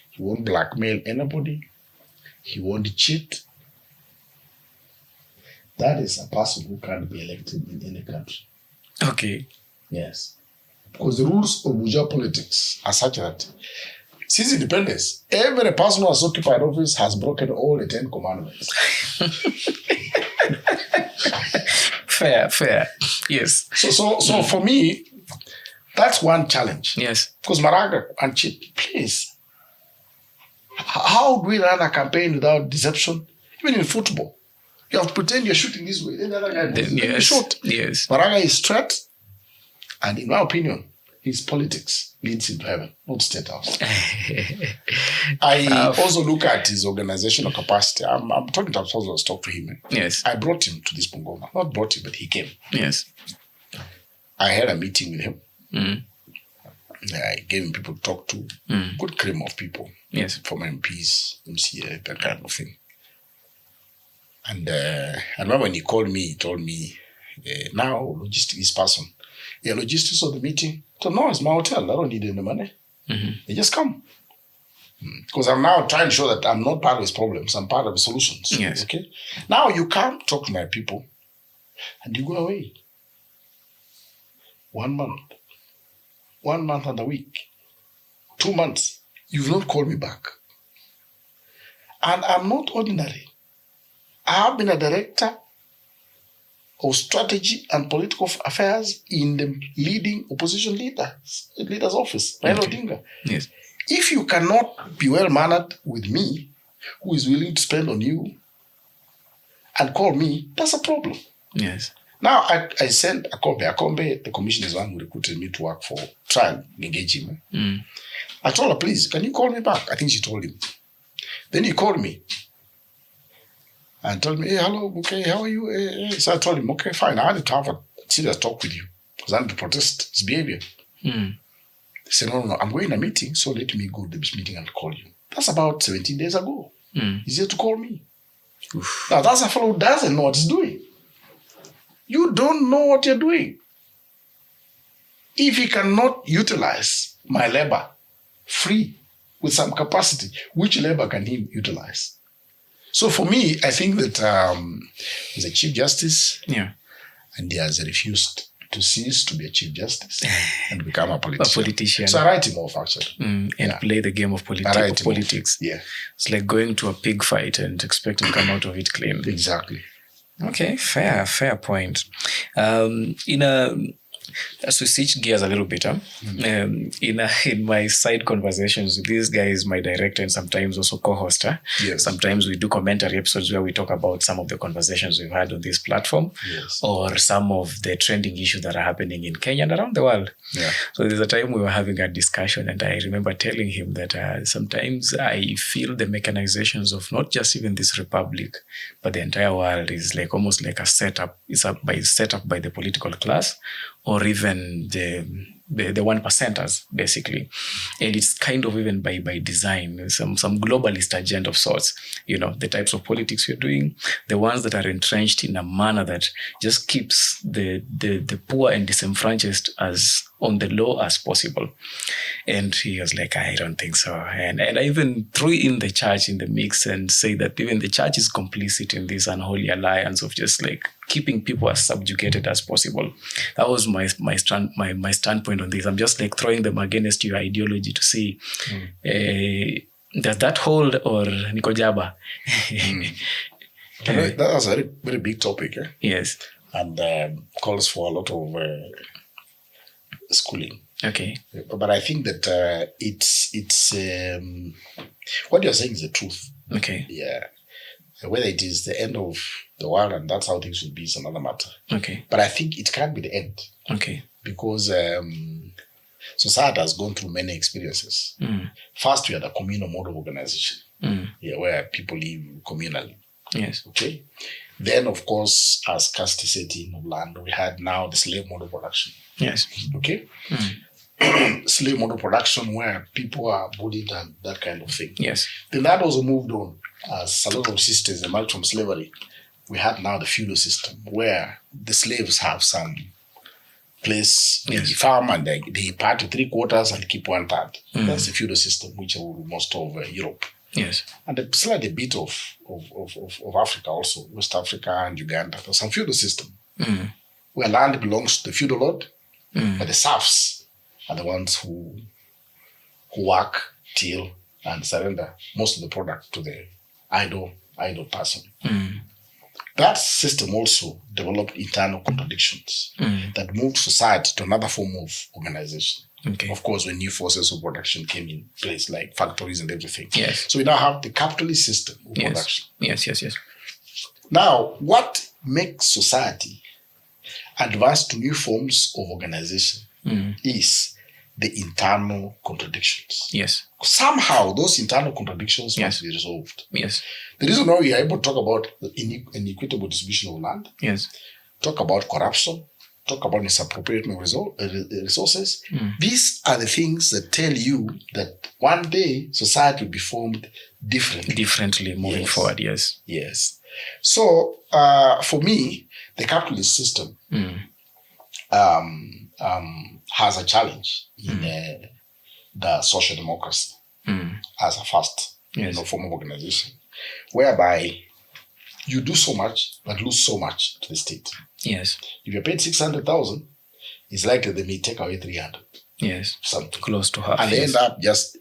He won't blackmail anybody. He won't cheat. That is a person who can't be elected in any country. Okay. Yes. Because the rules of bourgeois politics are such that since independence, every person who has occupied office has broken all the 10 Commandments. Fair. Yes. So for me, that's one challenge. Yes. Because Maraga and cheat, please. How do we run a campaign without deception? Even in football. You have to pretend you're shooting this way. Then the other guy shoot. Yes. Maraga is straight. And in my opinion, his politics leads him to heaven, not State House. I also look at his organizational capacity. I'm talking to ourselves. I was talking to him. Yes. I brought him to this Bungoma. Not brought him, but he came. Yes. I had a meeting with him. I gave him people to talk to. Good cream of people. Yes. From MPs, MCA, that kind of thing. And I remember when he called me, he told me, now logistics person. Yeah, logistics of the meeting. So no, it's my hotel. I don't need any money. They just come. Because I'm now trying to show that I'm not part of his problems. I'm part of the solutions. Yes. Okay. Now you come talk to my people and you go away. 1 month. 1 month and a week. 2 months. You've not called me back. And I'm not ordinary. I have been a director of strategy and political affairs in the leading opposition leader's office, Raila Odinga. Yes. If you cannot be well-mannered with me, who is willing to spend on you and call me, that's a problem. Yes. Now, I sent Akombe. Akombe, the commissioner, is one who recruited me to work for, try and engage him. I told her, please, can you call me back? I think she told him. Then he called me and told me, hey, hello, Buke, how are you? So I told him, okay, fine. I had to have a serious talk with you because I had to protest his behavior. They say, no, I'm going to a meeting, so let me go to this meeting and call you. That's about 17 days ago. He's here to call me. Oof. Now, that's a fellow who doesn't know what he's doing. You don't know what you're doing. If he cannot utilize my labor free with some capacity, which labor can he utilize? So for me, I think that he's a Chief Justice, and he has refused to cease to be a Chief Justice and become a politician. So I write him off, actually. And play the game of politics. Yeah. It's like going to a pig fight and expecting to come out of it clean. Exactly. Okay, fair point. As we switch gears a little bit, in my side conversations with these guys, my director and sometimes also co-host, sometimes we do commentary episodes where we talk about some of the conversations we've had on this platform, or some of the trending issues that are happening in Kenya and around the world. Yeah. So there's a time we were having a discussion, and I remember telling him that sometimes I feel the mechanizations of not just even this republic, but the entire world is like almost like a setup. It's set up by the political class, or even the 1%ers, basically. And it's kind of even by design, some globalist agenda of sorts, the types of politics we're doing, the ones that are entrenched in a manner that just keeps the poor and disenfranchised as on the low as possible. And he was like, I don't think so. And I even threw in the church in the mix and say that even the church is complicit in this unholy alliance of just like keeping people as subjugated as possible. That was my standpoint on this. I'm just like throwing them against your ideology to see, does that hold or niko jaba? That's a very, very big topic. Yes. And calls for a lot of schooling. Okay. But I think that it's what you're saying is the truth. Okay. Yeah. Whether it is the end of the world and that's how things will be is another matter. Okay. But I think it can't be the end. Okay. Because society has gone through many experiences. First, we had a communal mode of organization, where people live communally. Yes. Okay. Then, of course, as scarcity set in of land, we had now the slave mode of production. Yes. Okay. Slave mode of production where people are bullied and that kind of thing. Yes. Then that also moved on as a lot of systems emerged from slavery. We had now the feudal system where the slaves have some place in the farm and they part to 3/4 and keep 1/3. That's the feudal system, which are most of Europe. Yes. And slightly a bit of Africa also, West Africa and Uganda. There's some feudal system where land belongs to the feudal lord, but the serfs are the ones who work, till, and surrender most of the product to the idle person. That system also developed internal contradictions that moved society to another form of organization. Okay. Of course, when new forces of production came in place, like factories and everything. Yes. So we now have the capitalist system of production. Yes. Now, what makes society advance to new forms of organization is the internal contradictions. Yes. Somehow, those internal contradictions must be resolved. Yes. The reason why we are able to talk about the inequitable distribution of land, talk about corruption, talk about misappropriation of resources, these are the things that tell you that one day society will be formed differently moving forward. Yes. So, for me, the capitalist system has a challenge in the social democracy as a first form of organization, whereby you do so much but lose so much to the state. Yes. If you're paid 600,000, it's likely they may take away 300. Yes. Something close to half. And they end up just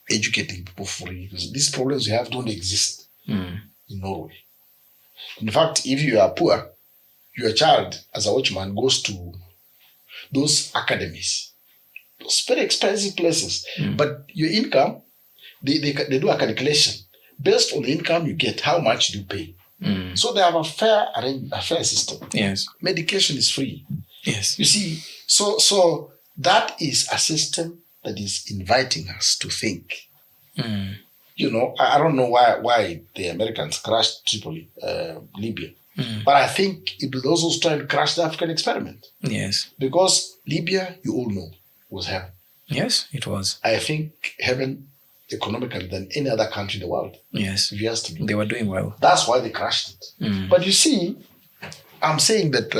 educating people for free, because these problems you have don't exist in Norway. In fact, if you are poor, your child as a watchman goes to those academies, those very expensive places. But your income, they do a calculation based on the income you get. How much do you pay? So they have a fair system. Yes. Medication is free. Yes. You see, so that is a system that is inviting us to think. I don't know why the Americans crashed Tripoli, Libya. But I think it was also trying to crash the African experiment. Yes. Because Libya, you all know, was heaven. Yes, it was. I think heaven economically than any other country in the world. Yes. If you ask me. They were doing well. That's why they crashed it. But you see, I'm saying that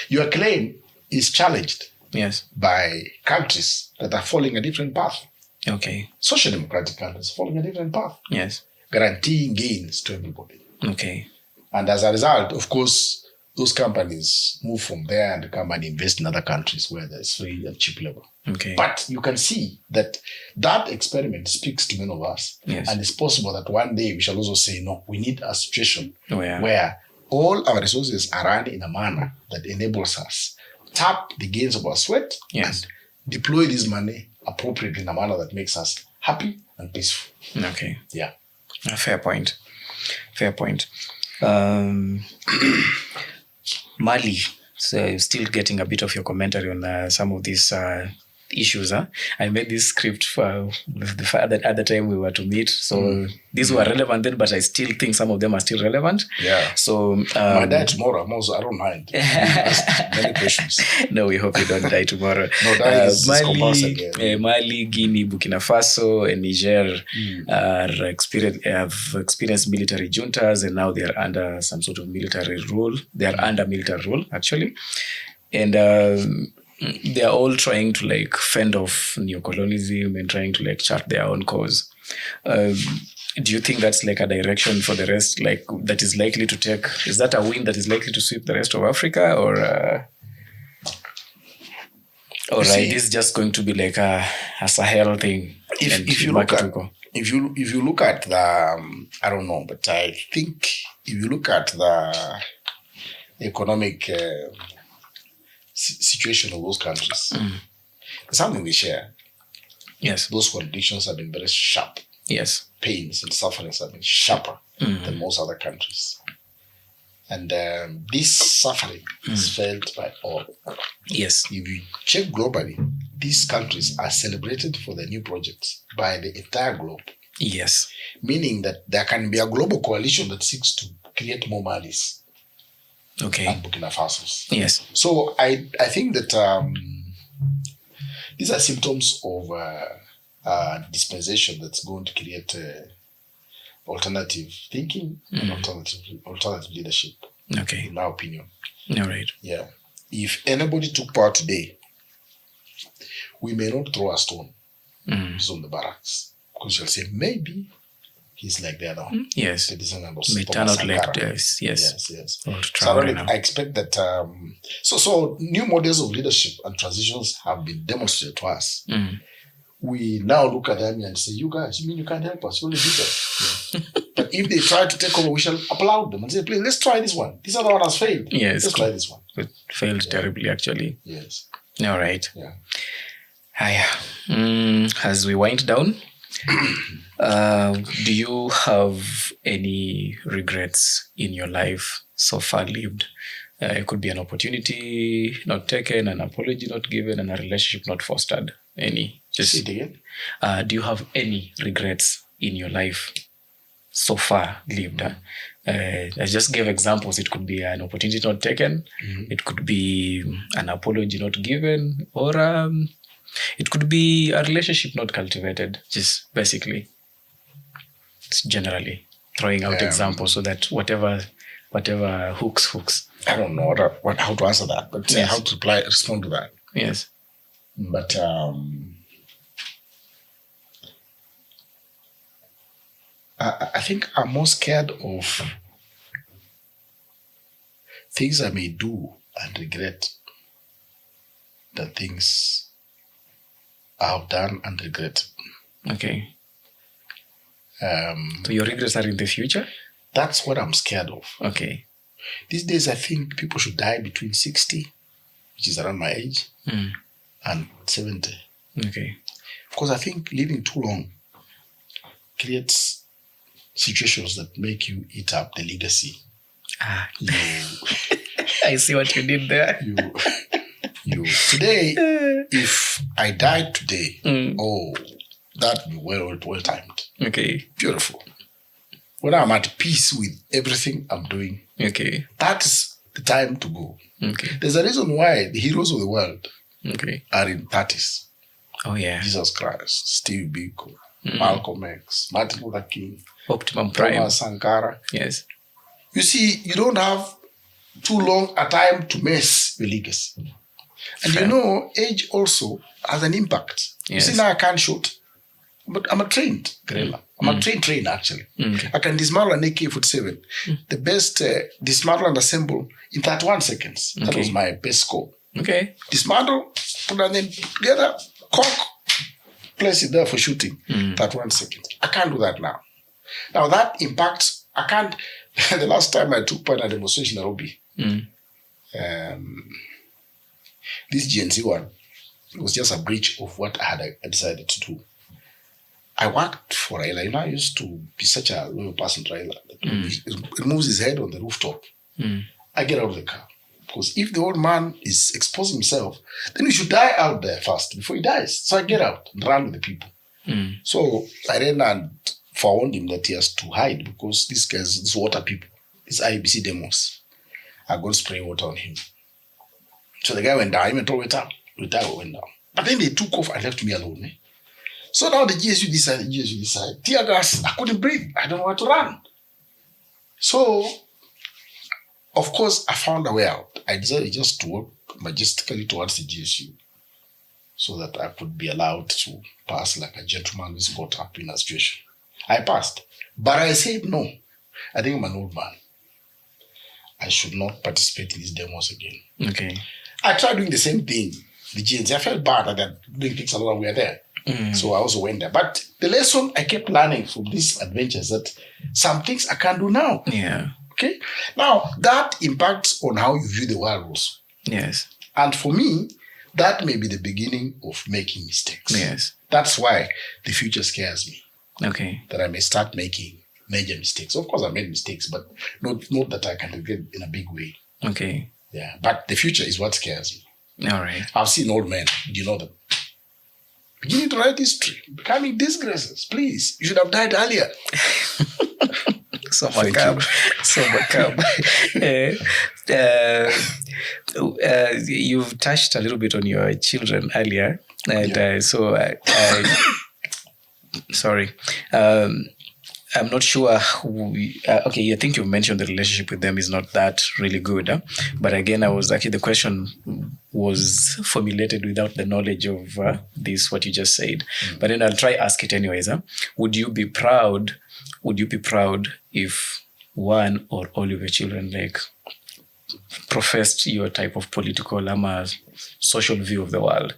your claim is challenged Yes. by countries that are following a different path. Okay. Social democratic countries following a different path. Yes. Guaranteeing gains to everybody. Okay. And as a result, of course, those companies move from there and come and invest in other countries where there's free and cheap labor. Okay. But you can see that that experiment speaks to many of us. Yes. And it's possible that one day we shall also say, no, we need a situation yeah. where all our resources are run in a manner that enables us tap the gains of our sweat Yes. and deploy this money appropriately in a manner that makes us happy and peaceful. Okay. Yeah. Fair point. Fair point. Mali, so still getting a bit of your commentary on some of these issues. I made this script for at the time we were to meet. So these were relevant then, but I still think some of them are still relevant. Yeah. So my dad tomorrow, I don't mind. Many questions. No, we hope you don't die tomorrow. No, that is compulsory. Mali, Guinea, Burkina Faso, and Niger have experienced military juntas, and now they are under some sort of military rule. They are under military rule, actually. And they are all trying to like fend off neocolonialism and trying to like chart their own cause. Do you think that's like a direction for the rest, like that is likely to take? Is that a wind that is likely to sweep the rest of Africa, or this is just going to be like a Sahel thing? If you look at the, I don't know, but I think if you look at the economic situation of those countries, there's something they share. Yes. Those conditions have been very sharp. Yes. Pains and sufferings have been sharper than most other countries. And this suffering is felt by all. Yes. If you check globally, these countries are celebrated for their new projects by the entire globe. Yes. Meaning that there can be a global coalition that seeks to create more Malis. Okay. And Burkina Faso. Yes. So I think that these are symptoms of dispensation that's going to create alternative thinking and alternative leadership. Okay. In my opinion. All right. Yeah. If anybody took power today, we may not throw a stone on the barracks, because you'll say maybe he's like the other one. Yes. The descendant of may turn out like this. Yes. So I expect that. So new models of leadership and transitions have been demonstrated to us. We now look at them and say, "You guys, you mean you can't help us? You only do that." But if they try to take over, we shall applaud them and say, "Please, let's try this one. This other one has failed. Yes. Let's try this one." It failed terribly, actually. Yes. All right. Yeah. As we wind down, do you have any regrets in your life so far lived? It could be an opportunity not taken, an apology not given, and a relationship not fostered. Any? Just say it again. Do you have any regrets in your life so far lived? I just gave examples. It could be an opportunity not taken. It could be an apology not given, or it could be a relationship not cultivated. Just basically, generally throwing out examples so that whatever hooks. I don't know how to answer that, but how to respond to that. Yes. But I think I'm more scared of things I may do and regret than things I've done and regret. Okay. So your regrets are in the future? That's what I'm scared of. Okay. These days, I think people should die between 60, which is around my age, and 70. Okay. Because I think living too long creates situations that make you eat up the legacy. I see what you did there. You today, if I died today, that would be well timed. Okay. Beautiful. When I'm at peace with everything I'm doing, okay, that is the time to go. Okay. There's a reason why the heroes of the world Okay. are in 30s. Oh, yeah. Jesus Christ, Steve Biko, Malcolm X, Martin Luther King, Optimum Prime. Thomas Sankara. Yes. You see, you don't have too long a time to mess your legacy. And Fair. you know, age also has an impact. Yes. You see, now I can't shoot, but I'm a trained guerrilla. I'm a trained trainer, actually. Okay. I can dismantle an AK-47. The best dismantle and assemble in 31 seconds. That was my best score. Okay. Dismantle, put it then together, cock, place it there for shooting. 31 seconds. I can't do that now. Now that impacts, I can't. The last time I took part in a demonstration in Nairobi, this GNC one, it was just a breach of what I decided to do. I worked for Raila. You know, I used to be such a loyal person to Raila. He moves his head on the rooftop. I get out of the car. Because if the old man is exposing himself, then he should die out there first before he dies. So I get out and run with the people. So I ran and found him that he has to hide because these guys, these water people, these IBC demos, are going to spray water on him. So the guy went down. He went all the way down. The guy went down. But then they took off and left me alone. So now the GSU decided, tear gas, I couldn't breathe. I don't want to run. So, of course, I found a way out. I decided just to walk majestically towards the GSU so that I could be allowed to pass like a gentleman who's caught up in a situation. I passed. But I said no. I think I'm an old man. I should not participate in these demos again. Okay. I tried doing the same thing. The GNC, I felt bad that doing things alone, we were there. So I also went there. But the lesson I kept learning from these adventures that some things I can't do now. Yeah. Okay? Now, that impacts on how you view the world also. Yes. And for me, that may be the beginning of making mistakes. Yes. That's why the future scares me. Okay. That I may start making major mistakes. Of course, I made mistakes, but not that I can regret in a big way. Okay. Yeah. But the future is what scares me. All right. I've seen old men. Do you know them? Beginning to write history, becoming disgraces. Please, you should have died earlier. So macabre. So macabre. You've touched a little bit on your children earlier. And sorry. I'm not sure okay, I think you mentioned the relationship with them is not that really good. But again, the question was formulated without the knowledge of this, what you just said. But then I'll try ask it anyways. Would you be proud if one or all of your children professed your type of political social view of the world?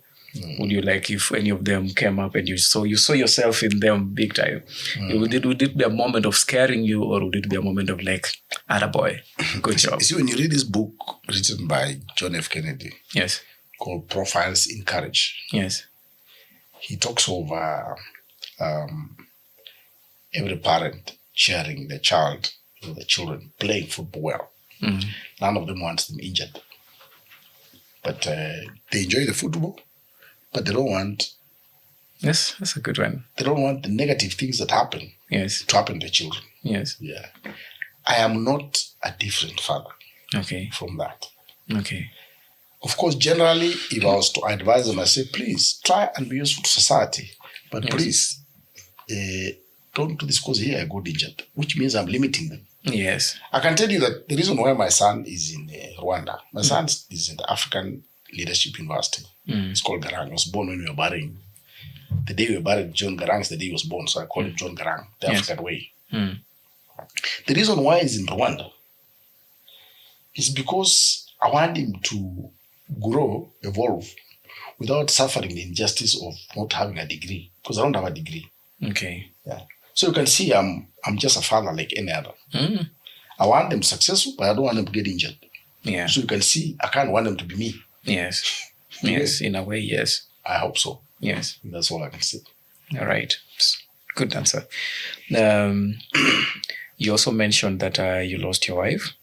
Would you like if any of them came up and you saw yourself in them big time? Would it be a moment of scaring you, or would it be a moment of attaboy, good job? You see, when you read this book written by John F. Kennedy, yes, called Profiles in Courage, yes, he talks over every parent cheering the child, the children playing football well. None of them wants them injured, but they enjoy the football. But they don't want... Yes, that's a good one. They don't want the negative things that happen to happen to the children. Yes. Yeah. I am not a different father from that. Okay. Of course, generally, if I was to advise them, I say, please, try and be useful to society. But please, don't do this because here I got injured, which means I'm limiting them. Yes. I can tell you that the reason why my son is in Rwanda, my son is in the African Leadership University. It's called Garang. He was born when we were burying. The day we were buried John Garang is the day he was born, so I call him John Garang, the African way. The reason why he's in Rwanda is because I want him to grow, evolve, without suffering the injustice of not having a degree, because I don't have a degree. Okay. Yeah. So you can see I'm just a father like any other. I want them successful, but I don't want them to get injured. Yeah. So you can see I can't want them to be me. Yes. Yes, in a way, yes. I hope so. Yes. That's all I can say. All right. Good answer. You also mentioned that you lost your wife.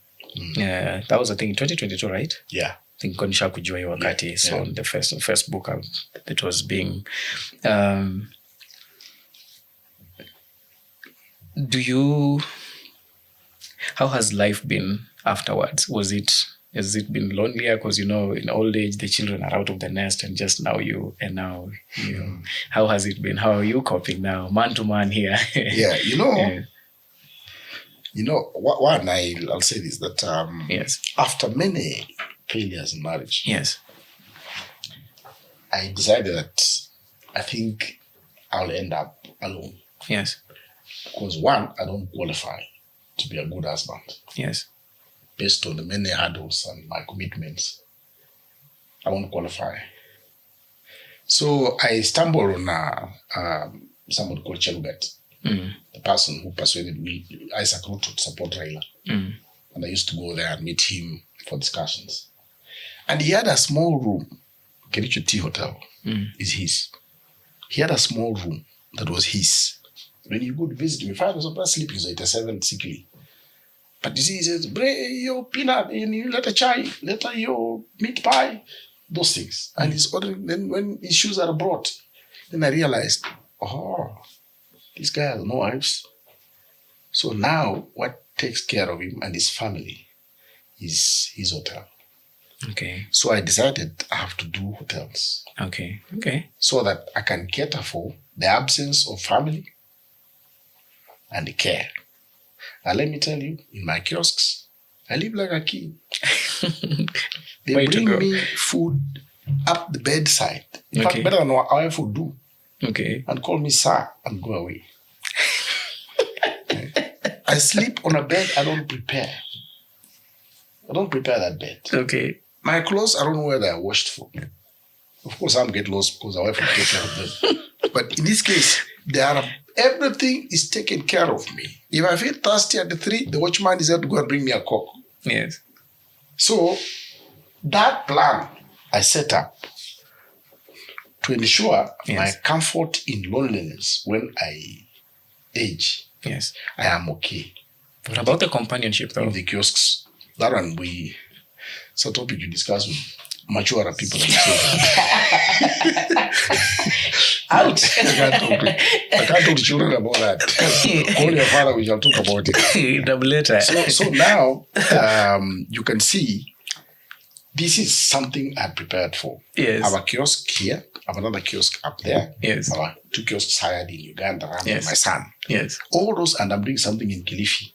That was, I think, in 2022, right? Yeah. I think Konisha kujua hiyo wakati. So on the first book that was being... how has life been afterwards? Was it Has it been lonelier? Because, in old age, the children are out of the nest and just now you. How has it been? How are you coping now? Man to man here. Yeah, one I'll say this, that yes. after many failures in marriage, yes, I decided that I think I'll end up alone. Yes. Because one, I don't qualify to be a good husband. Yes. Based on the many hurdles and my commitments, I won't qualify. So I stumbled on someone called Chelubet, the person who persuaded me, Isaac Ruto, to support Raila. And I used to go there and meet him for discussions. And he had a small room. Kericho Tea Hotel is his. He had a small room that was his. When you go to visit him, if I was not sleeping, so it was 7 sickly. But you see, he says, "Bray your peanut, and you let a chai, let your meat pie," those things. And he's ordering. Then when his shoes are brought, then I realized, this guy has no wives. So now, what takes care of him and his family is his hotel. Okay. So I decided I have to do hotels. Okay. So that I can cater for the absence of family and the care. And let me tell you, in my kiosks, I live like a king. They bring me food up the bedside. In fact, better than what our food do. Okay. And call me sir and go away. I sleep on a bed I don't prepare. I don't prepare that bed. Okay. My clothes, I don't know where they are washed for. Of course, I'm get lost because I wife will take care of them. But in this case, everything is taken care of me. If I feel thirsty at the 3, the watchman is there to go and bring me a Coke. Yes. So that plan I set up to ensure my comfort in loneliness when I age. Yes. I am okay. What about the companionship though? In the kiosks, that one it's a topic you discuss with mature people. Ouch. I can't talk to children about that. Call your father, we shall talk about it. Double later. So now, you can see, this is something I prepared for. Yes. I have a kiosk here. I have another kiosk up there. Yes. I have 2 kiosks hired in Uganda. I'm with my son. Yes. All those, and I'm doing something in Kilifi.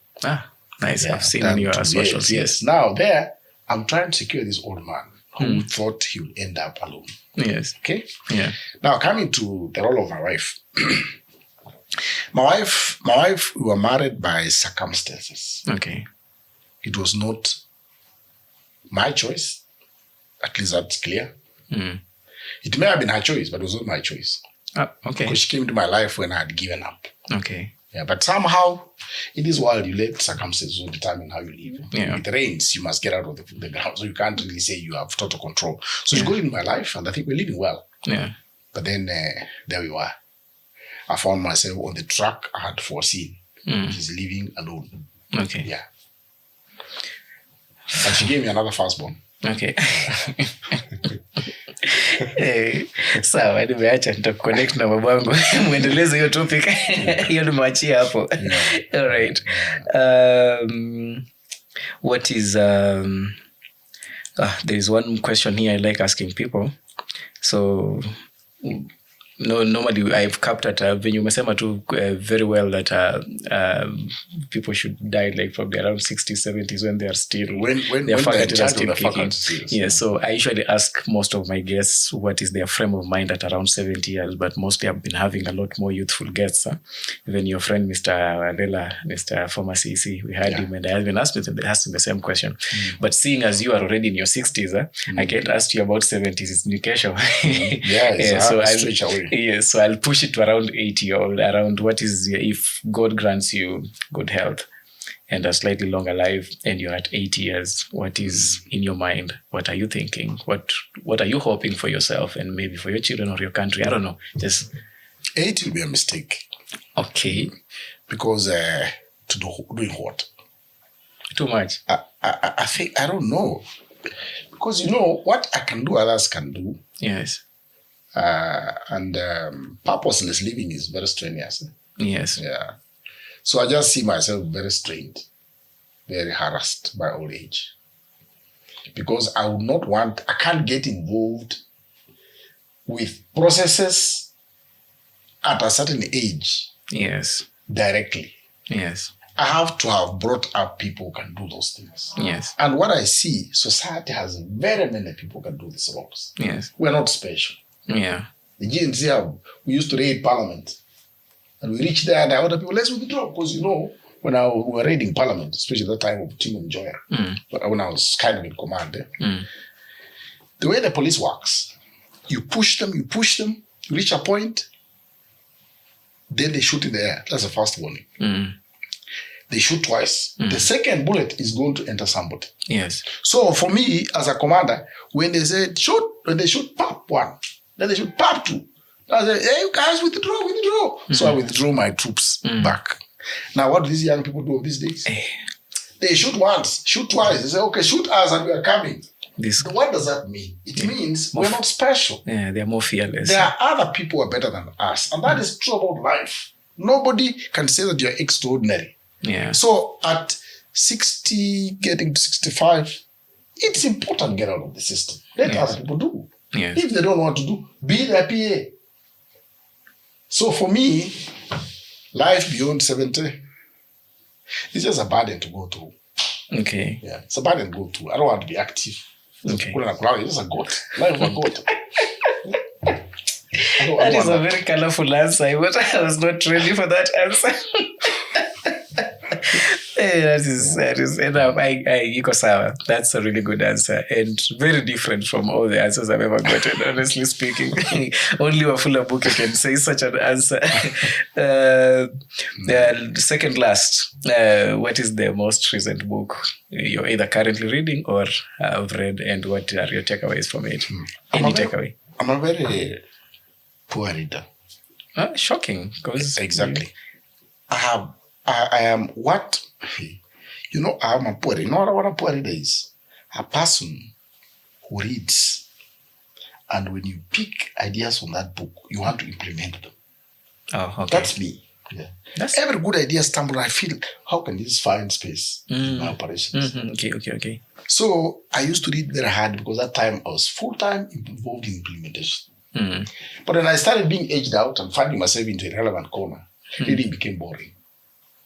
Nice. I've seen in your socials. Yes. Now there, I'm trying to secure this old man who thought he would end up alone. Yes. Okay? Yeah. Now, coming to the role of my wife. My wife, we were married by circumstances. Okay. It was not my choice. At least that's clear. It may have been her choice, but it was not my choice. Okay. Because she came into my life when I had given up. Okay. Yeah, but somehow, in this world, you let circumstances determine how you live. Yeah. If it rains, you must get out of the ground. So you can't really say you have total control. So she got in my life, and I think we're living well. Yeah. But then there we were. I found myself on the track I had foreseen, which is living alone. Okay. Yeah. And she gave me another firstborn. Okay. Sawa, nimeacha nitakuconnect na babangu muendeleze hiyo topic. Hiyo nimeachia hapo. All right. What is there is one question here I like asking people. So normally I've captured when you umesema tu very well that people should die like probably around 60s, 70s when they are still their faculties are still kicking. Yes, so I usually ask most of my guests what is their frame of mind at around 70 years, but mostly I've been having a lot more youthful guests. Even your friend Mr. Adela, Mr. former CC, we had him and I even asked him the same question. But seeing as you are already in your 60s, I can't ask you about 70s. It's Nikesho. So I'll stretch away. Yes, so I'll push it to around 80 or around what is, if God grants you good health and a slightly longer life and you're at 80 years, what is in your mind? What are you thinking? What are you hoping for yourself and maybe for your children or your country? I don't know. Just 80 will be a mistake. Okay. Because doing what? Too much. I think, I don't know. Because what I can do, others can do. Yes. And purposeless living is very strenuous. Yes. Yeah. So I just see myself very strained, very harassed by old age. because I can't get involved with processes at a certain age. Yes. Directly. Yes. I have to have brought up people who can do those things. Yes. And what I see, society has very many people who can do these roles. Yes. We're not special. Yeah. The GNC, we used to raid Parliament. And we reached there and I ordered people, let's withdraw. Because, we were raiding Parliament, especially that time of Tim and Joya, when I was kind of in command. The way the police works, you push them, you reach a point, then they shoot in the air. That's the first warning. They shoot twice. The second bullet is going to enter somebody. Yes. So for me, as a commander, when they said when they shoot pop one, then they shoot pop two. I said, hey, you guys, withdraw. So I withdraw my troops back. Now, what do these young people do these days? They shoot once, shoot twice. They say, okay, shoot us and we are coming. What does that mean? It means we're not special. Yeah, they're more fearless. There are other people who are better than us. And that is true about life. Nobody can say that you're extraordinary. Yeah. So at 60, getting to 65, it's important to get out of the system. Let other people do. Yes. If they don't want to do, be their PA. So for me, life beyond 70 is just a burden to go through. Okay. Yeah, it's a burden to go through. I don't want to be active. Okay. It's just a goat. Life of a goat. That is a very colorful answer. I was not ready for that answer. That is enough. That's a really good answer and very different from all the answers I've ever gotten, honestly speaking. Only Wafula Buke can say such an answer. Second last, what is the most recent book you're either currently reading or have read, and what are your takeaways from it? Any takeaway? I'm a very poor reader. Shocking. Exactly. I am what... I'm a poor reader. You know what a poor reader is? A person who reads, and when you pick ideas from that book, you want to implement them. Oh, okay. That's me. Yeah. Every good idea stumble, I feel, how can this find space in my operations? Okay. So I used to read very hard because that time I was full-time involved in implementation. But when I started being aged out and finding myself into a relevant corner, reading became boring.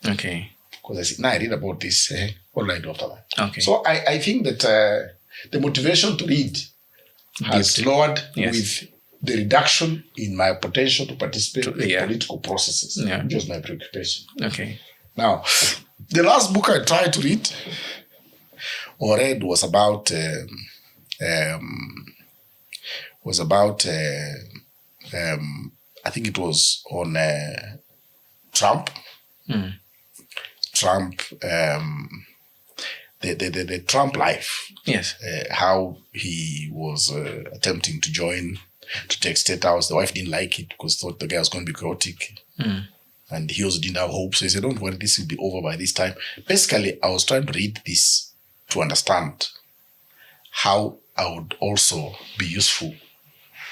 Okay. Because I said, I read about this. What do I do after that? Okay. So I think that the motivation to read has lowered with the reduction in my potential to participate in political processes. Yeah. Which was my preoccupation. Okay. Now, the last book I tried to read or read was about I think it was on Trump. Trump, the Trump life. Yes. How he was attempting to take State House. The wife didn't like it because thought the guy was going to be chaotic. And he also didn't have hope. So he said, don't worry, this will be over by this time. Basically, I was trying to read this to understand how I would also be useful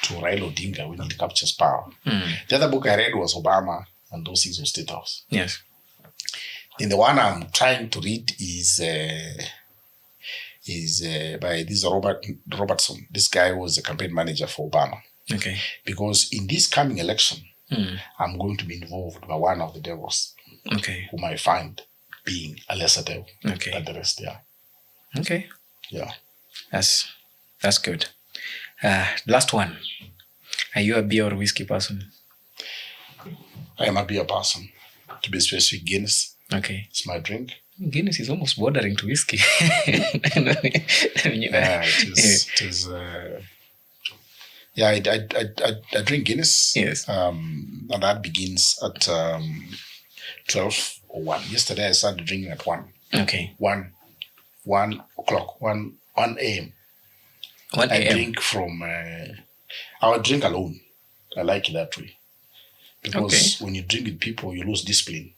to Raila Odinga when he captures power. The other book I read was Obama and those things of State House. Yes. And the one I'm trying to read is by this Robertson. This guy was the campaign manager for Obama. Okay. Because in this coming election, I'm going to be involved by one of the devils. Okay. Whom I find being a lesser devil than the rest. Yeah. Okay. Yeah. That's good. Last one. Are you a beer or whiskey person? I am a beer person. To be specific, Guinness. Okay. It's my drink. Guinness is almost bordering to whiskey. I drink Guinness. Yes. And that begins at 12 or 1. Yesterday I started drinking at 1. Okay. 1 o'clock, 1 a.m. 1 a.m. I drink from... I would drink alone. I like it that way. Because when you drink with people, you lose discipline.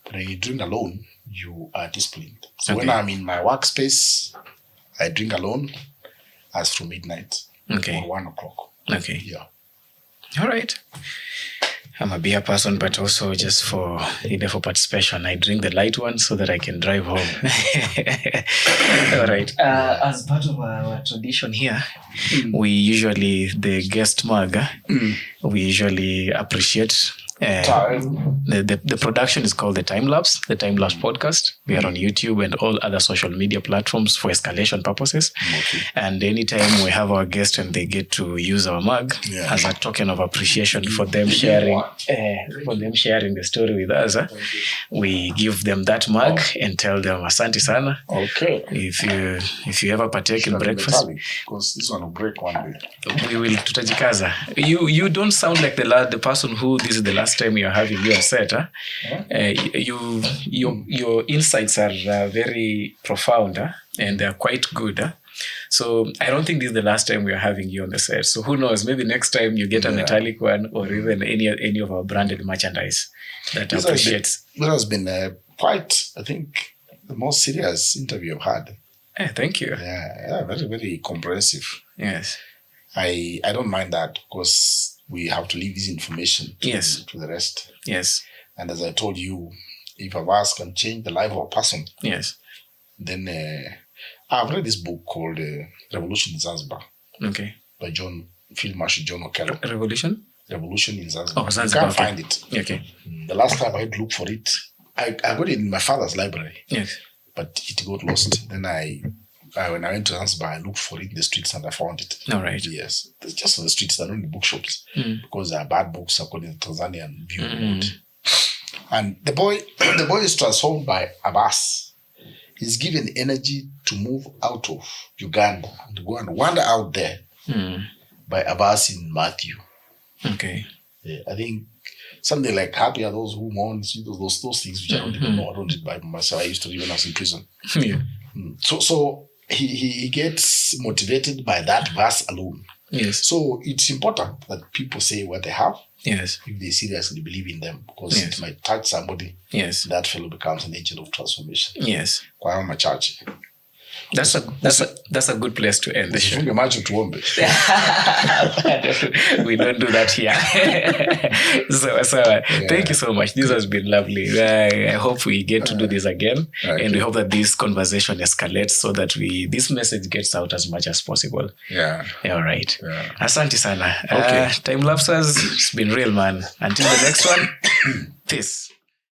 But when you drink alone, you are disciplined. So when I'm in my workspace, I drink alone as from midnight or 1 o'clock. Okay. Yeah. All right. I'm a beer person, but also just for participation. I drink the light one so that I can drive home. All right. As part of our tradition here, we usually, the guest mug, we usually appreciate. The production is called the Time Lapse podcast. We are on YouTube and all other social media platforms for escalation purposes. And anytime we have our guest and they get to use our mug as a token of appreciation for them sharing the story with us, we give them that mug and tell them asante sana. Okay. If you ever partake in breakfast, because this one will break one day. We will tutajikaza. You don't sound like the person who this is the last time you're having your set. Your insights are very profound and they're quite good. So I don't think this is the last time we're having you on the set. So who knows? Maybe next time you get a metallic one or even any of our branded merchandise that appreciates. This has been quite, I think, the most serious interview I've had. Thank you. Yeah, very, very comprehensive. Yes. I don't mind that because we have to leave this information to the rest. Yes. And as I told you, if a verse can change the life of a person, then I've read this book called Revolution in Zanzibar. Okay. By Field Marshal John Okello. Revolution in Zanzibar. Oh, Zanzibar. You can't find it. Okay. The last time I had looked for it, I got it in my father's library. Yes. But it got lost. Then when I went to Zanzibar, I looked for it in the streets and I found it. All right. Yes. It's just on the streets, they're not in the bookshops. Because they are bad books according to Tanzanian view. And the boy is transformed by Abbas. He's given energy to move out of Uganda and go and wander out there by Abbas in Matthew. Okay. Yeah, I think something like happy are those who mourn, those things which I don't even know. I don't read Bible myself. I used to read when I was in prison. Yeah. So he gets motivated by that verse alone. Yes. So it's important that people say what they have. Yes. If they seriously believe in them, because it might touch somebody. Yes. That fellow becomes an agent of transformation. Yes. Kwa my church. That's a good place to end the show. We don't do that here. So thank you so much. This has been lovely. I hope we get to do this again, and we hope that this conversation escalates so that this message gets out as much as possible. Yeah. All right. Yeah. Asante sana. Okay. Time lapses. It's been real, man. Until the next one. Peace.